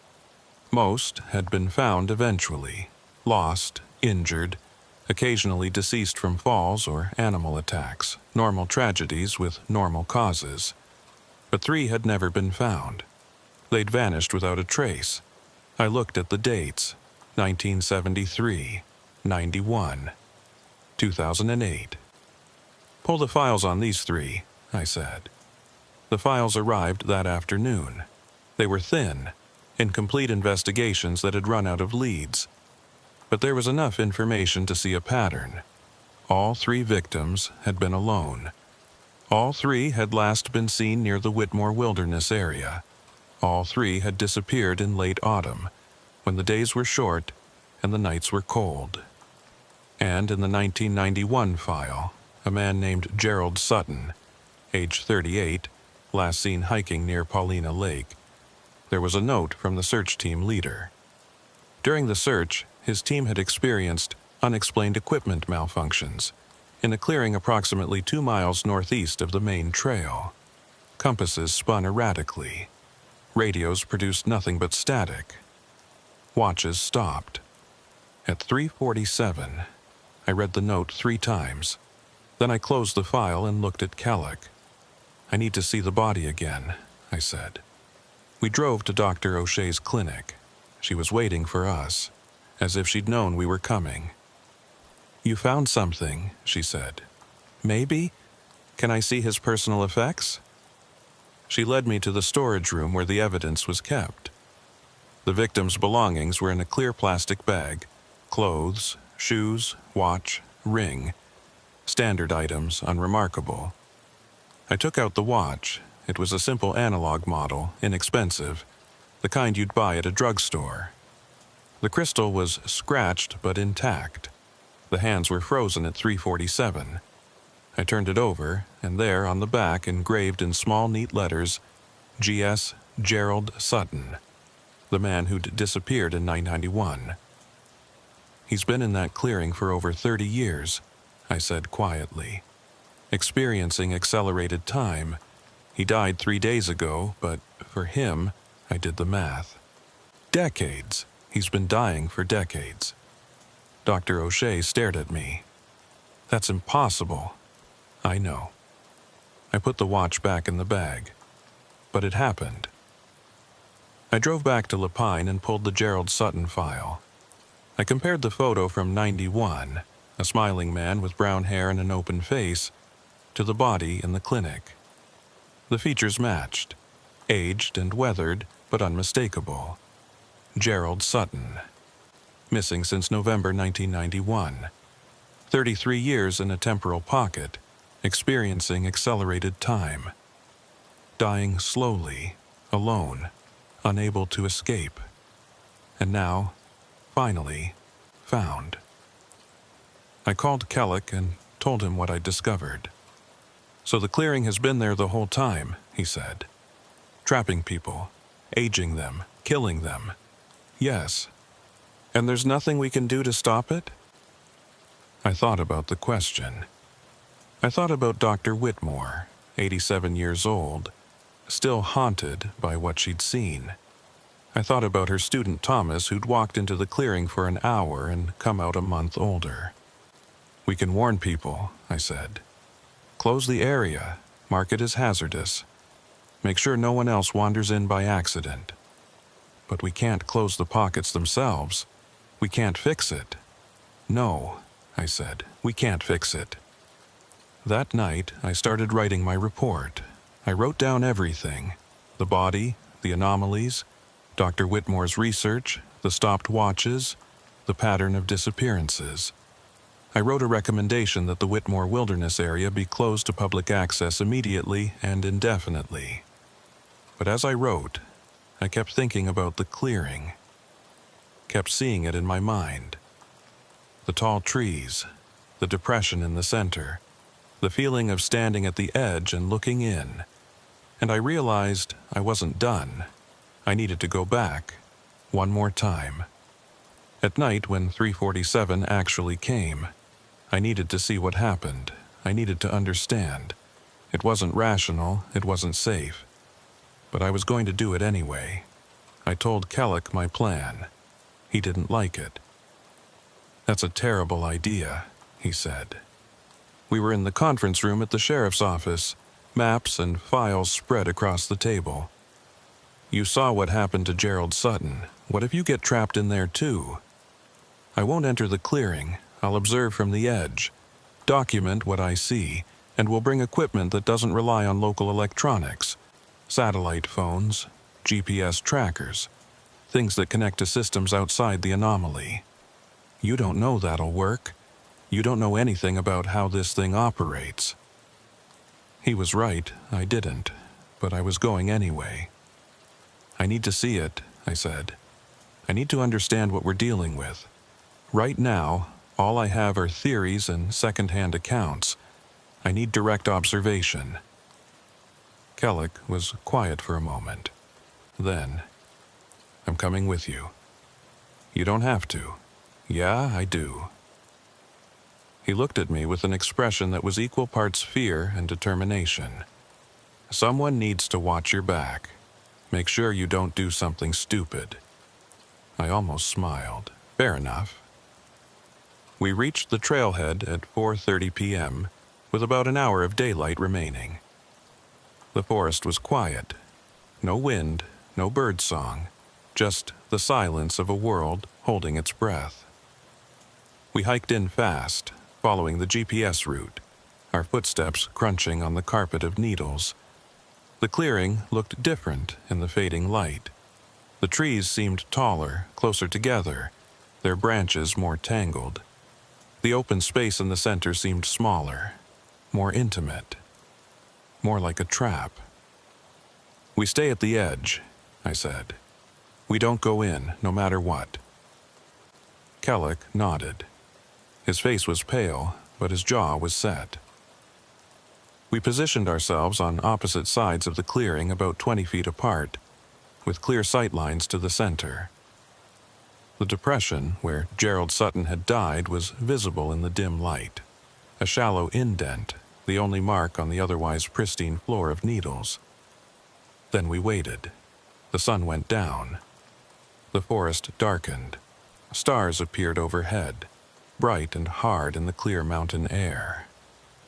Most had been found eventually, lost, injured, occasionally deceased from falls or animal attacks, normal tragedies with normal causes. But 3 had never been found. They'd vanished without a trace. I looked at the dates: 1973, 91, 2008. Pull the files on these 3, I said. The files arrived that afternoon. They were thin, incomplete investigations that had run out of leads. But there was enough information to see a pattern. All 3 victims had been alone. All 3 had last been seen near the Whitmore Wilderness area. All 3 had disappeared in late autumn, when the days were short and the nights were cold. And in the 1991 file, a man named Gerald Sutton, age 38, last seen hiking near Paulina Lake. There was a note from the search team leader. During the search, his team had experienced unexplained equipment malfunctions in a clearing approximately 2 miles northeast of the main trail. Compasses spun erratically. Radios produced nothing but static. Watches stopped. At 3:47, I read the note 3 times. Then I closed the file and looked at Kellick. I need to see the body again, I said. We drove to Dr. O'Shea's clinic. She was waiting for us, as if she'd known we were coming. You found something, she said. Maybe? Can I see his personal effects? She led me to the storage room where the evidence was kept. The victim's belongings were in a clear plastic bag: clothes, shoes, watch, ring. Standard items, unremarkable. I took out the watch. It was a simple analog model, inexpensive, the kind you'd buy at a drugstore. The crystal was scratched but intact. The hands were frozen at 3:47. I turned it over, and there, on the back, engraved in small, neat letters, G.S. Gerald Sutton, the man who'd disappeared in 991. He's been in that clearing for over 30 years, I said quietly. Experiencing accelerated time. He died 3 days ago, but for him, I did the math. Decades. He's been dying for decades. Dr. O'Shea stared at me. That's impossible. I know. I put the watch back in the bag. But it happened. I drove back to Lapine and pulled the Gerald Sutton file. I compared the photo from 91, a smiling man with brown hair and an open face, to the body in the clinic. The features matched, aged and weathered, but unmistakable. Gerald Sutton. Missing since November 1991. 33 years in a temporal pocket, experiencing accelerated time. Dying slowly, alone, unable to escape. And now, finally, found. I called Kellick and told him what I'd discovered. So the clearing has been there the whole time, he said. Trapping people, aging them, killing them. Yes. And there's nothing we can do to stop it? I thought about the question. I thought about Dr. Whitmore, 87 years old, still haunted by what she'd seen. I thought about her student Thomas, who'd walked into the clearing for an hour and come out a month older. We can warn people, I said. Close the area, mark it as hazardous. Make sure no one else wanders in by accident. But we can't close the pockets themselves. We can't fix it. No, I said, we can't fix it. That night, I started writing my report. I wrote down everything. The body, the anomalies, Dr. Whitmore's research, the stopped watches, the pattern of disappearances. I wrote a recommendation that the Whitmore Wilderness area be closed to public access immediately and indefinitely. But as I wrote, I kept thinking about the clearing, kept seeing it in my mind. The tall trees, the depression in the center, the feeling of standing at the edge and looking in. And I realized I wasn't done. I needed to go back, one more time. At night, when 3:47 actually came, I needed to see what happened. I needed to understand. It wasn't rational, it wasn't safe. But I was going to do it anyway. I told Kellick my plan. He didn't like it. That's a terrible idea, he said. We were in the conference room at the sheriff's office, maps and files spread across the table. You saw what happened to Gerald Sutton. What if you get trapped in there too? I won't enter the clearing. I'll observe from the edge, document what I see, and will bring equipment that doesn't rely on local electronics. Satellite phones, GPS trackers, things that connect to systems outside the anomaly. You don't know that'll work. You don't know anything about how this thing operates. He was right, I didn't, but I was going anyway. I need to see it, I said. I need to understand what we're dealing with. Right now, all I have are theories and second-hand accounts. I need direct observation. Kellick was quiet for a moment. Then, I'm coming with you. You don't have to. Yeah, I do. He looked at me with an expression that was equal parts fear and determination. Someone needs to watch your back. Make sure you don't do something stupid. I almost smiled. Fair enough. We reached the trailhead at 4:30 p.m., with about an hour of daylight remaining. The forest was quiet. No wind, no birdsong, just the silence of a world holding its breath. We hiked in fast, following the GPS route, our footsteps crunching on the carpet of needles. The clearing looked different in the fading light. The trees seemed taller, closer together, their branches more tangled. The open space in the center seemed smaller, more intimate, more like a trap. We stay at the edge, I said. We don't go in, no matter what. Kellick nodded. His face was pale, but his jaw was set. We positioned ourselves on opposite sides of the clearing about 20 feet apart, with clear sight lines to the center. The depression where Gerald Sutton had died was visible in the dim light, a shallow indent, the only mark on the otherwise pristine floor of needles. Then we waited. The sun went down. The forest darkened. Stars appeared overhead, bright and hard in the clear mountain air.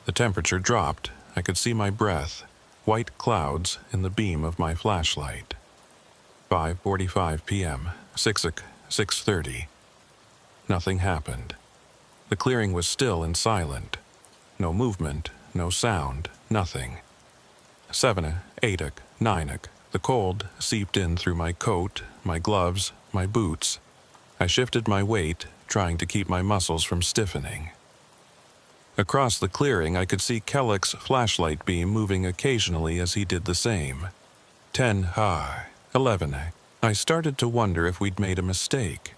The temperature dropped. I could see my breath, white clouds in the beam of my flashlight. 5:45 p.m., 6:30. Nothing happened. The clearing was still and silent. No movement, no sound, nothing. 7, 8, 9. The cold seeped in through my coat, my gloves, my boots. I shifted my weight, trying to keep my muscles from stiffening. Across the clearing, I could see Kellick's flashlight beam moving occasionally as he did the same. 10, 11. I started to wonder if we'd made a mistake.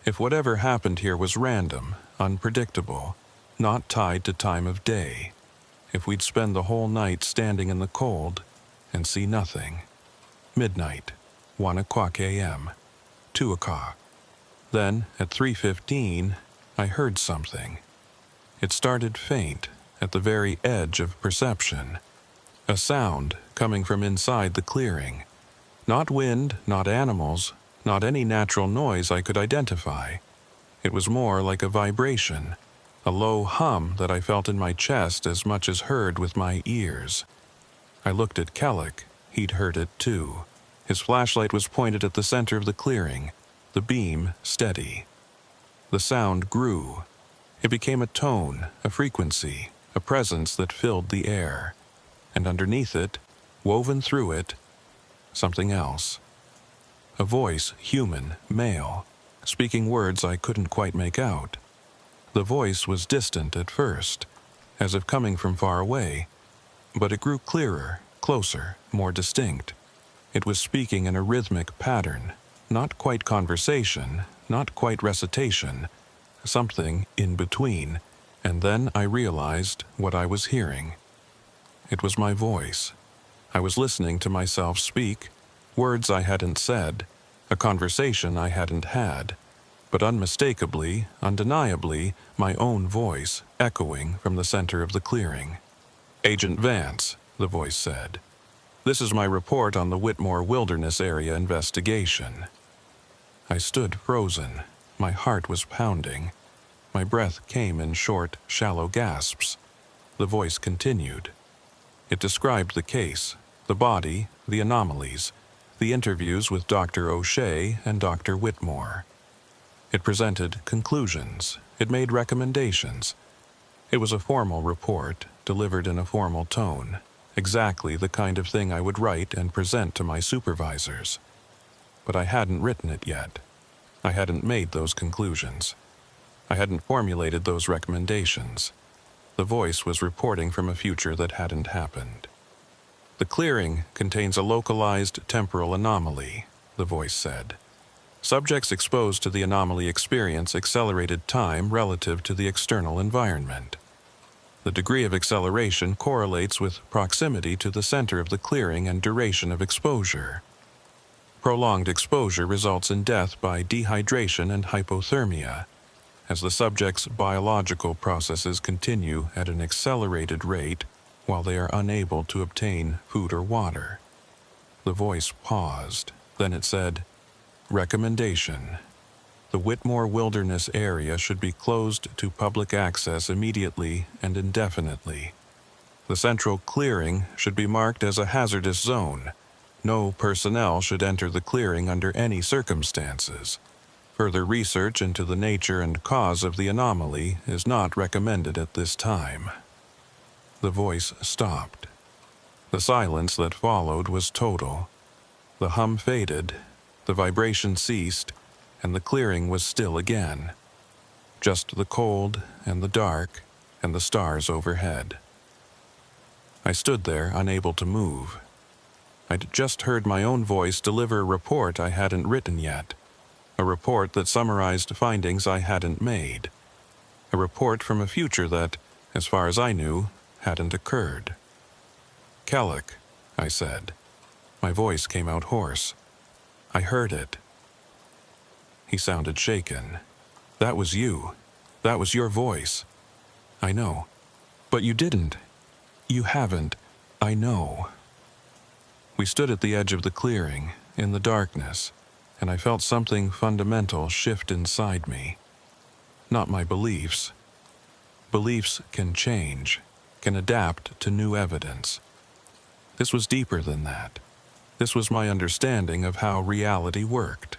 If whatever happened here was random, unpredictable, not tied to time of day. If we'd spend the whole night standing in the cold and see nothing. Midnight, 1 o'clock a.m., 2 o'clock. Then, at 3:15, I heard something. It started faint, at the very edge of perception. A sound coming from inside the clearing. Not wind, not animals, not any natural noise I could identify. It was more like a vibration, a low hum that I felt in my chest as much as heard with my ears. I looked at Kellick. He'd heard it too. His flashlight was pointed at the center of the clearing, the beam steady. The sound grew. It became a tone, a frequency, a presence that filled the air. And underneath it, woven through it, something else. A voice, human, male, speaking words I couldn't quite make out. The voice was distant at first, as if coming from far away, but it grew clearer, closer, more distinct. It was speaking in a rhythmic pattern, not quite conversation, not quite recitation, something in between, and then I realized what I was hearing. It was my voice. I was listening to myself speak, words I hadn't said, a conversation I hadn't had, but unmistakably, undeniably, my own voice echoing from the center of the clearing. "Agent Vance," the voice said. "This is my report on the Whitmore Wilderness Area investigation." I stood frozen. My heart was pounding. My breath came in short, shallow gasps. The voice continued. It described the case, the body, the anomalies, the interviews with Dr. O'Shea and Dr. Whitmore. It presented conclusions. It made recommendations. It was a formal report, delivered in a formal tone, exactly the kind of thing I would write and present to my supervisors. But I hadn't written it yet. I hadn't made those conclusions. I hadn't formulated those recommendations. The voice was reporting from a future that hadn't happened. "The clearing contains a localized temporal anomaly," the voice said. "Subjects exposed to the anomaly experience accelerated time relative to the external environment. The degree of acceleration correlates with proximity to the center of the clearing and duration of exposure. Prolonged exposure results in death by dehydration and hypothermia, as the subject's biological processes continue at an accelerated rate while they are unable to obtain food or water." The voice paused. Then it said, "Recommendation. The Whitmore Wilderness Area should be closed to public access immediately and indefinitely. The central clearing should be marked as a hazardous zone. No personnel should enter the clearing under any circumstances. Further research into the nature and cause of the anomaly is not recommended at this time." The voice stopped. The silence that followed was total. The hum faded, the vibration ceased, and the clearing was still again. Just the cold and the dark and the stars overhead. I stood there, unable to move. I'd just heard my own voice deliver a report I hadn't written yet. A report that summarized findings I hadn't made. A report from a future that, as far as I knew, hadn't occurred. "Kellic," I said. My voice came out hoarse. "I heard it." He sounded shaken. "That was you. That was your voice." "I know. But you didn't. You haven't. I know." We stood at the edge of the clearing, in the darkness, and I felt something fundamental shift inside me. Not my beliefs. Beliefs can change, can adapt to new evidence. This was deeper than that. This was my understanding of how reality worked,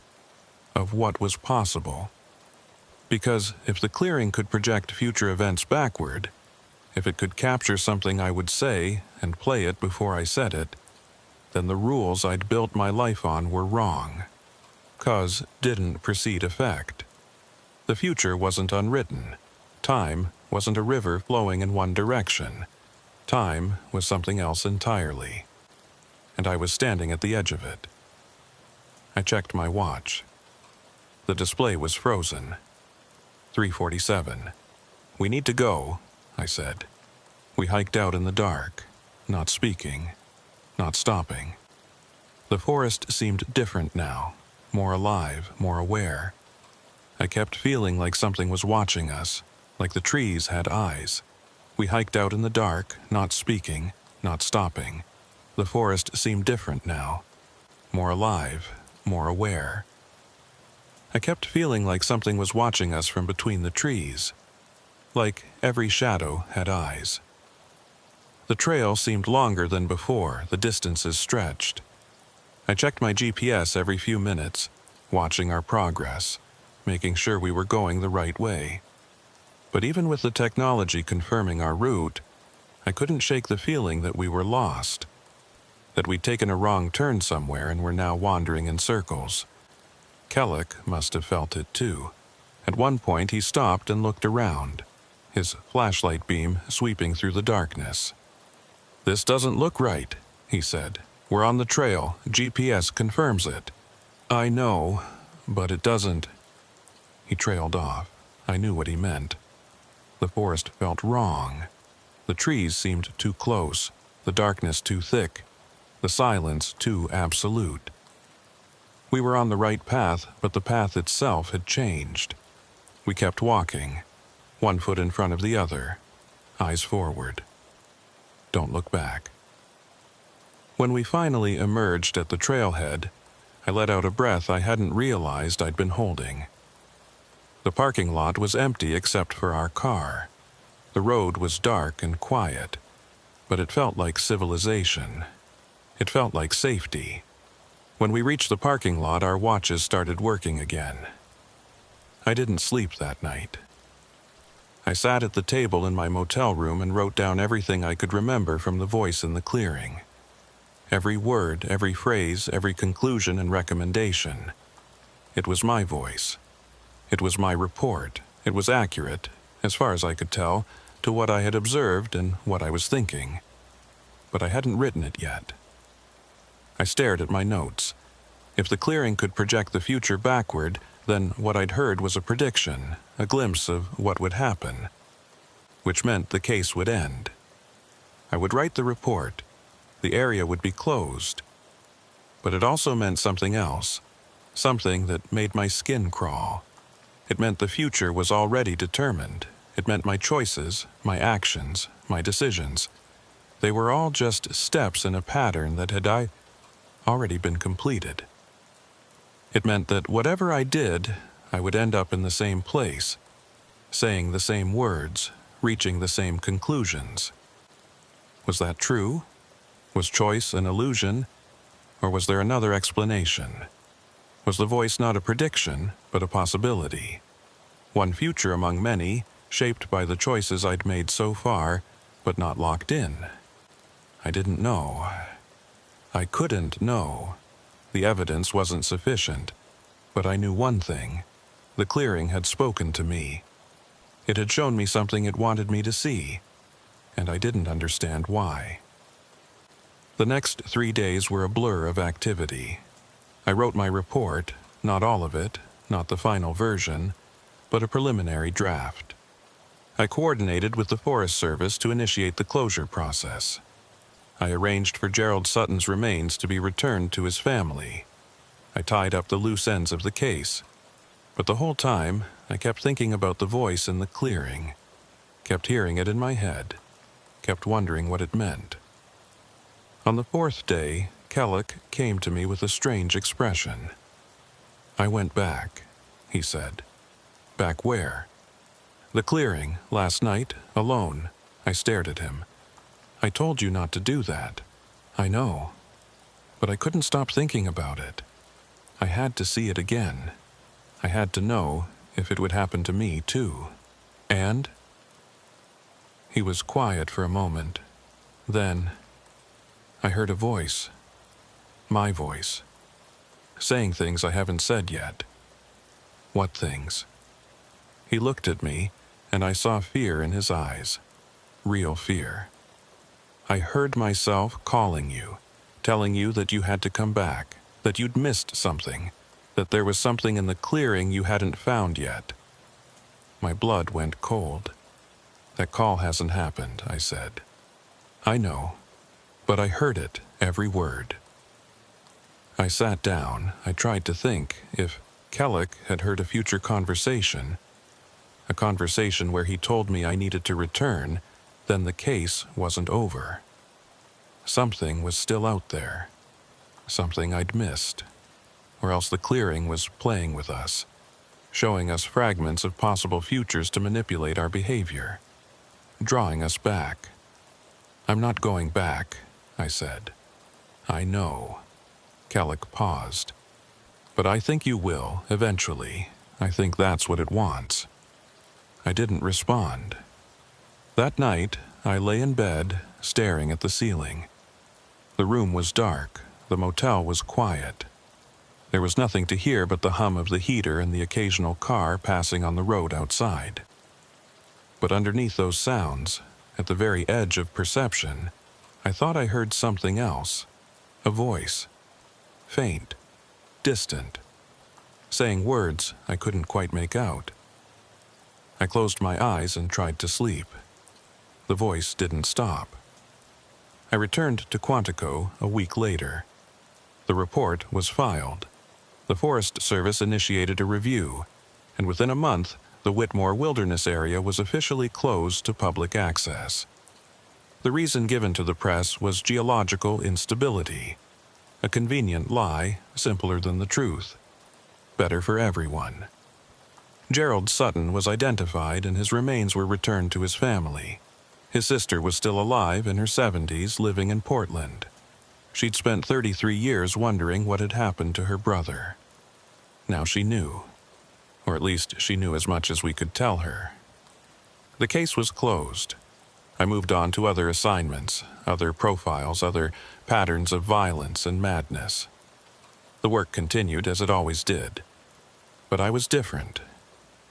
of what was possible. Because if the clearing could project future events backward, if it could capture something I would say and play it before I said it, then the rules I'd built my life on were wrong. Cause didn't precede effect. The future wasn't unwritten. Time wasn't a river flowing in one direction. Time was something else entirely. And I was standing at the edge of it. I checked my watch. The display was frozen. 3:47. "We need to go," I said. We hiked out in the dark, not speaking, not stopping. The forest seemed different now, more alive, more aware. I kept feeling like something was watching us, like the trees had eyes. We hiked out in the dark, not speaking, not stopping. The forest seemed different now, more alive, more aware. I kept feeling like something was watching us from between the trees, like every shadow had eyes. The trail seemed longer than before, the distances stretched. I checked my GPS every few minutes, watching our progress, making sure we were going the right way. But even with the technology confirming our route, I couldn't shake the feeling that we were lost, that we'd taken a wrong turn somewhere and were now wandering in circles. Kellic must have felt it too. At one point he stopped and looked around, his flashlight beam sweeping through the darkness. "This doesn't look right," he said. "We're on the trail. GPS confirms it." "I know, but it doesn't." He trailed off. I knew what he meant. The forest felt wrong. The trees seemed too close, the darkness too thick, the silence too absolute. We were on the right path, but the path itself had changed. We kept walking, one foot in front of the other, eyes forward. Don't look back. When we finally emerged at the trailhead, I let out a breath I hadn't realized I'd been holding. The parking lot was empty except for our car. The road was dark and quiet, but it felt like civilization. It felt like safety. When we reached the parking lot, our watches started working again. I didn't sleep that night. I sat at the table in my motel room and wrote down everything I could remember from the voice in the clearing. Every word, every phrase, every conclusion and recommendation. It was my voice. It was my report. It was accurate, as far as I could tell, to what I had observed and what I was thinking. But I hadn't written it yet. I stared at my notes. If the clearing could project the future backward, then what I'd heard was a prediction, a glimpse of what would happen, which meant the case would end. I would write the report. The area would be closed. But it also meant something else, something that made my skin crawl. It meant the future was already determined. It meant my choices, my actions, my decisions. They were all just steps in a pattern that had already been completed. It meant that whatever I did, I would end up in the same place, saying the same words, reaching the same conclusions. Was that true? Was choice an illusion? Or was there another explanation? Was the voice not a prediction, but a possibility? One future among many, shaped by the choices I'd made so far, but not locked in. I didn't know. I couldn't know. The evidence wasn't sufficient. But I knew one thing. The clearing had spoken to me. It had shown me something it wanted me to see, and I didn't understand why. The next 3 days were a blur of activity. I wrote my report, not all of it, not the final version, but a preliminary draft. I coordinated with the Forest Service to initiate the closure process. I arranged for Gerald Sutton's remains to be returned to his family. I tied up the loose ends of the case. But the whole time, I kept thinking about the voice in the clearing, kept hearing it in my head, kept wondering what it meant. On the fourth day, Kellick came to me with a strange expression. "I went back," he said. "Back where?" "The clearing, last night, alone." I stared at him. "I told you not to do that." "I know." But I couldn't stop thinking about it. I had to see it again. I had to know if it would happen to me, too. "And?" He was quiet for a moment. Then, I heard a voice. My voice. Saying things I haven't said yet. "What things?" He looked at me, and I saw fear in his eyes. Real fear. "I heard myself calling you, telling you that you had to come back, that you'd missed something, that there was something in the clearing you hadn't found yet." My blood went cold. "That call hasn't happened," I said. "I know, but I heard it, every word." I sat down. I tried to think if Kellick had heard a future conversation, a conversation where he told me I needed to return, then the case wasn't over. Something was still out there. Something I'd missed. Or else the clearing was playing with us, showing us fragments of possible futures to manipulate our behavior, drawing us back. "I'm not going back," I said. "I know." Kellick paused. "But I think you will, eventually. I think that's what it wants." I didn't respond. That night, I lay in bed, staring at the ceiling. The room was dark. The motel was quiet. There was nothing to hear but the hum of the heater and the occasional car passing on the road outside. But underneath those sounds, at the very edge of perception, I thought I heard something else. A voice. Faint. Distant. Saying words I couldn't quite make out. I closed my eyes and tried to sleep. The voice didn't stop. I returned to Quantico a week later. The report was filed. The Forest Service initiated a review, and within a month, the Whitmore Wilderness area was officially closed to public access. The reason given to the press was geological instability. A convenient lie, simpler than the truth. Better for everyone. Gerald Sutton was identified and his remains were returned to his family. His sister was still alive in her 70s, living in Portland. She'd spent 33 years wondering what had happened to her brother. Now she knew. Or at least she knew as much as we could tell her. The case was closed. I moved on to other assignments, other profiles, other patterns of violence and madness. The work continued as it always did. But I was different.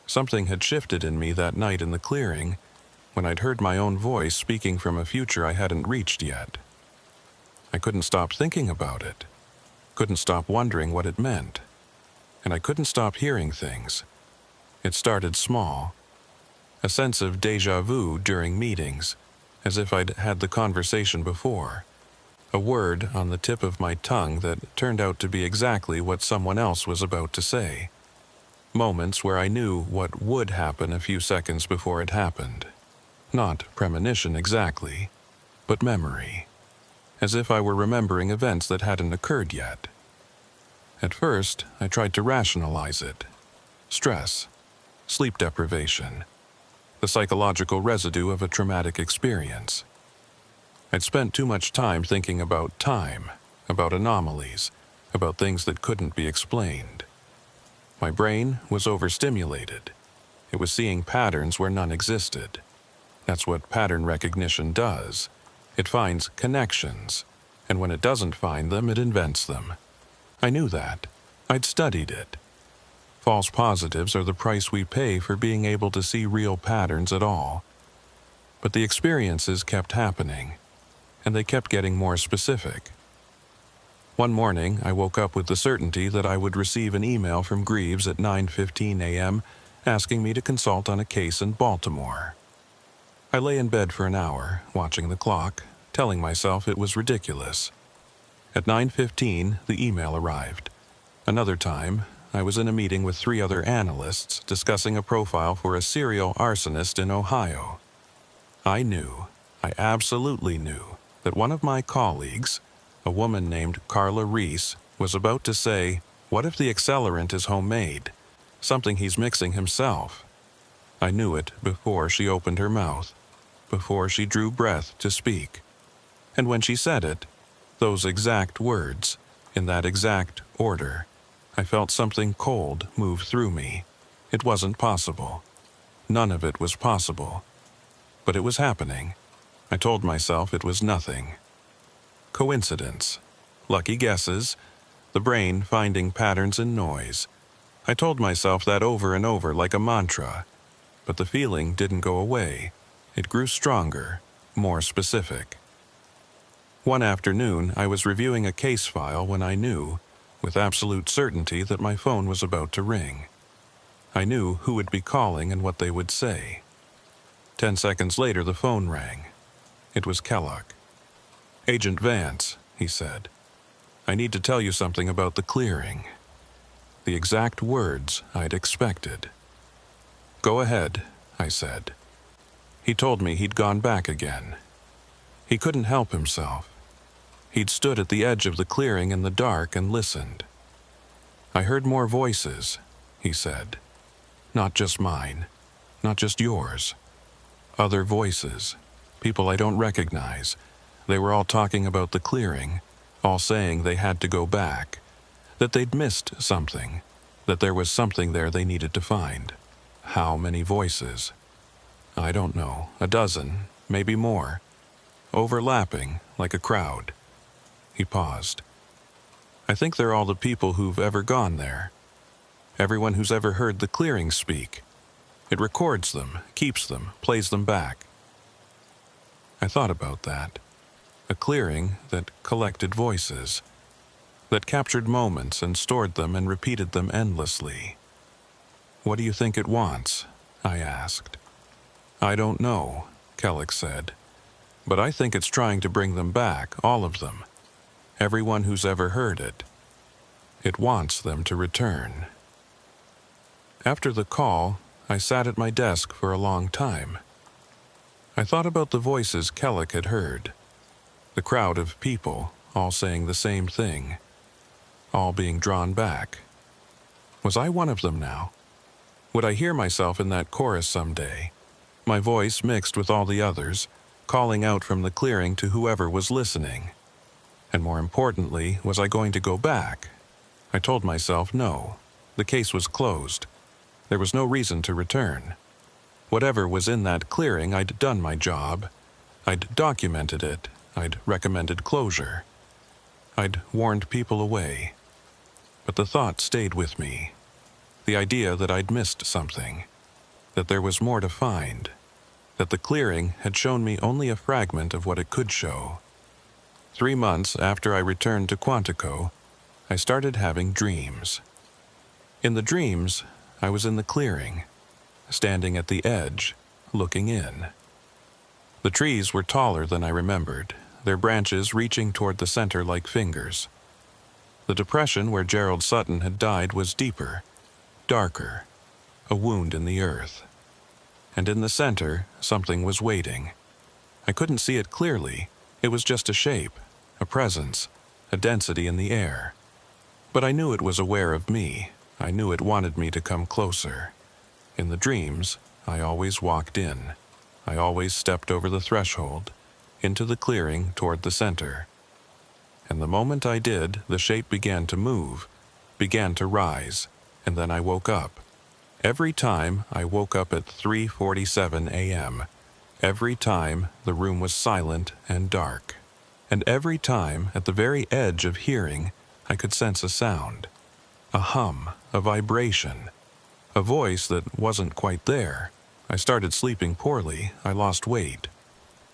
Something had shifted in me that night in the clearing when I'd heard my own voice speaking from a future I hadn't reached yet. I couldn't stop thinking about it. Couldn't stop wondering what it meant. And I couldn't stop hearing things. It started small. A sense of déjà vu during meetings, as if I'd had the conversation before. A word on the tip of my tongue that turned out to be exactly what someone else was about to say. Moments where I knew what would happen a few seconds before it happened. Not premonition exactly, but memory. As if I were remembering events that hadn't occurred yet. At first, I tried to rationalize it. Stress, sleep deprivation, the psychological residue of a traumatic experience. I'd spent too much time thinking about time, about anomalies, about things that couldn't be explained. My brain was overstimulated. It was seeing patterns where none existed. That's what pattern recognition does. It finds connections, and when it doesn't find them, it invents them. I knew that. I'd studied it. False positives are the price we pay for being able to see real patterns at all. But the experiences kept happening, and they kept getting more specific. One morning, I woke up with the certainty that I would receive an email from Greaves at 9:15 a.m. asking me to consult on a case in Baltimore. I lay in bed for an hour, watching the clock, telling myself it was ridiculous. At 9:15, the email arrived. Another time, I was in a meeting with 3 other analysts discussing a profile for a serial arsonist in Ohio. I absolutely knew, that one of my colleagues, a woman named Carla Reese, was about to say, "What if the accelerant is homemade? Something he's mixing himself?" I knew it before she opened her mouth, before she drew breath to speak. And when she said it, those exact words, in that exact order, I felt something cold move through me. It wasn't possible. None of it was possible. But it was happening. I told myself it was nothing. Coincidence. Lucky guesses. The brain finding patterns in noise. I told myself that over and over like a mantra. But the feeling didn't go away. It grew stronger, more specific. One afternoon, I was reviewing a case file when I knew, with absolute certainty, that my phone was about to ring. I knew who would be calling and what they would say. 10 seconds later, the phone rang. It was Kellogg. "Agent Vance," he said, "I need to tell you something about the clearing." The exact words I'd expected. "Go ahead," I said. He told me he'd gone back again. He couldn't help himself. He'd stood at the edge of the clearing in the dark and listened. "I heard more voices," he said. "Not just mine, not just yours. Other voices, people I don't recognize. They were all talking about the clearing, all saying they had to go back, that they'd missed something, that there was something there they needed to find." How many voices? I don't know, a dozen, maybe more, overlapping like a crowd. He paused. "I think they're all the people who've ever gone there. Everyone who's ever heard the clearing speak. It records them, keeps them, plays them back." I thought about that. A clearing that collected voices, that captured moments and stored them and repeated them endlessly. "What do you think it wants?" I asked. "I don't know," Kellogg said. "But I think it's trying to bring them back, all of them. Everyone who's ever heard it. It wants them to return." After the call, I sat at my desk for a long time. I thought about the voices Kellogg had heard. The crowd of people, all saying the same thing. All being drawn back. Was I one of them now? Would I hear myself in that chorus someday? My voice mixed with all the others, calling out from the clearing to whoever was listening. And more importantly, was I going to go back? I told myself no. The case was closed. There was no reason to return. Whatever was in that clearing, I'd done my job. I'd documented it. I'd recommended closure. I'd warned people away. But the thought stayed with me. The idea that I'd missed something. That there was more to find. That the clearing had shown me only a fragment of what it could show. 3 months after I returned to Quantico, I started having dreams. In the dreams, I was in the clearing, standing at the edge, looking in. The trees were taller than I remembered, their branches reaching toward the center like fingers. The depression where Gerald Sutton had died was deeper, darker, a wound in the earth. And in the center, something was waiting. I couldn't see it clearly. It was just a shape, a presence, a density in the air. But I knew it was aware of me. I knew it wanted me to come closer. In the dreams, I always walked in. I always stepped over the threshold, into the clearing toward the center. And the moment I did, the shape began to move, began to rise, and then I woke up. Every time I woke up at 3:47 a.m., every time the room was silent and dark. And every time, at the very edge of hearing, I could sense a sound, a hum, a vibration, a voice that wasn't quite there. I started sleeping poorly. I lost weight.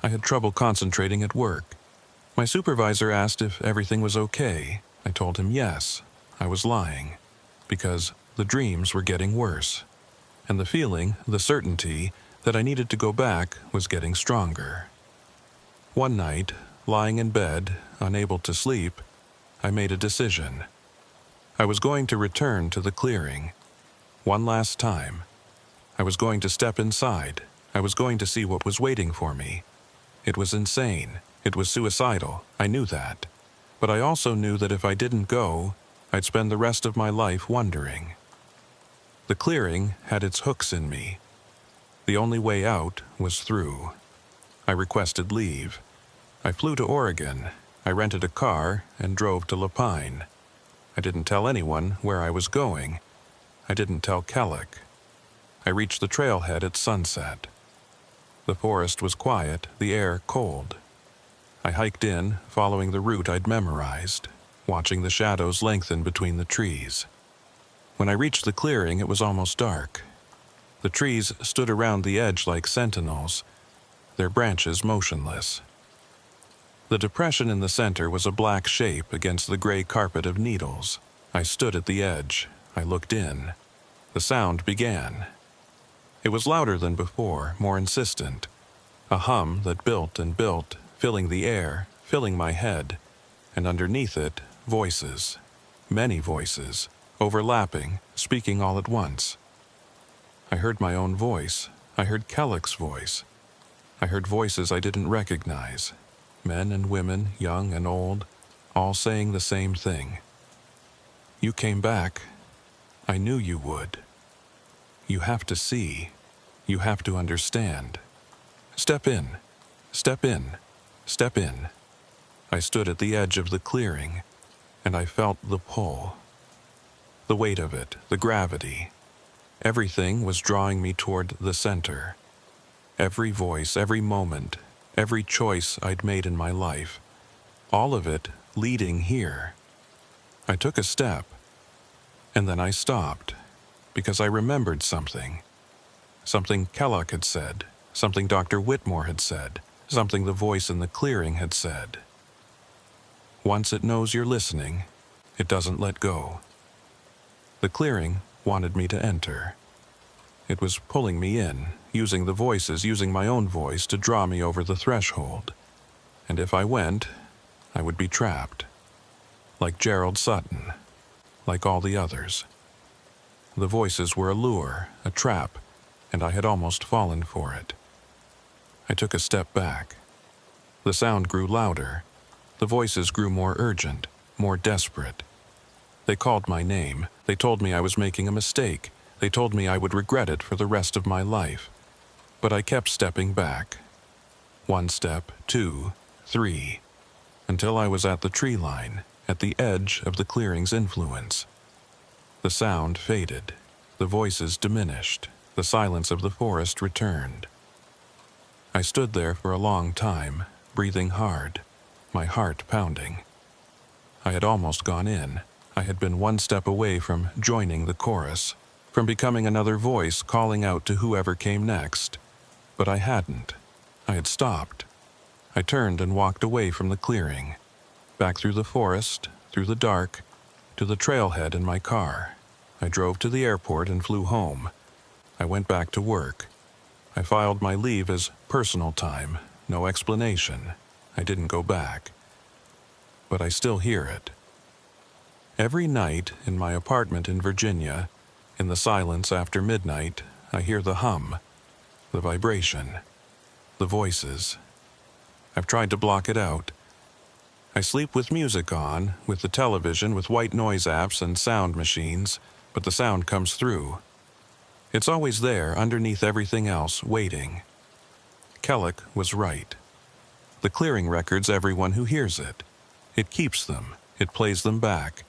I had trouble concentrating at work. My supervisor asked if everything was okay. I told him yes, I was lying, because the dreams were getting worse, and the feeling, the certainty, that I needed to go back was getting stronger. One night, lying in bed, unable to sleep, I made a decision. I was going to return to the clearing. One last time. I was going to step inside. I was going to see what was waiting for me. It was insane. It was suicidal. I knew that. But I also knew that if I didn't go, I'd spend the rest of my life wondering. The clearing had its hooks in me. The only way out was through. I requested leave. I flew to Oregon. I rented a car and drove to Lapine. I didn't tell anyone where I was going. I didn't tell Kellick. I reached the trailhead at sunset. The forest was quiet, the air cold. I hiked in, following the route I'd memorized, watching the shadows lengthen between the trees. When I reached the clearing, it was almost dark. The trees stood around the edge like sentinels, their branches motionless. The depression in the center was a black shape against the gray carpet of needles. I stood at the edge. I looked in. The sound began. It was louder than before, more insistent. A hum that built and built, filling the air, filling my head, and underneath it, voices. Many voices, overlapping, speaking all at once. I heard my own voice. I heard Kellick's voice. I heard voices I didn't recognize. Men and women, young and old, all saying the same thing. You came back. I knew you would. You have to see. You have to understand. Step in. Step in. Step in. I stood at the edge of the clearing, and I felt the pull. The weight of it, the gravity. Everything was drawing me toward the center. Every voice, every moment, every choice I'd made in my life, all of it leading here. I took a step, and then I stopped, because I remembered something. Something Kellock had said, something Dr. Whitmore had said, something the voice in the clearing had said. Once it knows you're listening, it doesn't let go. The clearing wanted me to enter. It was pulling me in, using the voices, using my own voice to draw me over the threshold. And if I went, I would be trapped. Like Gerald Sutton, like all the others. The voices were a lure, a trap, and I had almost fallen for it. I took a step back. The sound grew louder. The voices grew more urgent, more desperate. They called my name. They told me I was making a mistake. They told me I would regret it for the rest of my life. But I kept stepping back. 1 step, 2, 3, until I was at the tree line, at the edge of the clearing's influence. The sound faded. The voices diminished. The silence of the forest returned. I stood there for a long time, breathing hard, my heart pounding. I had almost gone in. I had been 1 step away from joining the chorus, from becoming another voice calling out to whoever came next. But I hadn't. I had stopped. I turned and walked away from the clearing, back through the forest, through the dark, to the trailhead in my car. I drove to the airport and flew home. I went back to work. I filed my leave as personal time, no explanation. I didn't go back. But I still hear it. Every night in my apartment in Virginia, in the silence after midnight, I hear the hum, the vibration, the voices. I've tried to block it out. I sleep with music on, with the television, with white noise apps and sound machines, but the sound comes through. It's always there, underneath everything else, waiting. Kellick was right. The clearing records everyone who hears it. It keeps them. It plays them back.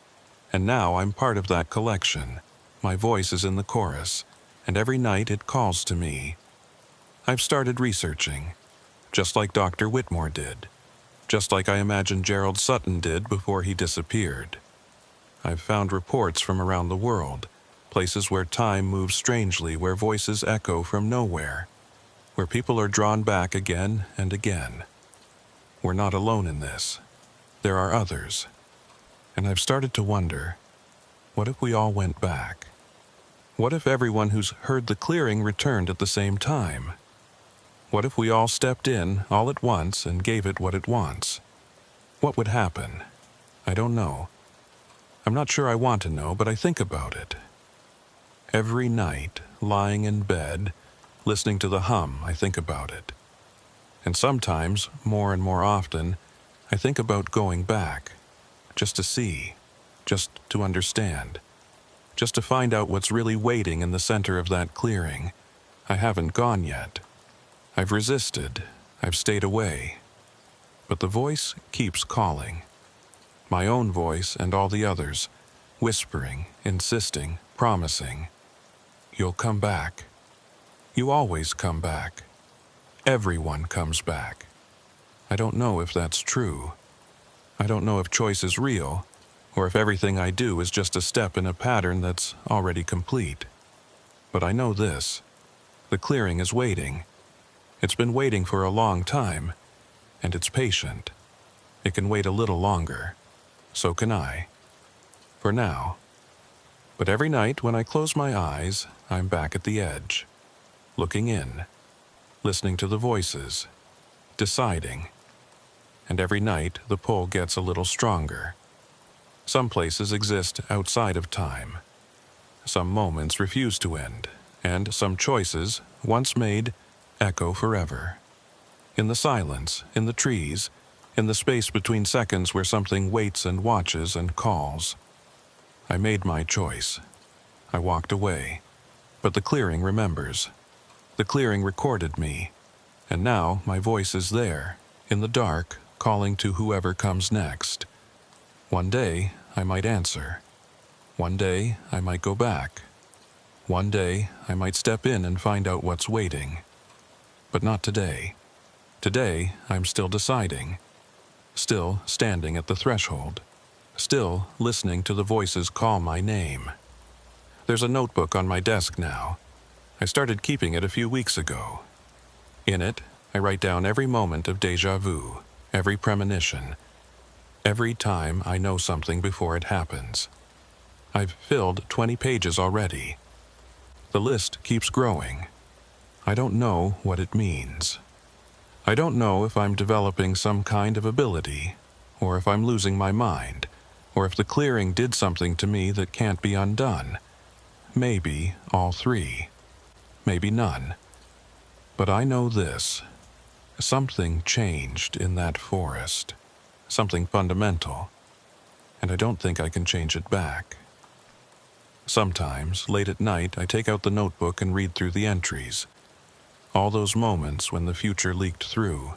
And now I'm part of that collection. My voice is in the chorus, and every night it calls to me. I've started researching, just like Dr. Whitmore did, just like I imagine Gerald Sutton did before he disappeared. I've found reports from around the world, places where time moves strangely, where voices echo from nowhere, where people are drawn back again and again. We're not alone in this. There are others. And I've started to wonder, what if we all went back? What if everyone who's heard the clearing returned at the same time? What if we all stepped in all at once and gave it what it wants? What would happen? I don't know. I'm not sure I want to know, but I think about it. Every night, lying in bed, listening to the hum, I think about it. And sometimes, more and more often, I think about going back, just to see, just to understand, just to find out what's really waiting in the center of that clearing. I haven't gone yet. I've resisted, I've stayed away. But the voice keeps calling. My own voice and all the others, whispering, insisting, promising. You'll come back. You always come back. Everyone comes back. I don't know if that's true. I don't know if choice is real, or if everything I do is just a step in a pattern that's already complete. But I know this. The clearing is waiting. It's been waiting for a long time, and it's patient. It can wait a little longer. So can I. For now. But every night when I close my eyes, I'm back at the edge, looking in, listening to the voices, deciding. And every night the pull gets a little stronger. Some places exist outside of time. Some moments refuse to end, and some choices, once made, echo forever. In the silence, in the trees, in the space between seconds where something waits and watches and calls. I made my choice. I walked away. But the clearing remembers. The clearing recorded me. And now my voice is there, in the dark, calling to whoever comes next. One day, I might answer. One day, I might go back. One day, I might step in and find out what's waiting. But not today. Today, I'm still deciding. Still standing at the threshold. Still listening to the voices call my name. There's a notebook on my desk now. I started keeping it a few weeks ago. In it, I write down every moment of déjà vu, every premonition, every time I know something before it happens. I've filled 20 pages already. The list keeps growing. I don't know what it means. I don't know if I'm developing some kind of ability, or if I'm losing my mind, or if the clearing did something to me that can't be undone. Maybe all three. Maybe none. But I know this. Something changed in that forest. Something fundamental. And I don't think I can change it back. Sometimes, late at night, I take out the notebook and read through the entries. All those moments when the future leaked through.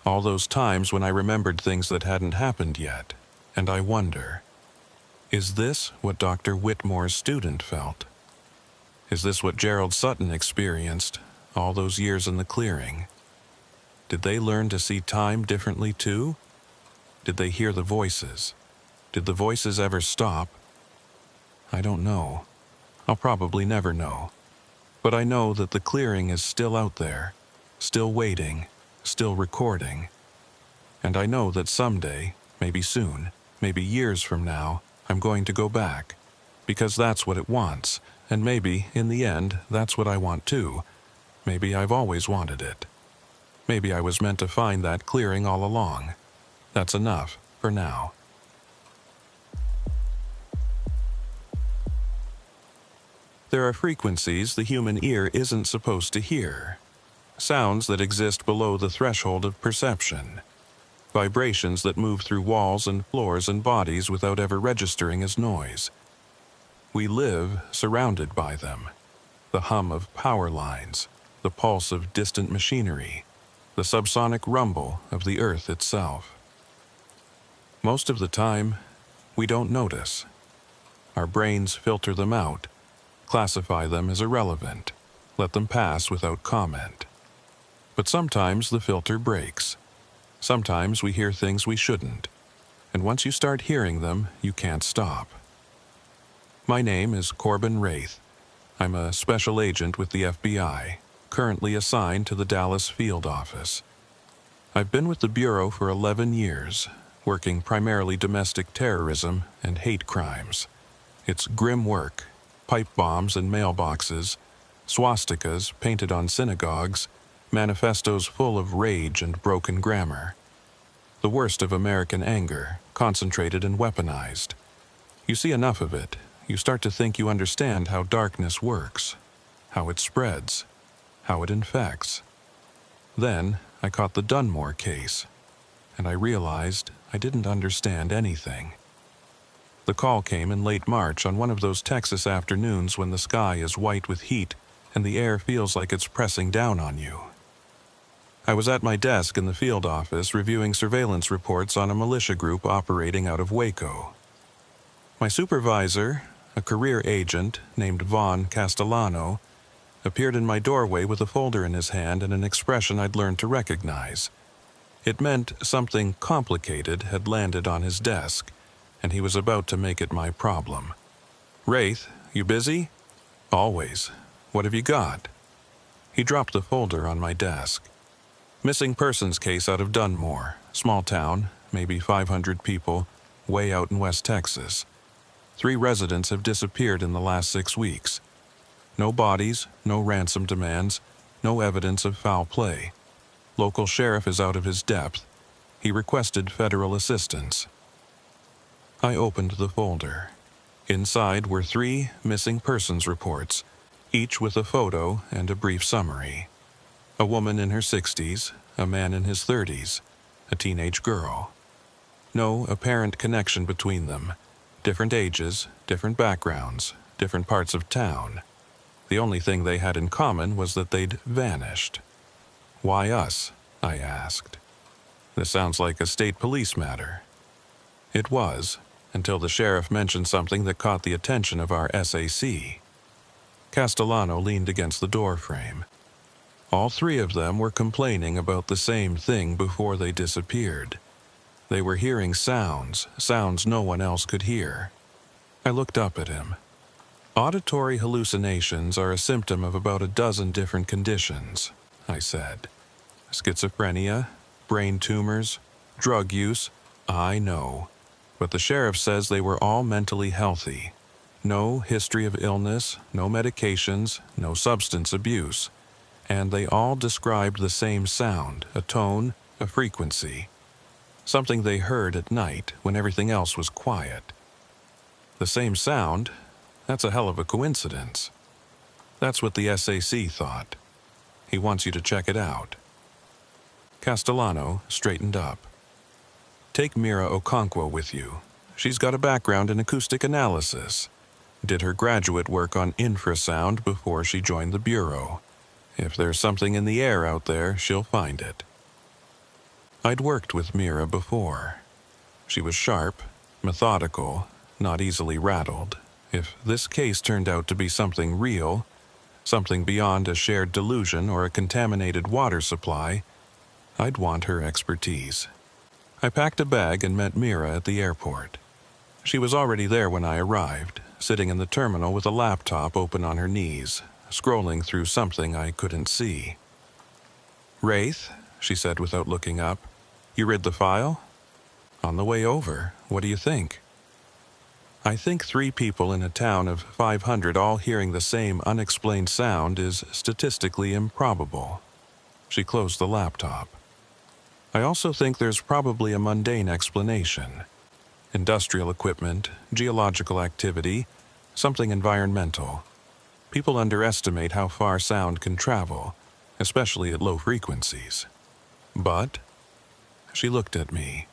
All those times when I remembered things that hadn't happened yet. And I wonder, is this what Dr. Whitmore's student felt? Is this what Gerald Sutton experienced all those years in the clearing? Did they learn to see time differently too? Did they hear the voices? Did the voices ever stop? I don't know. I'll probably never know. But I know that the clearing is still out there, still waiting, still recording. And I know that someday, maybe soon, maybe years from now, I'm going to go back. Because that's what it wants, and maybe, in the end, that's what I want too. Maybe I've always wanted it. Maybe I was meant to find that clearing all along. That's enough, for now. There are frequencies the human ear isn't supposed to hear. Sounds that exist below the threshold of perception. Vibrations that move through walls and floors and bodies without ever registering as noise. We live surrounded by them. The hum of power lines, the pulse of distant machinery, the subsonic rumble of the earth itself. Most of the time, we don't notice. Our brains filter them out, classify them as irrelevant, let them pass without comment. But sometimes the filter breaks. Sometimes we hear things we shouldn't, and once you start hearing them, you can't stop. My name is Corbin Wraith. I'm a special agent with the FBI, currently assigned to the Dallas field office. I've been with the Bureau for 11 years, working primarily domestic terrorism and hate crimes. It's grim work, pipe bombs in mailboxes, swastikas painted on synagogues, manifestos full of rage and broken grammar. The worst of American anger, concentrated and weaponized. You see enough of it, you start to think you understand how darkness works, how it spreads, how it infects. Then I caught the Dunmore case, and I realized I didn't understand anything. The call came in late March on one of those Texas afternoons when the sky is white with heat and the air feels like it's pressing down on you. I was at my desk in the field office reviewing surveillance reports on a militia group operating out of Waco. My supervisor, a career agent named Vaughn Castellano, appeared in my doorway with a folder in his hand and an expression I'd learned to recognize. It meant something complicated had landed on his desk, and he was about to make it my problem. "Wraith, you busy?" "Always. What have you got?" He dropped the folder on my desk. "Missing persons case out of Dunmore, small town, maybe 500 people, way out in West Texas. 3 residents have disappeared in the last 6 weeks. No bodies, no ransom demands, no evidence of foul play. Local sheriff is out of his depth. He requested federal assistance." I opened the folder. Inside were 3 missing persons reports, each with a photo and a brief summary. A woman in her 60s, a man in his 30s, a teenage girl. No apparent connection between them. Different ages, different backgrounds, different parts of town. The only thing they had in common was that they'd vanished. "Why us?" I asked. "This sounds like a state police matter." It was, until the sheriff mentioned something that caught the attention of our SAC. Castellano leaned against the doorframe. All 3 of them were complaining about the same thing before they disappeared. They were hearing sounds no one else could hear. I looked up at him. "Auditory hallucinations are a symptom of about a dozen different conditions," I said. "Schizophrenia, brain tumors, drug use, I know. But the sheriff says they were all mentally healthy. No history of illness, no medications, no substance abuse. And they all described the same sound, a tone, a frequency. Something they heard at night when everything else was quiet. The same sound? That's a hell of a coincidence." That's what the SAC thought. He wants you to check it out. Castellano straightened up. "Take Mira Okonkwo with you. She's got a background in acoustic analysis. Did her graduate work on infrasound before she joined the Bureau. If there's something in the air out there, she'll find it." I'd worked with Mira before. She was sharp, methodical, not easily rattled. If this case turned out to be something real, something beyond a shared delusion or a contaminated water supply, I'd want her expertise. I packed a bag and met Mira at the airport. She was already there when I arrived, sitting in the terminal with a laptop open on her knees, scrolling through something I couldn't see. "Wraith," she said without looking up, "you read the file?" "On the way over. What do you think?" "I think 3 people in a town of 500 all hearing the same unexplained sound is statistically improbable." She closed the laptop. "I also think there's probably a mundane explanation. Industrial equipment, geological activity, something environmental. People underestimate how far sound can travel, especially at low frequencies. But," she looked at me,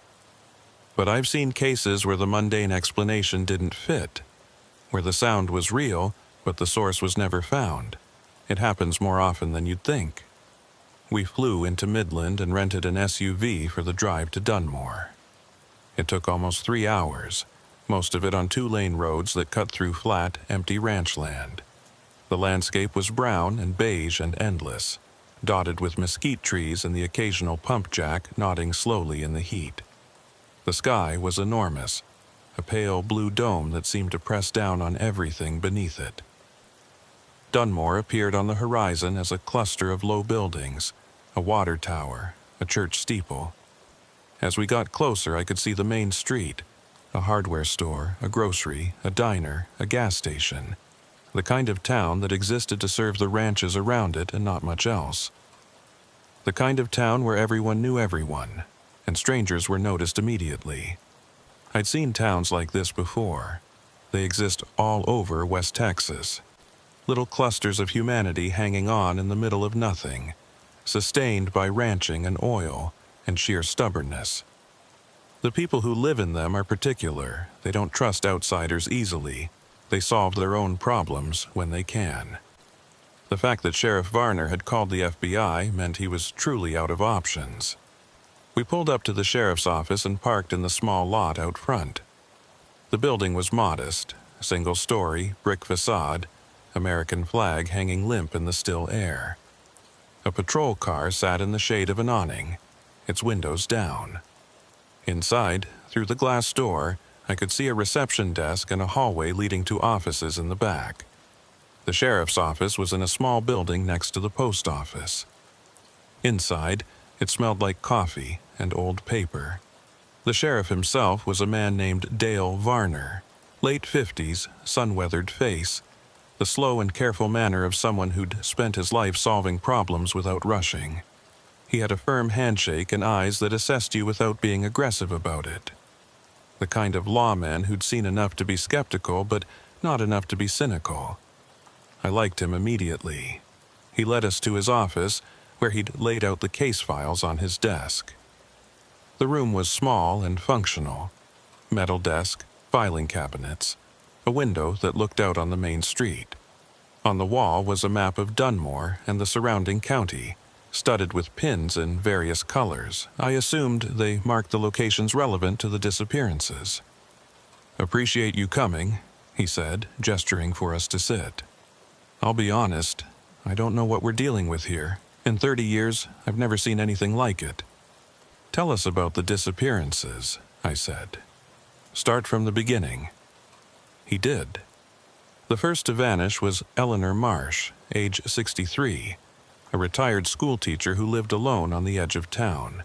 "but I've seen cases where the mundane explanation didn't fit, where the sound was real, but the source was never found. It happens more often than you'd think." We flew into Midland and rented an SUV for the drive to Dunmore. It took almost 3 hours, most of it on 2-lane roads that cut through flat, empty ranch land. The landscape was brown and beige and endless, dotted with mesquite trees and the occasional pump jack nodding slowly in the heat. The sky was enormous, a pale blue dome that seemed to press down on everything beneath it. Dunmore appeared on the horizon as a cluster of low buildings, a water tower, a church steeple. As we got closer, I could see the main street, a hardware store, a grocery, a diner, a gas station, the kind of town that existed to serve the ranches around it and not much else. The kind of town where everyone knew everyone, and strangers were noticed immediately. I'd seen towns like this before. They exist all over West Texas. Little clusters of humanity hanging on in the middle of nothing, sustained by ranching and oil and sheer stubbornness. The people who live in them are particular. They don't trust outsiders easily. They solve their own problems when they can. The fact that Sheriff Varner had called the FBI meant he was truly out of options. We pulled up to the sheriff's office and parked in the small lot out front. The building was modest, single-story, brick facade, American flag hanging limp in the still air. A patrol car sat in the shade of an awning, its windows down. Inside, through the glass door, I could see a reception desk and a hallway leading to offices in the back. The sheriff's office was in a small building next to the post office. Inside, it smelled like coffee and old paper. The sheriff himself was a man named Dale Varner, late 50s, sun-weathered face, the slow and careful manner of someone who'd spent his life solving problems without rushing. He had a firm handshake and eyes that assessed you without being aggressive about it. The kind of lawman who'd seen enough to be skeptical, but not enough to be cynical. I liked him immediately. He led us to his office, where he'd laid out the case files on his desk. The room was small and functional. Metal desk, filing cabinets, a window that looked out on the main street. On the wall was a map of Dunmore and the surrounding county, studded with pins in various colors. I assumed they marked the locations relevant to the disappearances. "Appreciate you coming," he said, gesturing for us to sit. "I'll be honest, I don't know what we're dealing with here. In 30 years, I've never seen anything like it." "Tell us about the disappearances," I said. "Start from the beginning." He did. The first to vanish was Eleanor Marsh, age 63, a retired schoolteacher who lived alone on the edge of town.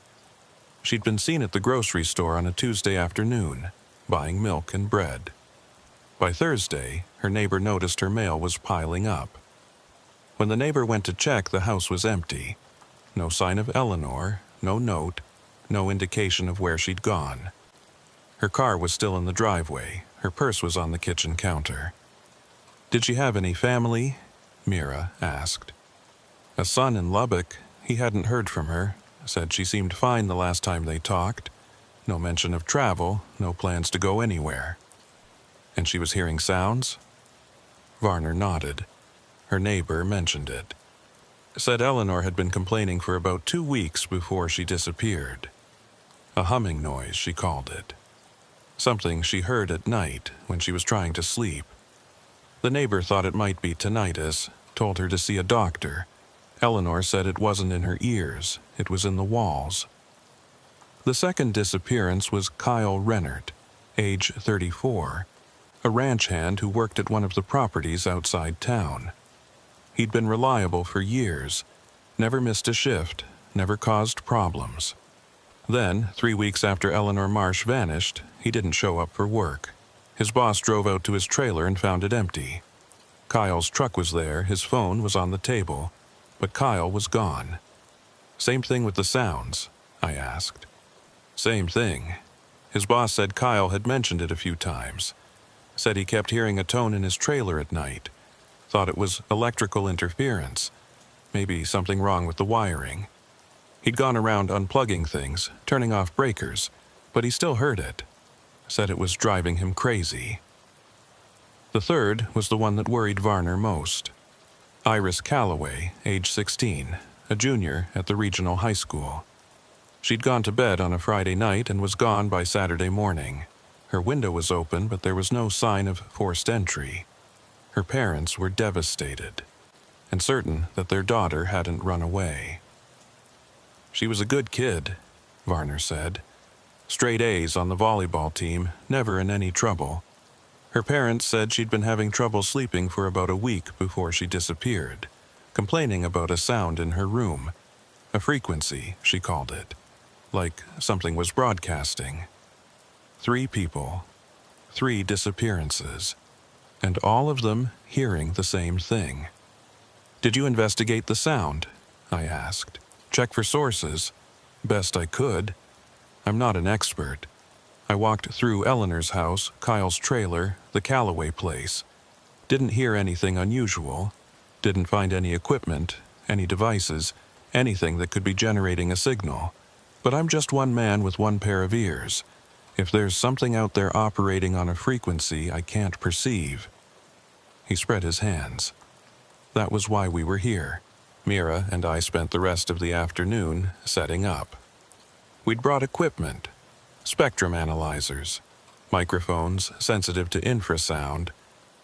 She'd been seen at the grocery store on a Tuesday afternoon, buying milk and bread. By Thursday, her neighbor noticed her mail was piling up. When the neighbor went to check, the house was empty. No sign of Eleanor, no note, no indication of where she'd gone. Her car was still in the driveway. Her purse was on the kitchen counter. "Did she have any family?" Mira asked. "A son in Lubbock. He hadn't heard from her. Said she seemed fine the last time they talked. No mention of travel, no plans to go anywhere." "And she was hearing sounds?" Varner nodded. Her neighbor mentioned it. Said Eleanor had been complaining for about 2 weeks before she disappeared. A humming noise, she called it. Something she heard at night when she was trying to sleep. The neighbor thought it might be tinnitus, told her to see a doctor. Eleanor said it wasn't in her ears, it was in the walls. The second disappearance was Kyle Rennert, age 34, a ranch hand who worked at one of the properties outside town. He'd been reliable for years, never missed a shift, never caused problems. Then, 3 weeks after Eleanor Marsh vanished, he didn't show up for work. His boss drove out to his trailer and found it empty. Kyle's truck was there, his phone was on the table, but Kyle was gone. "Same thing with the sounds?" I asked. "Same thing. His boss said Kyle had mentioned it a few times. Said he kept hearing a tone in his trailer at night. Thought it was electrical interference. Maybe something wrong with the wiring. He'd gone around unplugging things, turning off breakers, but he still heard it. Said it was driving him crazy." The third was the one that worried Varner most. Iris Calloway, age 16, a junior at the regional high school. She'd gone to bed on a Friday night and was gone by Saturday morning. Her window was open, but there was no sign of forced entry. Her parents were devastated, and certain that their daughter hadn't run away. "She was a good kid," Varner said. "Straight A's on the volleyball team, never in any trouble. Her parents said she'd been having trouble sleeping for about a week before she disappeared, complaining about a sound in her room. A frequency, she called it. like something was broadcasting. 3 people, 3 disappearances, and all of them hearing the same thing. "Did you investigate the sound?" I asked. "Check for sources?" "Best I could. I'm not an expert. I walked through Eleanor's house, Kyle's trailer, the Calloway place. Didn't hear anything unusual. Didn't find any equipment, any devices, anything that could be generating a signal. But I'm just one man with one pair of ears. If there's something out there operating on a frequency I can't perceive." He spread his hands. "That was why we were here." Mira and I spent the rest of the afternoon setting up. We'd brought equipment, spectrum analyzers, microphones sensitive to infrasound,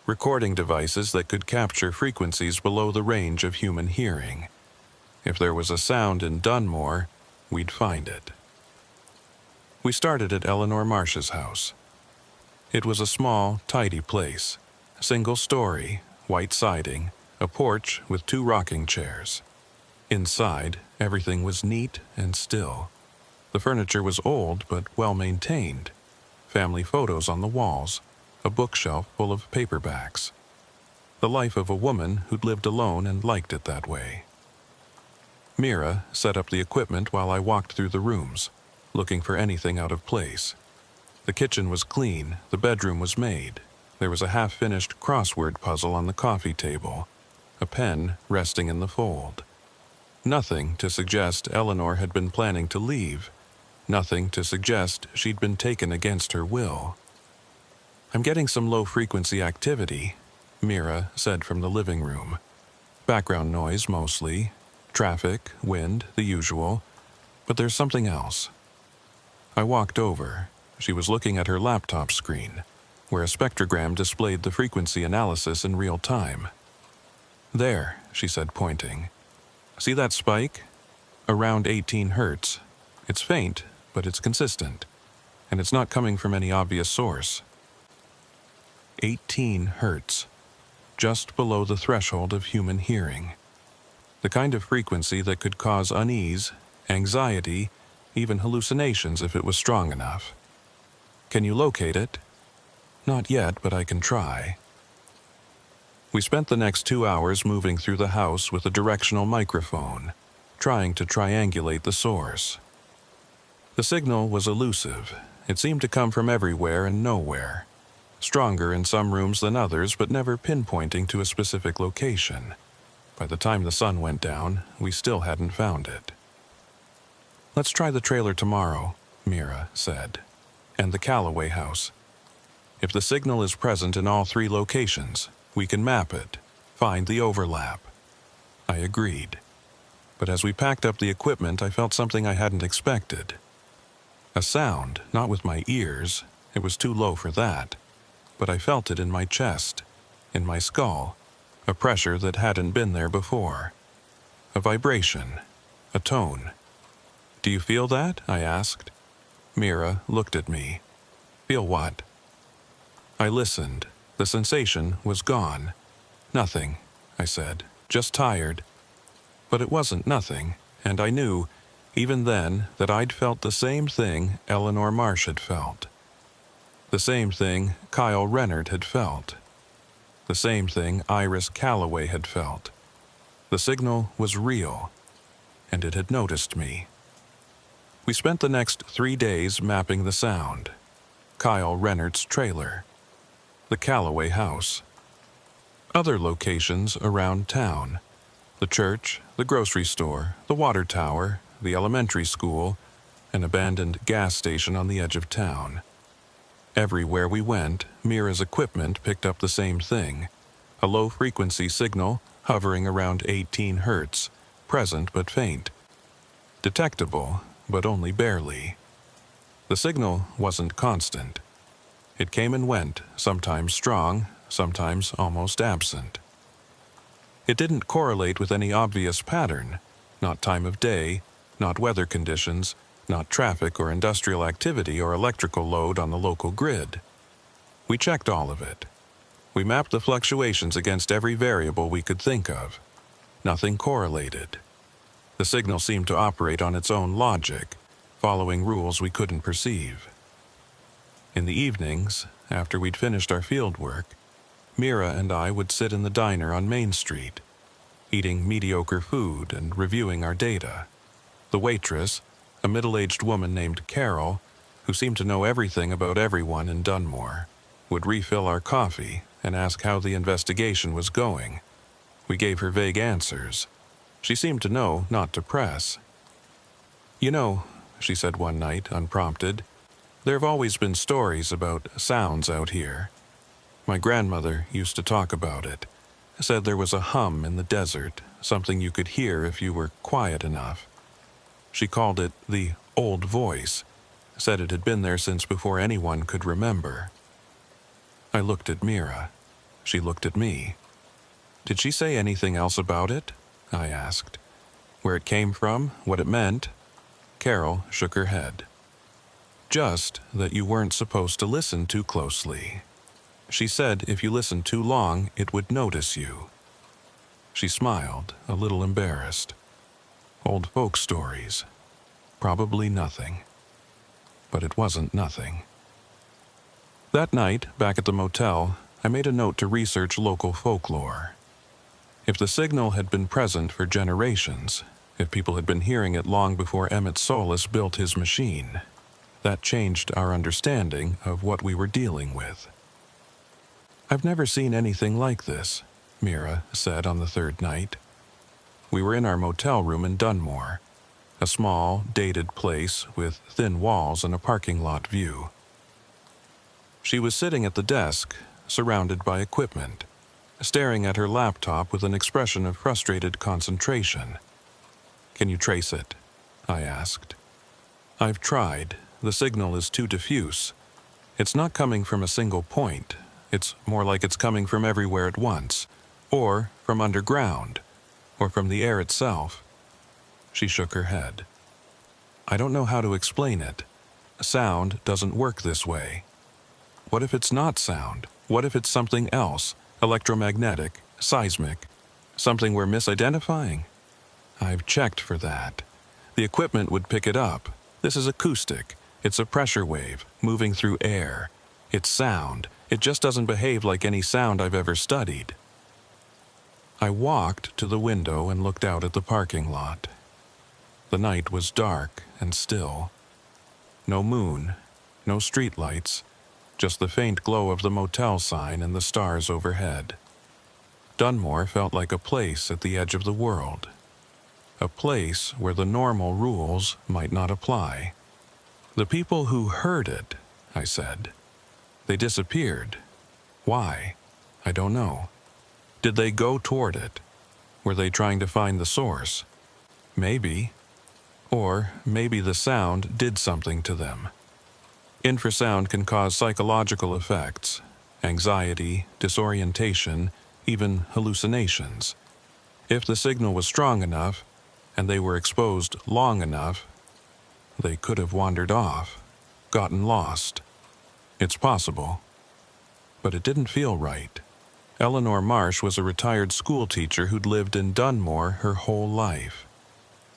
recording devices that could capture frequencies below the range of human hearing. If there was a sound in Dunmore, we'd find it. We started at Eleanor Marsh's house. It was a small, tidy place, single story, white siding, a porch with 2 rocking chairs. Inside, everything was neat and still. The furniture was old but well maintained. Family photos on the walls, a bookshelf full of paperbacks. The life of a woman who'd lived alone and liked it that way. Mira set up the equipment while I walked through the rooms, looking for anything out of place. The kitchen was clean, the bedroom was made. There was a half-finished crossword puzzle on the coffee table, a pen resting in the fold. Nothing to suggest Eleanor had been planning to leave. Nothing to suggest she'd been taken against her will. "I'm getting some low-frequency activity," Mira said from the living room. "Background noise mostly. Traffic, wind, the usual. But there's something else." I walked over. She was looking at her laptop screen, where a spectrogram displayed the frequency analysis in real time. "There," she said, pointing. "See that spike? Around 18 hertz. It's faint, but it's consistent. And it's not coming from any obvious source." 18 hertz. Just below the threshold of human hearing. The kind of frequency that could cause unease, anxiety, even hallucinations if it was strong enough. "Can you locate it?" "Not yet, but I can try." We spent the next 2 hours moving through the house with a directional microphone, trying to triangulate the source. The signal was elusive. It seemed to come from everywhere and nowhere. Stronger in some rooms than others, but never pinpointing to a specific location. By the time the sun went down, we still hadn't found it. "Let's try the trailer tomorrow," Mira said, "and the Calloway house. If the signal is present in all 3 locations, we can map it, find the overlap." I agreed. But as we packed up the equipment, I felt something I hadn't expected. A sound, not with my ears, it was too low for that, but I felt it in my chest, in my skull, a pressure that hadn't been there before. A vibration, a tone. "Do you feel that?" I asked. Mira looked at me. "Feel what?" I listened. The sensation was gone. "Nothing," I said, "just tired." But it wasn't nothing, and I knew, even then, that I'd felt the same thing Eleanor Marsh had felt. The same thing Kyle Rennert had felt. The same thing Iris Calloway had felt. The signal was real, and it had noticed me. We spent the next 3 days mapping the sound. Kyle Rennert's trailer. The Calloway house. Other locations around town. The church, the grocery store, the water tower, the elementary school, an abandoned gas station on the edge of town. Everywhere we went, Mira's equipment picked up the same thing. A low-frequency signal hovering around 18 hertz, present but faint. Detectable, but only barely. The signal wasn't constant. It came and went, sometimes strong, sometimes almost absent. It didn't correlate with any obvious pattern, not time of day, not weather conditions, not traffic or industrial activity or electrical load on the local grid. We checked all of it. We mapped the fluctuations against every variable we could think of. Nothing correlated. The signal seemed to operate on its own logic, following rules we couldn't perceive. In the evenings, after we'd finished our field work, Mira and I would sit in the diner on Main Street, eating mediocre food and reviewing our data. The waitress, a middle-aged woman named Carol, who seemed to know everything about everyone in Dunmore, would refill our coffee and ask how the investigation was going. We gave her vague answers. She seemed to know not to press. "You know," she said one night, unprompted, "there have always been stories about sounds out here. My grandmother used to talk about it. Said there was a hum in the desert, something you could hear if you were quiet enough. She called it the old voice, said it had been there since before anyone could remember." I looked at Mira. She looked at me. "Did she say anything else about it?" I asked. "Where it came from? What it meant?" Carol shook her head. "Just that you weren't supposed to listen too closely. She said if you listened too long, it would notice you." She smiled, a little embarrassed. Old folk stories. Probably nothing. But it wasn't nothing. That night, back at the motel, I made a note to research local folklore. If the signal had been present for generations, if people had been hearing it long before Emmett Solis built his machine, that changed our understanding of what we were dealing with. "I've never seen anything like this," Mira said on the third night. We were in our motel room in Dunmore, a small, dated place with thin walls and a parking lot view. She was sitting at the desk, surrounded by equipment, staring at her laptop with an expression of frustrated concentration. "Can you trace it?" I asked. "I've tried. The signal is too diffuse. It's not coming from a single point. It's more like it's coming from everywhere at once, or from underground, or from the air itself." She shook her head. "I don't know how to explain it. Sound doesn't work this way. What if it's not sound? What if it's something else, electromagnetic, seismic, something we're misidentifying? I've checked for that. The equipment would pick it up. This is acoustic. It's a pressure wave, moving through air. It's sound. It just doesn't behave like any sound I've ever studied." I walked to the window and looked out at the parking lot. The night was dark and still. No moon, no streetlights, just the faint glow of the motel sign and the stars overhead. Dunmore felt like a place at the edge of the world. A place where the normal rules might not apply. "The people who heard it," I said. "They disappeared. Why? I don't know. Did they go toward it? Were they trying to find the source? Maybe. Or maybe the sound did something to them. Infrasound can cause psychological effects, anxiety, disorientation, even hallucinations. If the signal was strong enough, and they were exposed long enough, they could have wandered off, gotten lost. It's possible. But it didn't feel right. Eleanor Marsh was a retired schoolteacher who'd lived in Dunmore her whole life.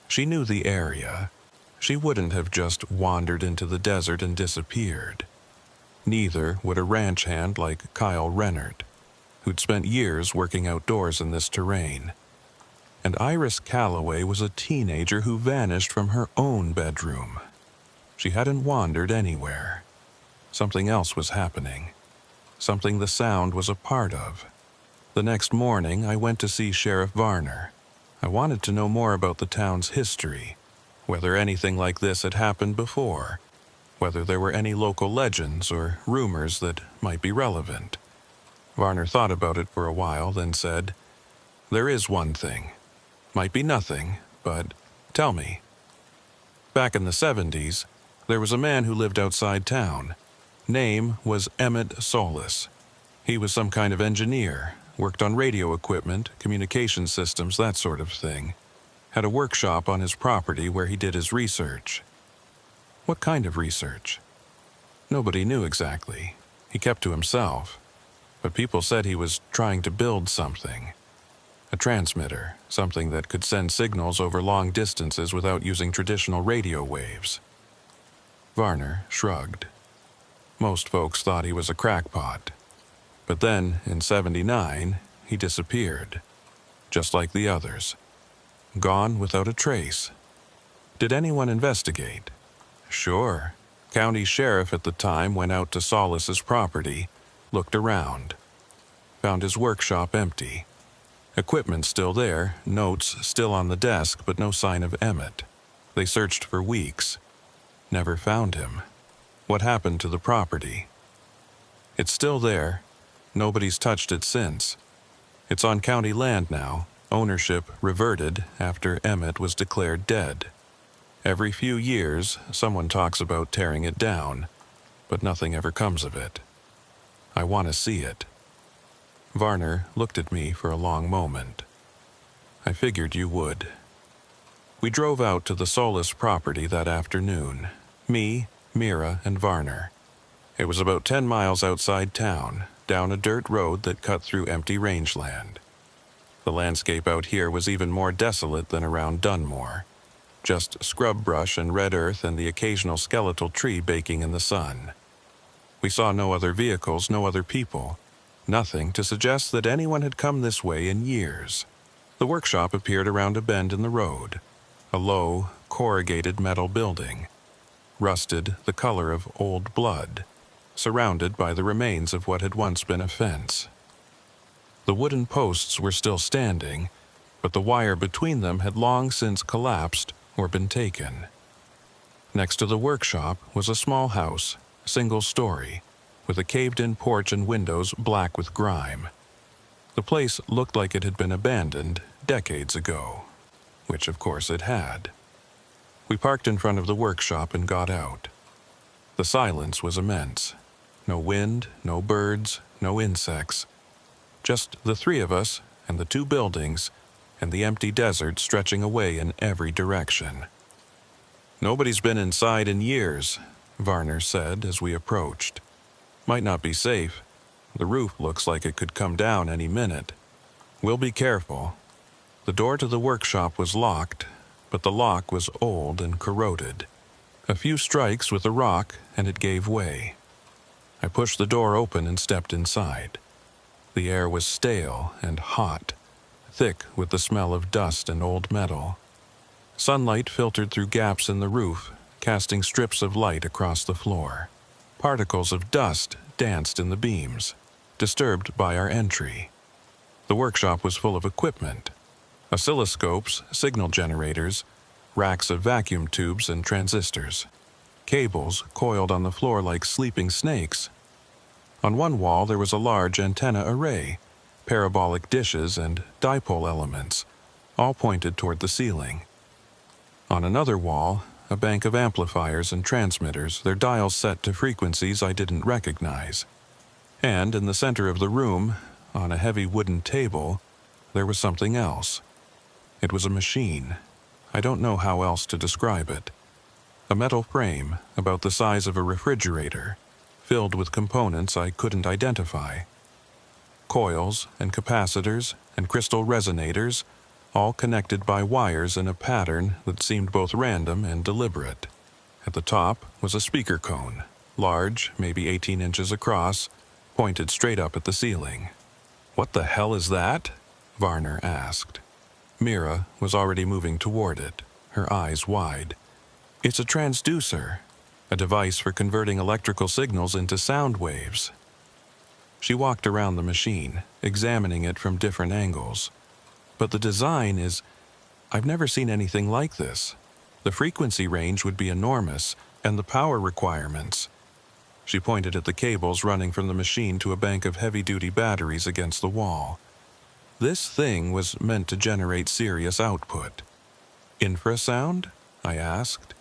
She knew the area. She wouldn't have just wandered into the desert and disappeared. Neither would a ranch hand like Kyle Rennert, who'd spent years working outdoors in this terrain. And Iris Calloway was a teenager who vanished from her own bedroom. She hadn't wandered anywhere. Something else was happening. Something the sound was a part of. The next morning, I went to see Sheriff Varner. I wanted to know more about the town's history, whether anything like this had happened before, whether there were any local legends or rumors that might be relevant. Varner thought about it for a while, then said, "There is one thing. Might be nothing, but tell me." Back in the 70s, there was a man who lived outside town. Name was Emmett Solis. He was some kind of engineer, worked on radio equipment, communication systems, that sort of thing. Had a workshop on his property where he did his research. What kind of research? Nobody knew exactly. He kept to himself. But people said he was trying to build something. A transmitter, something that could send signals over long distances without using traditional radio waves. Varner shrugged. Most folks thought he was a crackpot. But then, in '79, he disappeared, just like the others. Gone without a trace. Did anyone investigate? Sure. County sheriff at the time went out to Solis's property, looked around. Found his workshop empty. Equipment still there, notes still on the desk, but no sign of Emmett. They searched for weeks. Never found him. What happened to the property? It's still there. Nobody's touched it since. It's on county land now. Ownership reverted after Emmett was declared dead. Every few years, someone talks about tearing it down, but nothing ever comes of it. I want to see it. Varner looked at me for a long moment. I figured you would. We drove out to the Solis property that afternoon. Me, Mira, and Varner. It was about 10 miles outside town, down a dirt road that cut through empty rangeland. The landscape out here was even more desolate than around Dunmore. Just scrub brush and red earth and the occasional skeletal tree baking in the sun. We saw no other vehicles, no other people. Nothing to suggest that anyone had come this way in years. The workshop appeared around a bend in the road. A low, corrugated metal building. Rusted, the color of old blood. Surrounded by the remains of what had once been a fence. The wooden posts were still standing, but the wire between them had long since collapsed or been taken. Next to the workshop was a small house, single story, with a caved-in porch and windows black with grime. The place looked like it had been abandoned decades ago, which of course it had. We parked in front of the workshop and got out. The silence was immense. No wind, no birds, no insects. Just the three of us and the two buildings and the empty desert stretching away in every direction. Nobody's been inside in years, Varner said as we approached. Might not be safe. The roof looks like it could come down any minute. We'll be careful. The door to the workshop was locked, but the lock was old and corroded. A few strikes with a rock and it gave way. I pushed the door open and stepped inside. The air was stale and hot, thick with the smell of dust and old metal. Sunlight filtered through gaps in the roof, casting strips of light across the floor. Particles of dust danced in the beams, disturbed by our entry. The workshop was full of equipment. Oscilloscopes, signal generators, racks of vacuum tubes and transistors. Cables coiled on the floor like sleeping snakes. On one wall there was a large antenna array, parabolic dishes and dipole elements, all pointed toward the ceiling. On another wall, a bank of amplifiers and transmitters, their dials set to frequencies I didn't recognize. And in the center of the room, on a heavy wooden table, there was something else. It was a machine. I don't know how else to describe it. A metal frame, about the size of a refrigerator, filled with components I couldn't identify. Coils and capacitors and crystal resonators, all connected by wires in a pattern that seemed both random and deliberate. At the top was a speaker cone, large, maybe 18 inches across, pointed straight up at the ceiling. "What the hell is that?" Varner asked. Mira was already moving toward it, her eyes wide. "It's a transducer, a device for converting electrical signals into sound waves." She walked around the machine, examining it from different angles. "But the design is... I've never seen anything like this. The frequency range would be enormous, and the power requirements." She pointed at the cables running from the machine to a bank of heavy-duty batteries against the wall. This thing was meant to generate serious output. "Infrasound?" I asked.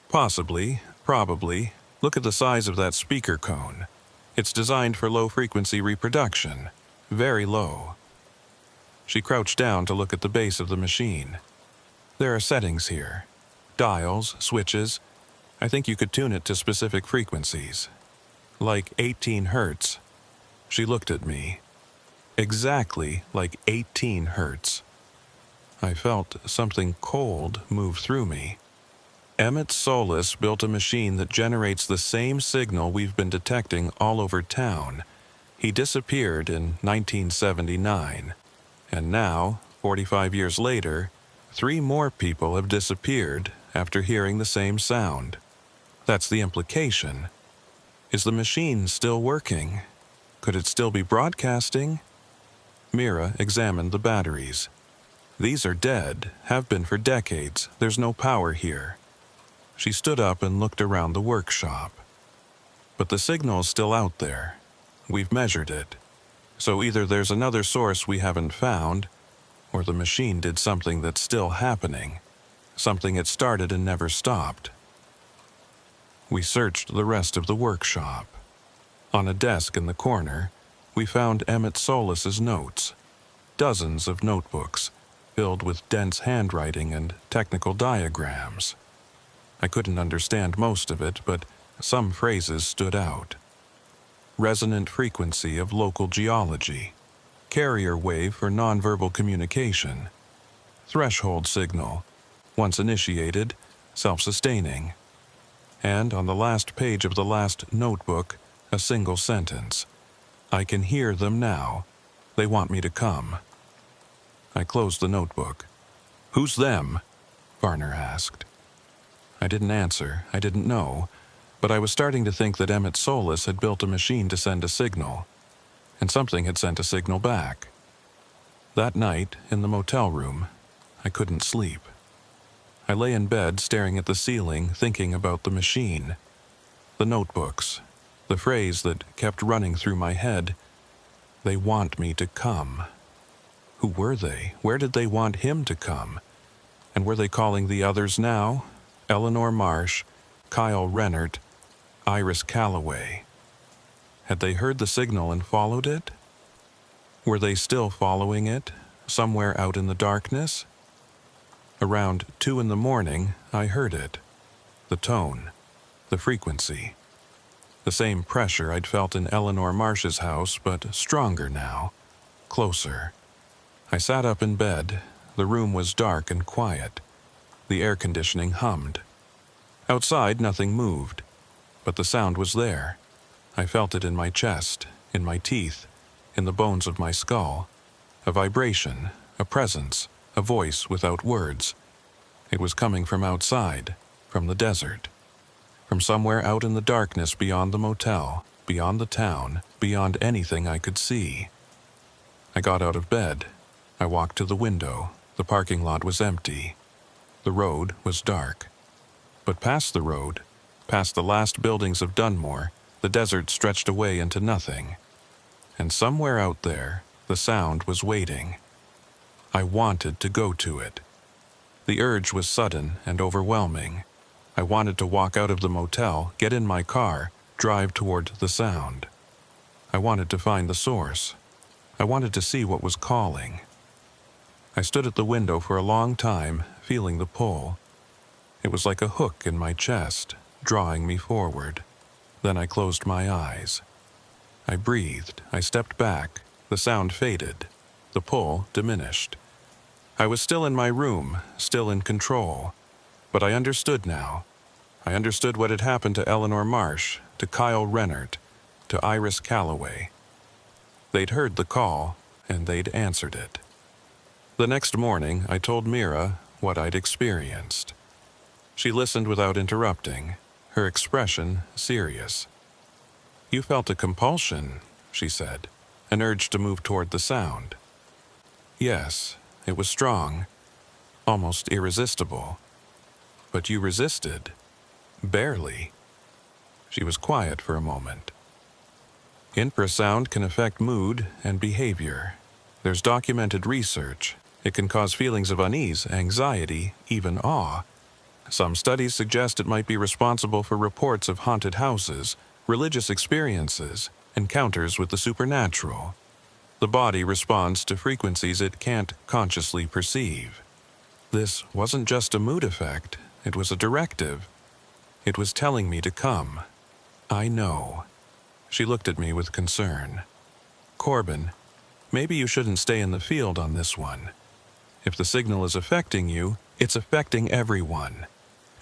"Possibly, probably. Look at the size of that speaker cone. It's designed for low-frequency reproduction. Very low." She crouched down to look at the base of the machine. "There are settings here. Dials, switches. I think you could tune it to specific frequencies. Like 18 hertz. She looked at me. Exactly like 18 hertz. I felt something cold move through me. Emmett Solis built a machine that generates the same signal we've been detecting all over town. He disappeared in 1979, and now, 45 years later, 3 more people have disappeared after hearing the same sound. That's the implication. Is the machine still working? Could it still be broadcasting? Mira examined the batteries. These are dead, have been for decades. There's no power here. She stood up and looked around the workshop. But the signal's still out there. We've measured it. So either there's another source we haven't found, or the machine did something that's still happening, something it started and never stopped. We searched the rest of the workshop. On a desk in the corner, we found Emmett Solis's notes. Dozens of notebooks, filled with dense handwriting and technical diagrams. I couldn't understand most of it, but some phrases stood out. Resonant frequency of local geology. Carrier wave for nonverbal communication. Threshold signal. Once initiated, self-sustaining. And on the last page of the last notebook, a single sentence. I can hear them now. They want me to come. I closed the notebook. Who's them? Varner asked. I didn't answer. I didn't know. But I was starting to think that Emmett Solis had built a machine to send a signal. And something had sent a signal back. That night, in the motel room, I couldn't sleep. I lay in bed staring at the ceiling, thinking about the machine. The notebooks. The phrase that kept running through my head. They want me to come. Who were they? Where did they want him to come? And were they calling the others now? Eleanor Marsh, Kyle Rennert, Iris Calloway. Had they heard the signal and followed it? Were they still following it, somewhere out in the darkness? Around 2 in the morning, I heard it. The tone, the frequency. The same pressure I'd felt in Eleanor Marsh's house, but stronger now, closer. I sat up in bed. The room was dark and quiet. The air conditioning hummed. Outside, nothing moved, but the sound was there. I felt it in my chest, in my teeth, in the bones of my skull. A vibration, a presence, a voice without words. It was coming from outside, from the desert, from somewhere out in the darkness beyond the motel, beyond the town, beyond anything I could see. I got out of bed. I walked to the window. The parking lot was empty. The road was dark. But past the road, past the last buildings of Dunmore, the desert stretched away into nothing. And somewhere out there, the sound was waiting. I wanted to go to it. The urge was sudden and overwhelming. I wanted to walk out of the motel, get in my car, drive toward the sound. I wanted to find the source. I wanted to see what was calling. I stood at the window for a long time, feeling the pull. It was like a hook in my chest, drawing me forward. Then I closed my eyes. I breathed. I stepped back. The sound faded. The pull diminished. I was still in my room, still in control. But I understood now. I understood what had happened to Eleanor Marsh, to Kyle Rennert, to Iris Calloway. They'd heard the call, and they'd answered it. The next morning, I told Mira what I'd experienced. She listened without interrupting, her expression serious. You felt a compulsion, she said, an urge to move toward the sound. Yes, it was strong, almost irresistible. But you resisted. Barely. She was quiet for a moment. Infrasound can affect mood and behavior. There's documented research. It can cause feelings of unease, anxiety, even awe. Some studies suggest it might be responsible for reports of haunted houses, religious experiences, encounters with the supernatural. The body responds to frequencies it can't consciously perceive. This wasn't just a mood effect, it was a directive. It was telling me to come. I know. She looked at me with concern. Corbin, maybe you shouldn't stay in the field on this one. If the signal is affecting you, it's affecting everyone.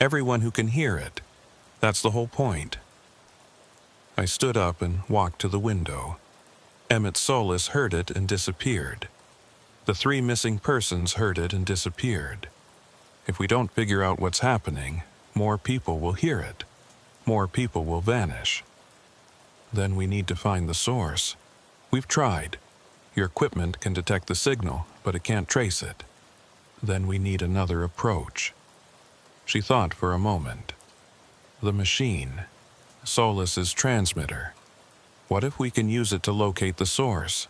Everyone who can hear it. That's the whole point. I stood up and walked to the window. Emmett Solis heard it and disappeared. The 3 missing persons heard it and disappeared. If we don't figure out what's happening, more people will hear it. More people will vanish. Then we need to find the source. We've tried. Your equipment can detect the signal, but it can't trace it. Then we need another approach. She thought for a moment. The machine. Solis's transmitter. What if we can use it to locate the source?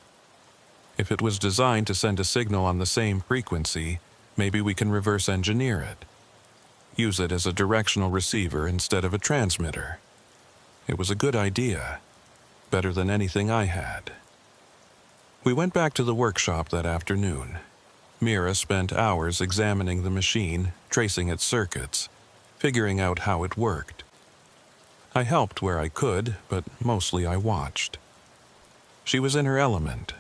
If it was designed to send a signal on the same frequency, maybe we can reverse engineer it. Use it as a directional receiver instead of a transmitter. It was a good idea. Better than anything I had. We went back to the workshop that afternoon. Mira spent hours examining the machine, tracing its circuits, figuring out how it worked. I helped where I could, but mostly I watched. She was in her element,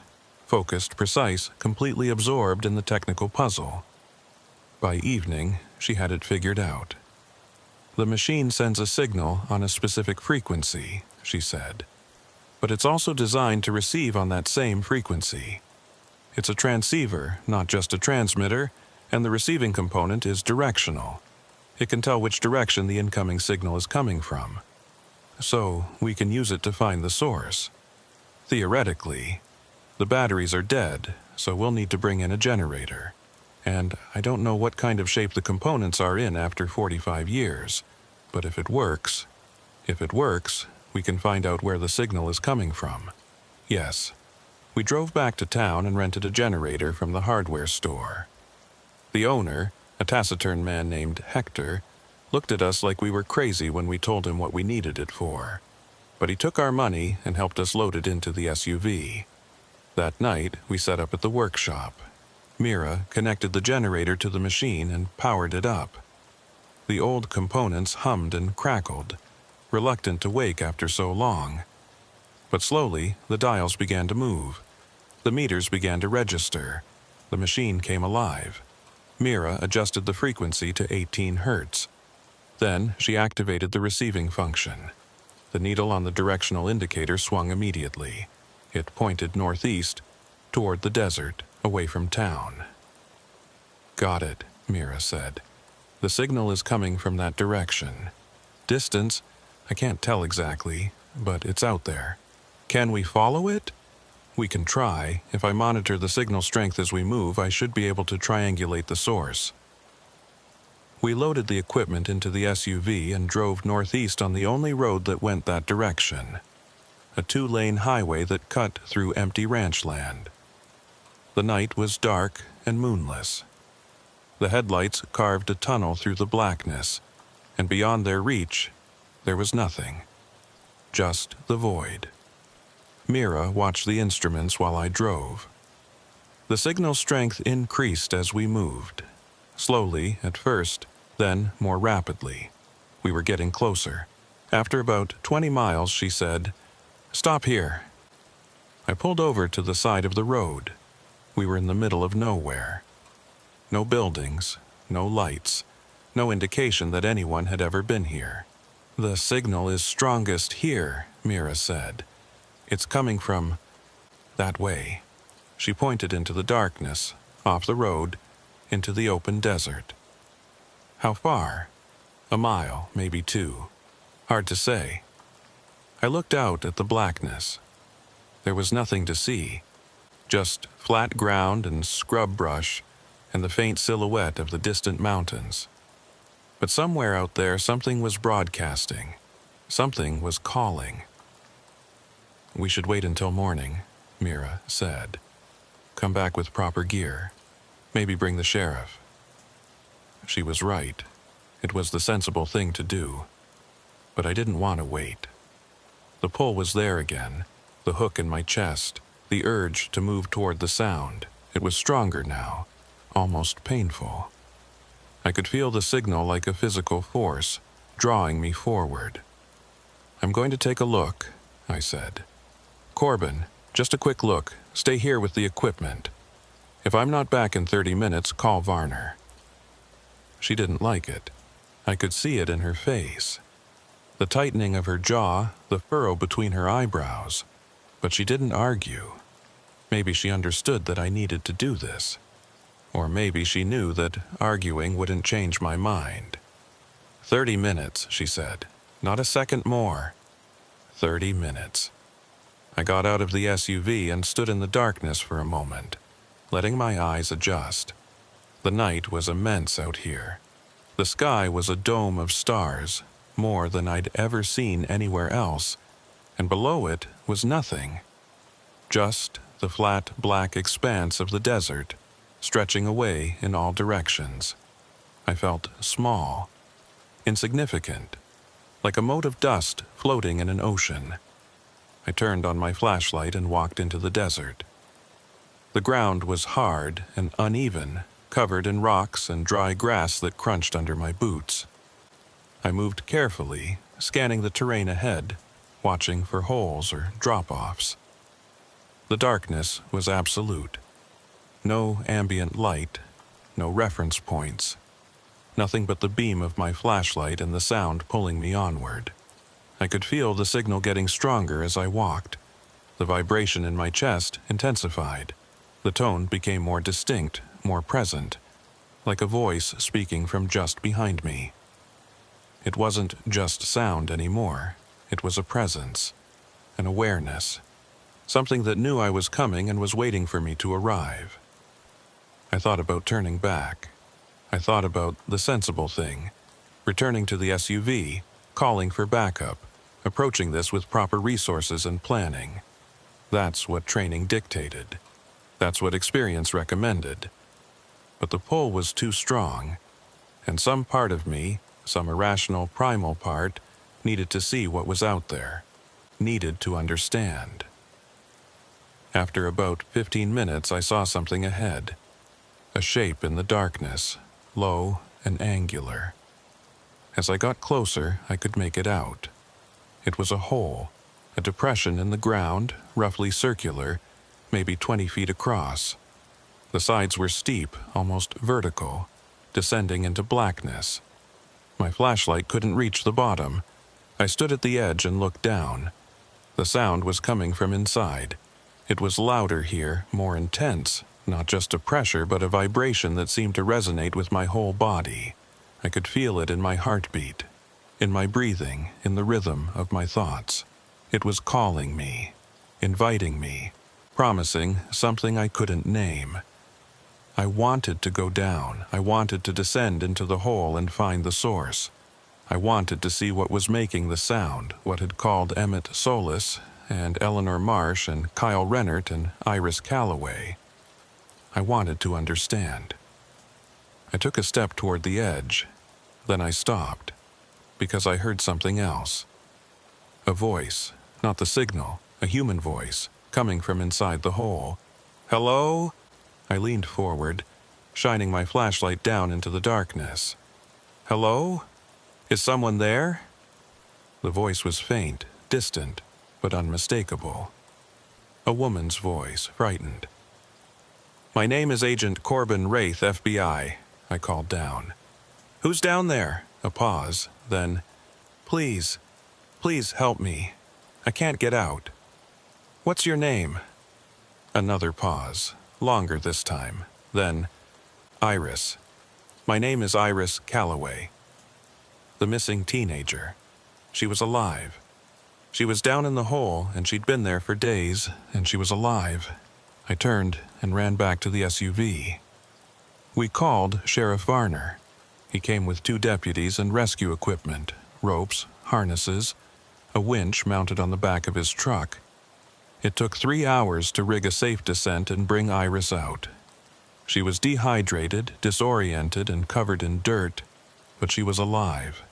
focused, precise, completely absorbed in the technical puzzle. By evening, she had it figured out. The machine sends a signal on a specific frequency, she said, but it's also designed to receive on that same frequency. It's a transceiver, not just a transmitter, and the receiving component is directional. It can tell which direction the incoming signal is coming from. So, we can use it to find the source. Theoretically, the batteries are dead, so we'll need to bring in a generator. And I don't know what kind of shape the components are in after 45 years, but if it works, we can find out where the signal is coming from. Yes. We drove back to town and rented a generator from the hardware store. The owner, a taciturn man named Hector, looked at us like we were crazy when we told him what we needed it for. But he took our money and helped us load it into the SUV. That night, we set up at the workshop. Mira connected the generator to the machine and powered it up. The old components hummed and crackled, reluctant to wake after so long. But slowly, the dials began to move. The meters began to register. The machine came alive. Mira adjusted the frequency to 18 hertz. Then, she activated the receiving function. The needle on the directional indicator swung immediately. It pointed northeast, toward the desert, away from town. Got it, Mira said. The signal is coming from that direction. Distance, I can't tell exactly, but it's out there. Can we follow it? We can try. If I monitor the signal strength as we move, I should be able to triangulate the source. We loaded the equipment into the SUV and drove northeast on the only road that went that direction. A 2-lane highway that cut through empty ranch land. The night was dark and moonless. The headlights carved a tunnel through the blackness, and beyond their reach, there was nothing. Just the void. Mira watched the instruments while I drove. The signal strength increased as we moved. Slowly at first, then more rapidly. We were getting closer. After about 20 miles, she said, "Stop here." I pulled over to the side of the road. We were in the middle of nowhere. No buildings, no lights, no indication that anyone had ever been here. "The signal is strongest here," Mira said. "It's coming from that way." She pointed into the darkness, off the road, into the open desert. How far? A mile, maybe 2. Hard to say. I looked out at the blackness. There was nothing to see, just flat ground and scrub brush and the faint silhouette of the distant mountains. But somewhere out there something was broadcasting. Something was calling. "We should wait until morning," Mira said. "Come back with proper gear. Maybe bring the sheriff." She was right. It was the sensible thing to do. But I didn't want to wait. The pull was there again, the hook in my chest, the urge to move toward the sound. It was stronger now, almost painful. I could feel the signal like a physical force, drawing me forward. "I'm going to take a look," I said. "Corbin, just a quick look. Stay here with the equipment. If I'm not back in 30 minutes, call Varner." She didn't like it. I could see it in her face. The tightening of her jaw, the furrow between her eyebrows. But she didn't argue. Maybe she understood that I needed to do this. Or maybe she knew that arguing wouldn't change my mind. 30 minutes, she said. Not a second more. 30 minutes. I got out of the SUV and stood in the darkness for a moment, letting my eyes adjust. The night was immense out here. The sky was a dome of stars, more than I'd ever seen anywhere else, and below it was nothing. Just the flat black expanse of the desert, stretching away in all directions. I felt small, insignificant, like a mote of dust floating in an ocean. I turned on my flashlight and walked into the desert. The ground was hard and uneven, covered in rocks and dry grass that crunched under my boots. I moved carefully, scanning the terrain ahead, watching for holes or drop-offs. The darkness was absolute. No ambient light, no reference points. Nothing but the beam of my flashlight and the sound pulling me onward. I could feel the signal getting stronger as I walked. The vibration in my chest intensified. The tone became more distinct, more present, like a voice speaking from just behind me. It wasn't just sound anymore. It was a presence, an awareness, something that knew I was coming and was waiting for me to arrive. I thought about turning back. I thought about the sensible thing, returning to the SUV, calling for backup, approaching this with proper resources and planning. That's what training dictated. That's what experience recommended. But the pull was too strong, and some part of me, some irrational primal part, needed to see what was out there, needed to understand. After about 15 minutes, I saw something ahead, a shape in the darkness, low and angular. As I got closer, I could make it out. It was a hole, a depression in the ground, roughly circular, maybe 20 feet across. The sides were steep, almost vertical, descending into blackness. My flashlight couldn't reach the bottom. I stood at the edge and looked down. The sound was coming from inside. It was louder here, more intense, not just a pressure but a vibration that seemed to resonate with my whole body. I could feel it in my heartbeat, in my breathing, in the rhythm of my thoughts. It was calling me, inviting me, promising something I couldn't name. I wanted to go down. I wanted to descend into the hole and find the source. I wanted to see what was making the sound, what had called Emmett Solis and Eleanor Marsh and Kyle Rennert and Iris Calloway. I wanted to understand. I took a step toward the edge. Then I stopped, because I heard something else. A voice, not the signal, a human voice, coming from inside the hole. "Hello?" I leaned forward, shining my flashlight down into the darkness. "Hello? Is someone there?" The voice was faint, distant, but unmistakable. A woman's voice, frightened. "My name is Agent Corbin Wraith, FBI," I called down. "Who's down there?" A pause, then, Please help me. I can't get out." "What's your name?" Another pause, longer this time. Then, "Iris. My name is Iris Calloway." The missing teenager. She was alive. She was down in the hole, and she'd been there for days, and she was alive. I turned and ran back to the SUV. We called Sheriff Varner. He came with 2 deputies and rescue equipment, ropes, harnesses, a winch mounted on the back of his truck. It took 3 hours to rig a safe descent and bring Iris out. She was dehydrated, disoriented, and covered in dirt, but she was alive.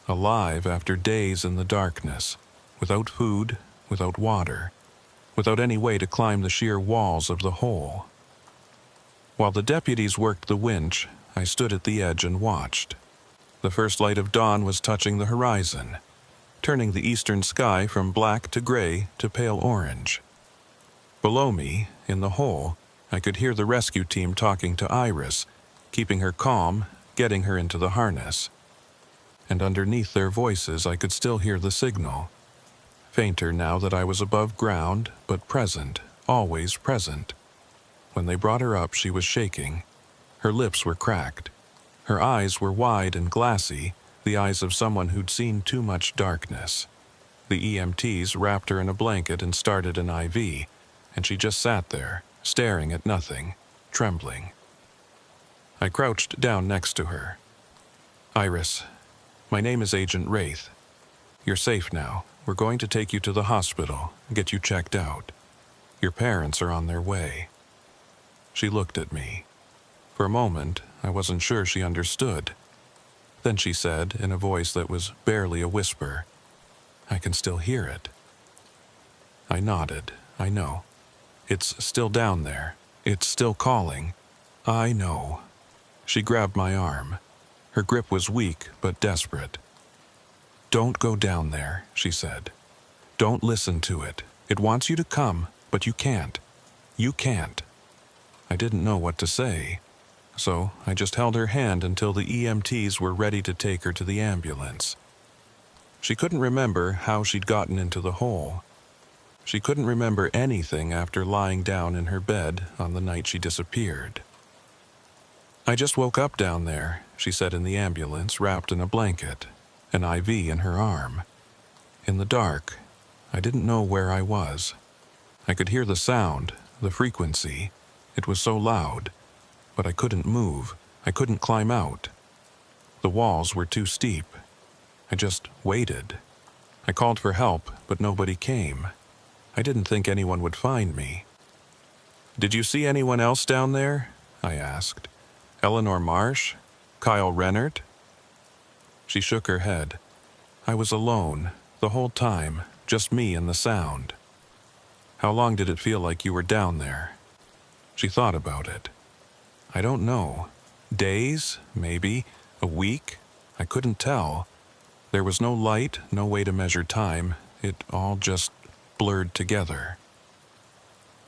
Alive after days in the darkness, without food, without water, without any way to climb the sheer walls of the hole. While the deputies worked the winch, I stood at the edge and watched. The first light of dawn was touching the horizon, turning the eastern sky from black to gray to pale orange. Below me, in the hole, I could hear the rescue team talking to Iris, keeping her calm, getting her into the harness. and underneath their voices I could still hear the signal. Fainter now that I was above ground, but present, always present. When they brought her up, she was shaking. Her lips were cracked. Her eyes were wide and glassy, the eyes of someone who'd seen too much darkness. The EMTs wrapped her in a blanket and started an IV, and she just sat there, staring at nothing, trembling. I crouched down next to her. "Iris, my name is Agent Wraith. You're safe now. We're going to take you to the hospital, get you checked out. Your parents are on their way." She looked at me. For a moment, I wasn't sure she understood. Then she said, in a voice that was barely a whisper, "I can still hear it." I nodded. "I know. It's still down there. It's still calling. I know." She grabbed my arm. Her grip was weak but desperate. "Don't go down there," she said. "Don't listen to it. It wants you to come, but you can't. You can't." I didn't know what to say, so I just held her hand until the EMTs were ready to take her to the ambulance. She couldn't remember how she'd gotten into the hole. She couldn't remember anything after lying down in her bed on the night she disappeared. "I just woke up down there," she said in the ambulance, wrapped in a blanket, an IV in her arm. In the dark, I didn't know where I was. I could hear the sound, the frequency. It was so loud, but I couldn't move. I couldn't climb out. The walls were too steep. I just waited. I called for help, but nobody came. I didn't think anyone would find me. "Did you see anyone else down there?" I asked. "Eleanor Marsh? Kyle Rennert?" She shook her head. "I was alone, the whole time, just me and the sound." "How long did it feel like you were down there?" She thought about it. "I don't know. Days, maybe. A week? I couldn't tell. There was no light, no way to measure time. It all just blurred together."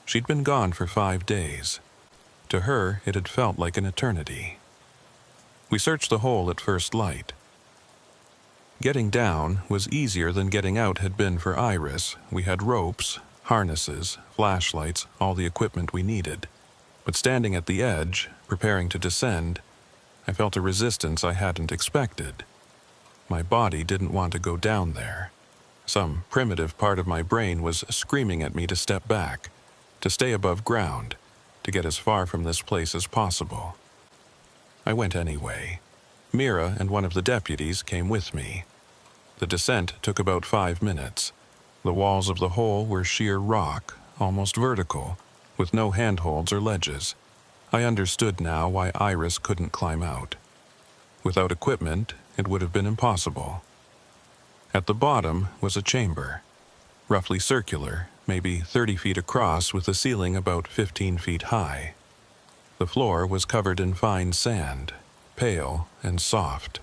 She'd been gone for 5 days. To her, it had felt like an eternity. We searched the hole at first light. Getting down was easier than getting out had been for Iris. We had ropes, harnesses, flashlights, all the equipment we needed. But standing at the edge, preparing to descend, I felt a resistance I hadn't expected. My body didn't want to go down there. Some primitive part of my brain was screaming at me to step back, to stay above ground, to get as far from this place as possible. I went anyway. Mira and one of the deputies came with me. The descent took about 5 minutes. The walls of the hole were sheer rock, almost vertical, with no handholds or ledges. I understood now why Iris couldn't climb out. Without equipment, it would have been impossible. At the bottom was a chamber, roughly circular, maybe 30 feet across with a ceiling about 15 feet high. The floor was covered in fine sand, pale and soft,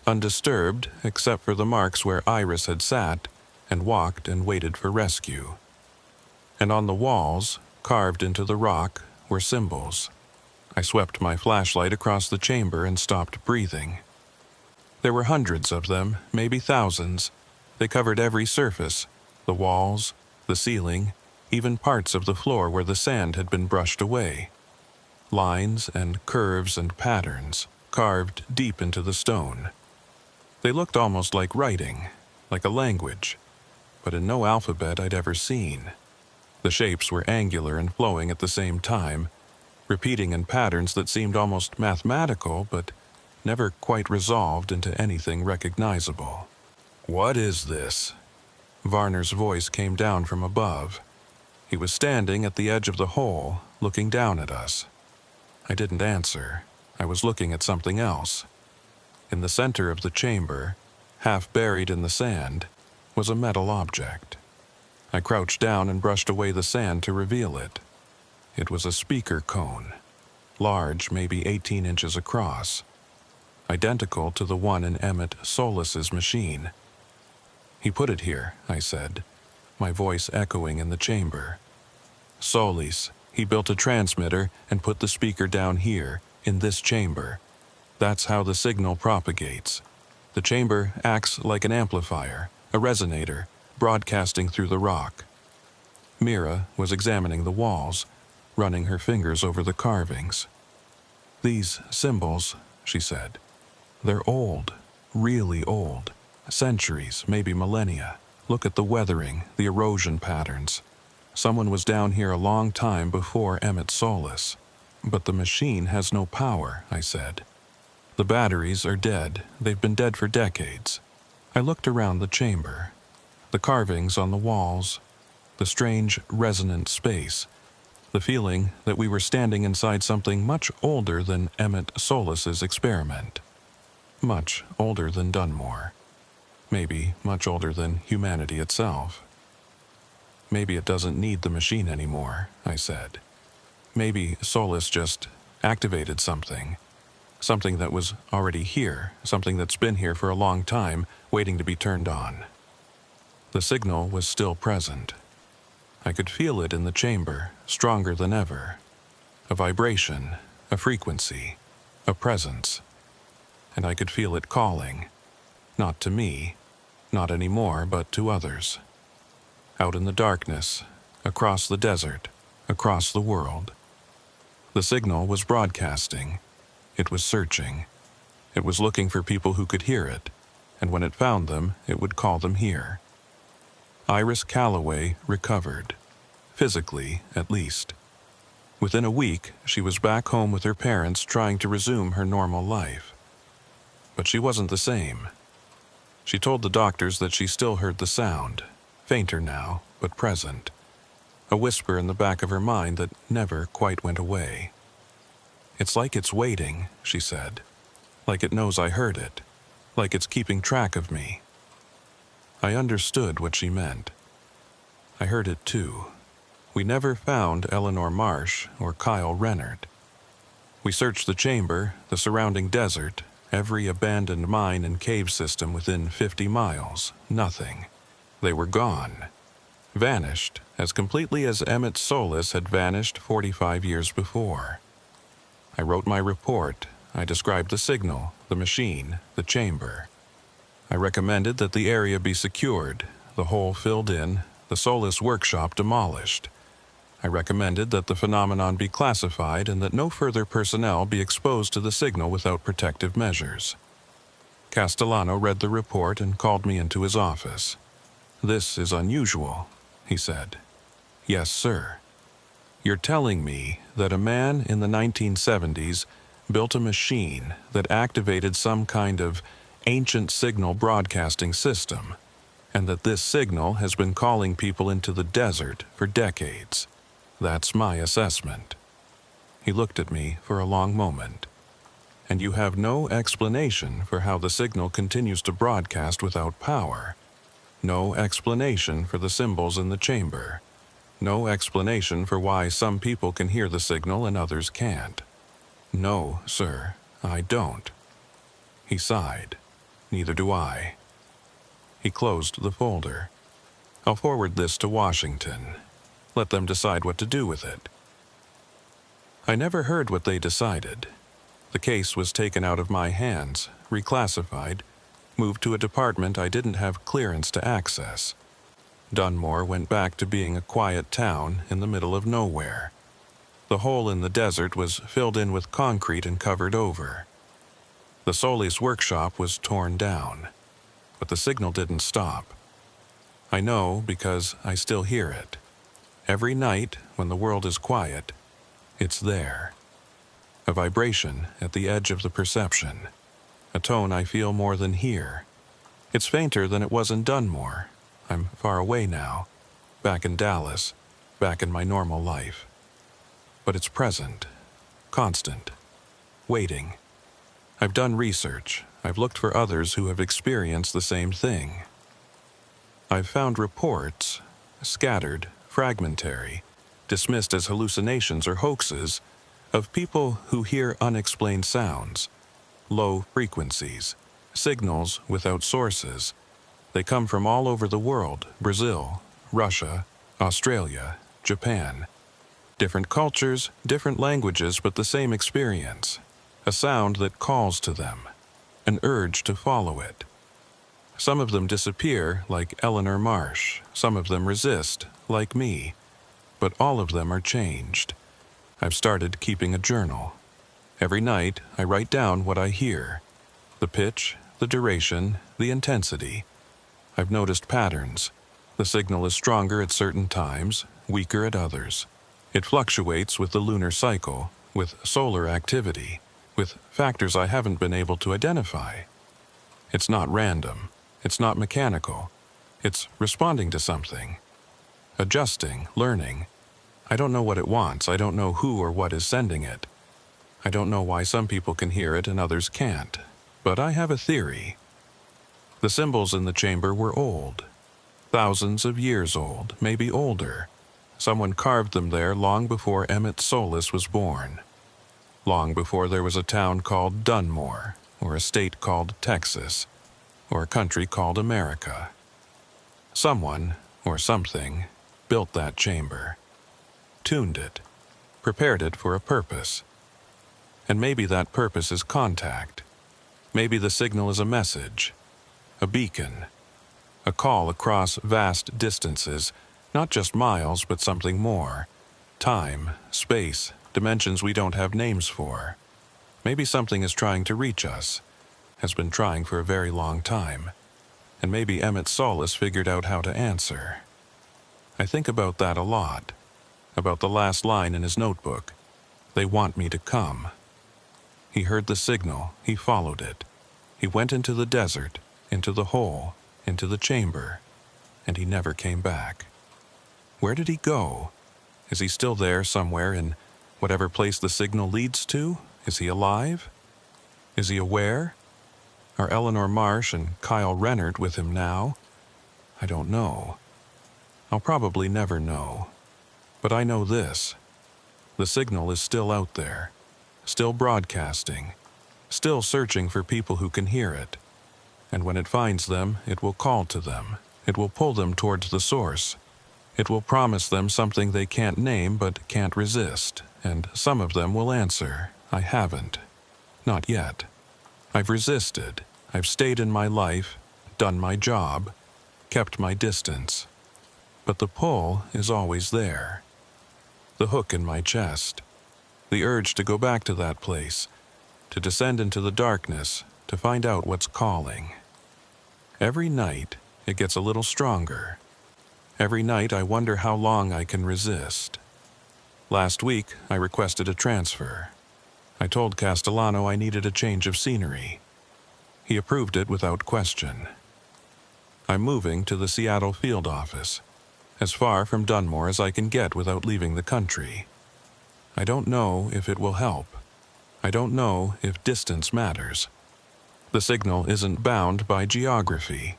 undisturbed except for the marks where Iris had sat and walked and waited for rescue. And on the walls, carved into the rock, were symbols. I swept my flashlight across the chamber and stopped breathing. There were hundreds of them, maybe thousands. They covered every surface, the walls, the ceiling, even parts of the floor where the sand had been brushed away. Lines and curves and patterns, carved deep into the stone. They looked almost like writing, like a language, but in no alphabet I'd ever seen. The shapes were angular and flowing at the same time, repeating in patterns that seemed almost mathematical, but never quite resolved into anything recognizable. "What is this?" Varner's voice came down from above. He was standing at the edge of the hole, looking down at us. I didn't answer. I was looking at something else. In the center of the chamber, half buried in the sand, was a metal object. I crouched down and brushed away the sand to reveal it. It was a speaker cone, large, maybe 18 inches across, identical to the one in Emmett Solis's machine. "He put it here," I said, my voice echoing in the chamber. "Solis, he built a transmitter and put the speaker down here, in this chamber. That's how the signal propagates. The chamber acts like an amplifier, a resonator, broadcasting through the rock. Mira was examining the walls, running her fingers over the carvings. "These symbols," she said, "they're old, really old. Centuries, maybe millennia. Look at the weathering, the erosion patterns. Someone was down here a long time before Emmett Solis." "But the machine has no power," I said. "The batteries are dead. They've been dead for decades." I looked around the chamber. The carvings on the walls, the strange resonant space, the feeling that we were standing inside something much older than Emmett Solis's experiment. Much older than Dunmore. Maybe much older than humanity itself. "Maybe it doesn't need the machine anymore," I said. "Maybe Solis just activated something. Something that was already here, something that's been here for a long time, waiting to be turned on." The signal was still present. I could feel it in the chamber, stronger than ever. A vibration, a frequency, a presence. And I could feel it calling. Not to me, not anymore, but to others. Out in the darkness, across the desert, across the world. The signal was broadcasting. It was searching. It was looking for people who could hear it, and when it found them, it would call them here. Iris Calloway recovered. Physically, at least. Within a week, she was back home with her parents trying to resume her normal life. But she wasn't the same. She told the doctors that she still heard the sound, fainter now, but present. A whisper in the back of her mind that never quite went away. "It's like it's waiting," she said. "Like it knows I heard it. Like it's keeping track of me." I understood what she meant. I heard it too. We never found Eleanor Marsh or Kyle Rennert. We searched the chamber, the surrounding desert, every abandoned mine and cave system within 50 miles. Nothing. They were gone. Vanished as completely as Emmett Solis had vanished 45 years before. I wrote my report. I described the signal, the machine, the chamber. I recommended that the area be secured, the hole filled in, the Solis workshop demolished. I recommended that the phenomenon be classified and that no further personnel be exposed to the signal without protective measures. Castellano read the report and called me into his office. "This is unusual," he said. "Yes, sir. You're telling me that a man in the 1970s built a machine that activated some kind of ancient signal broadcasting system, and that this signal has been calling people into the desert for decades. That's my assessment." He looked at me for a long moment. "And you have no explanation for how the signal continues to broadcast without power. No explanation for the symbols in the chamber. No explanation for why some people can hear the signal and others can't." "No, sir, I don't." He sighed. "Neither do I." He closed the folder. "I'll forward this to Washington. Let them decide what to do with it." I never heard what they decided. The case was taken out of my hands, reclassified, moved to a department I didn't have clearance to access. Dunmore went back to being a quiet town in the middle of nowhere. The hole in the desert was filled in with concrete and covered over. The Solis workshop was torn down, but the signal didn't stop. I know because I still hear it. Every night, when the world is quiet, it's there. A vibration at the edge of the perception. A tone I feel more than hear. It's fainter than it was in Dunmore. I'm far away now, back in Dallas, back in my normal life. But it's present, constant, waiting. I've done research. I've looked for others who have experienced the same thing. I've found reports, scattered, fragmentary, dismissed as hallucinations or hoaxes, of people who hear unexplained sounds, low frequencies, signals without sources. They come from all over the world: Brazil, Russia, Australia, Japan. Different cultures, different languages, but the same experience. A sound that calls to them, an urge to follow it. Some of them disappear, like Eleanor Marsh. Some of them resist, like me. But all of them are changed. I've started keeping a journal. Every night, I write down what I hear. The pitch, the duration, the intensity. I've noticed patterns. The signal is stronger at certain times, weaker at others. It fluctuates with the lunar cycle, with solar activity, with factors I haven't been able to identify. It's not random. It's not mechanical. It's responding to something. Adjusting, learning. I don't know what it wants. I don't know who or what is sending it. I don't know why some people can hear it and others can't. But I have a theory. The symbols in the chamber were old. Thousands of years old, maybe older. Someone carved them there long before Emmett Solis was born. Long before there was a town called Dunmore, or a state called Texas, or a country called America. Someone, or something, built that chamber, tuned it, prepared it for a purpose. And maybe that purpose is contact. Maybe the signal is a message, a beacon, a call across vast distances, not just miles, but something more. Time, space, dimensions we don't have names for. Maybe something is trying to reach us, has been trying for a very long time, and maybe Emmett Solis figured out how to answer. I think about that a lot, about the last line in his notebook. They want me to come. He heard the signal, he followed it. He went into the desert, into the hole, into the chamber, and he never came back. Where did he go? Is he still there somewhere in whatever place the signal leads to? Is he alive? Is he aware? Are Eleanor Marsh and Kyle Rennert with him now? I don't know. I'll probably never know. But I know this. The signal is still out there, still broadcasting, still searching for people who can hear it. And when it finds them, it will call to them. It will pull them towards the source. It will promise them something they can't name but can't resist, and some of them will answer, I haven't. Not yet. I've resisted. I've stayed in my life, done my job, kept my distance. But the pull is always there. The hook in my chest. The urge to go back to that place, to descend into the darkness, to find out what's calling. Every night, it gets a little stronger. Every night I wonder how long I can resist. Last week, I requested a transfer. I told Castellano I needed a change of scenery. He approved it without question. I'm moving to the Seattle field office, as far from Dunmore as I can get without leaving the country. I don't know if it will help. I don't know if distance matters. The signal isn't bound by geography.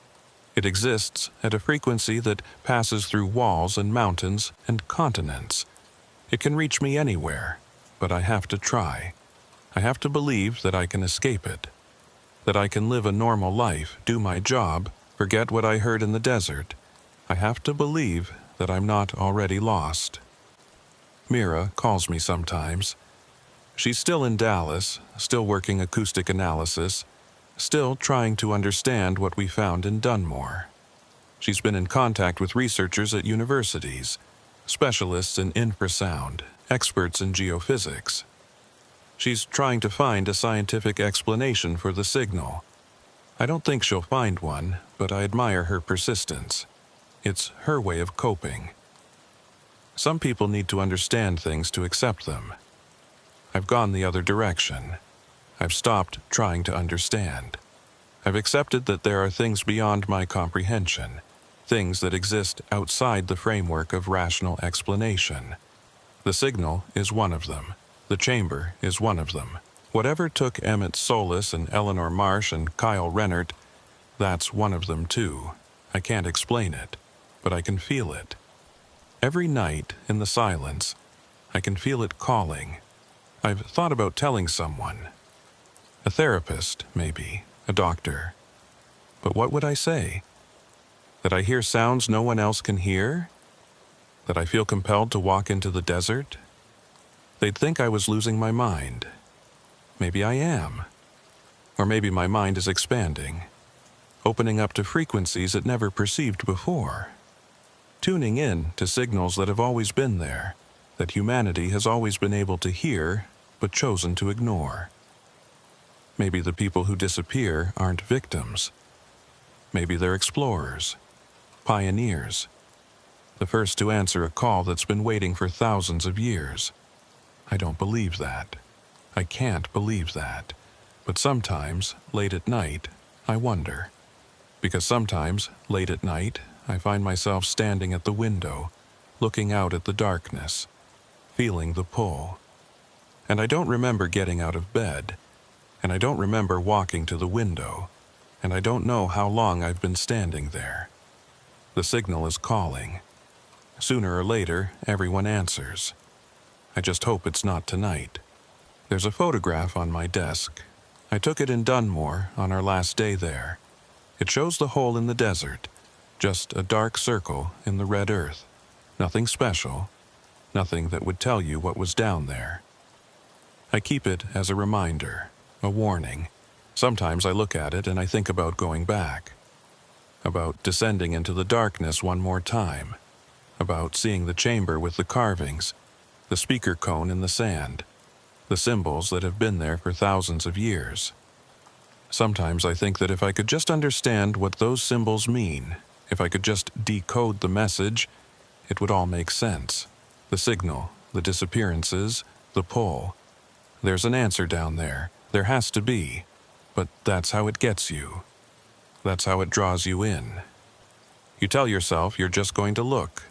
It exists at a frequency that passes through walls and mountains and continents. It can reach me anywhere, but I have to try. I have to believe that I can escape it, that I can live a normal life, do my job, forget what I heard in the desert. I have to believe that I'm not already lost. Mira calls me sometimes. She's still in Dallas, still working acoustic analysis, still trying to understand what we found in Dunmore. She's been in contact with researchers at universities, specialists in infrasound, experts in geophysics. She's trying to find a scientific explanation for the signal. I don't think she'll find one, but I admire her persistence. It's her way of coping. Some people need to understand things to accept them. I've gone the other direction. I've stopped trying to understand. I've accepted that there are things beyond my comprehension, things that exist outside the framework of rational explanation. The signal is one of them. The chamber is one of them. Whatever took Emmett Solis and Eleanor Marsh and Kyle Rennert, that's one of them too. I can't explain it, but I can feel it. Every night, in the silence, I can feel it calling. I've thought about telling someone. A therapist, maybe, a doctor. But what would I say? That I hear sounds no one else can hear? That I feel compelled to walk into the desert? They'd think I was losing my mind. Maybe I am. Or maybe my mind is expanding, opening up to frequencies it never perceived before, tuning in to signals that have always been there, that humanity has always been able to hear but chosen to ignore. Maybe the people who disappear aren't victims. Maybe they're explorers, pioneers, the first to answer a call that's been waiting for thousands of years. I don't believe that. I can't believe that. But sometimes, late at night, I wonder. Because sometimes, late at night, I find myself standing at the window, looking out at the darkness, feeling the pull. And I don't remember getting out of bed, and I don't remember walking to the window, and I don't know how long I've been standing there. The signal is calling. Sooner or later, everyone answers. I just hope it's not tonight. There's a photograph on my desk. I took it in Dunmore on our last day there. It shows the hole in the desert, just a dark circle in the red earth. Nothing special, nothing that would tell you what was down there. I keep it as a reminder, a warning. Sometimes I look at it and I think about going back, about descending into the darkness one more time, about seeing the chamber with the carvings, the speaker cone in the sand, the symbols that have been there for thousands of years. Sometimes I think that if I could just understand what those symbols mean, if I could just decode the message, it would all make sense. The signal, the disappearances, the pull. There's an answer down there. There has to be. But that's how it gets you. That's how it draws you in. You tell yourself you're just going to look,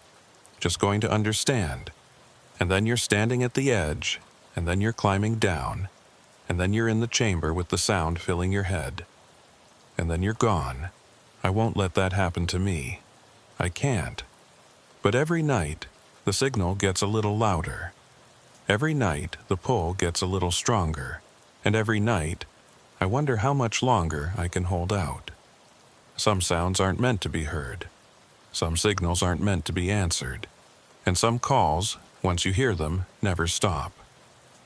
just going to understand. And then you're standing at the edge, and then you're climbing down, and then you're in the chamber with the sound filling your head. And then you're gone. I won't let that happen to me. I can't. But every night, the signal gets a little louder. Every night, the pull gets a little stronger. And every night, I wonder how much longer I can hold out. Some sounds aren't meant to be heard. Some signals aren't meant to be answered. And some calls, once you hear them, never stop.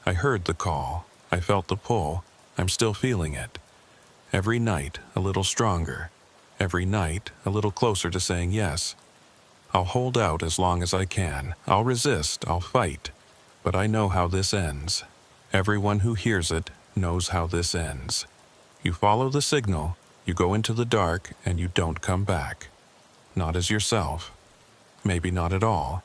I heard the call. I felt the pull. I'm still feeling it. Every night, a little stronger. Every night, a little closer to saying yes. I'll hold out as long as I can. I'll resist. I'll fight. But I know how this ends. Everyone who hears it knows how this ends. You follow the signal, you go into the dark, and you don't come back. Not as yourself. Maybe not at all.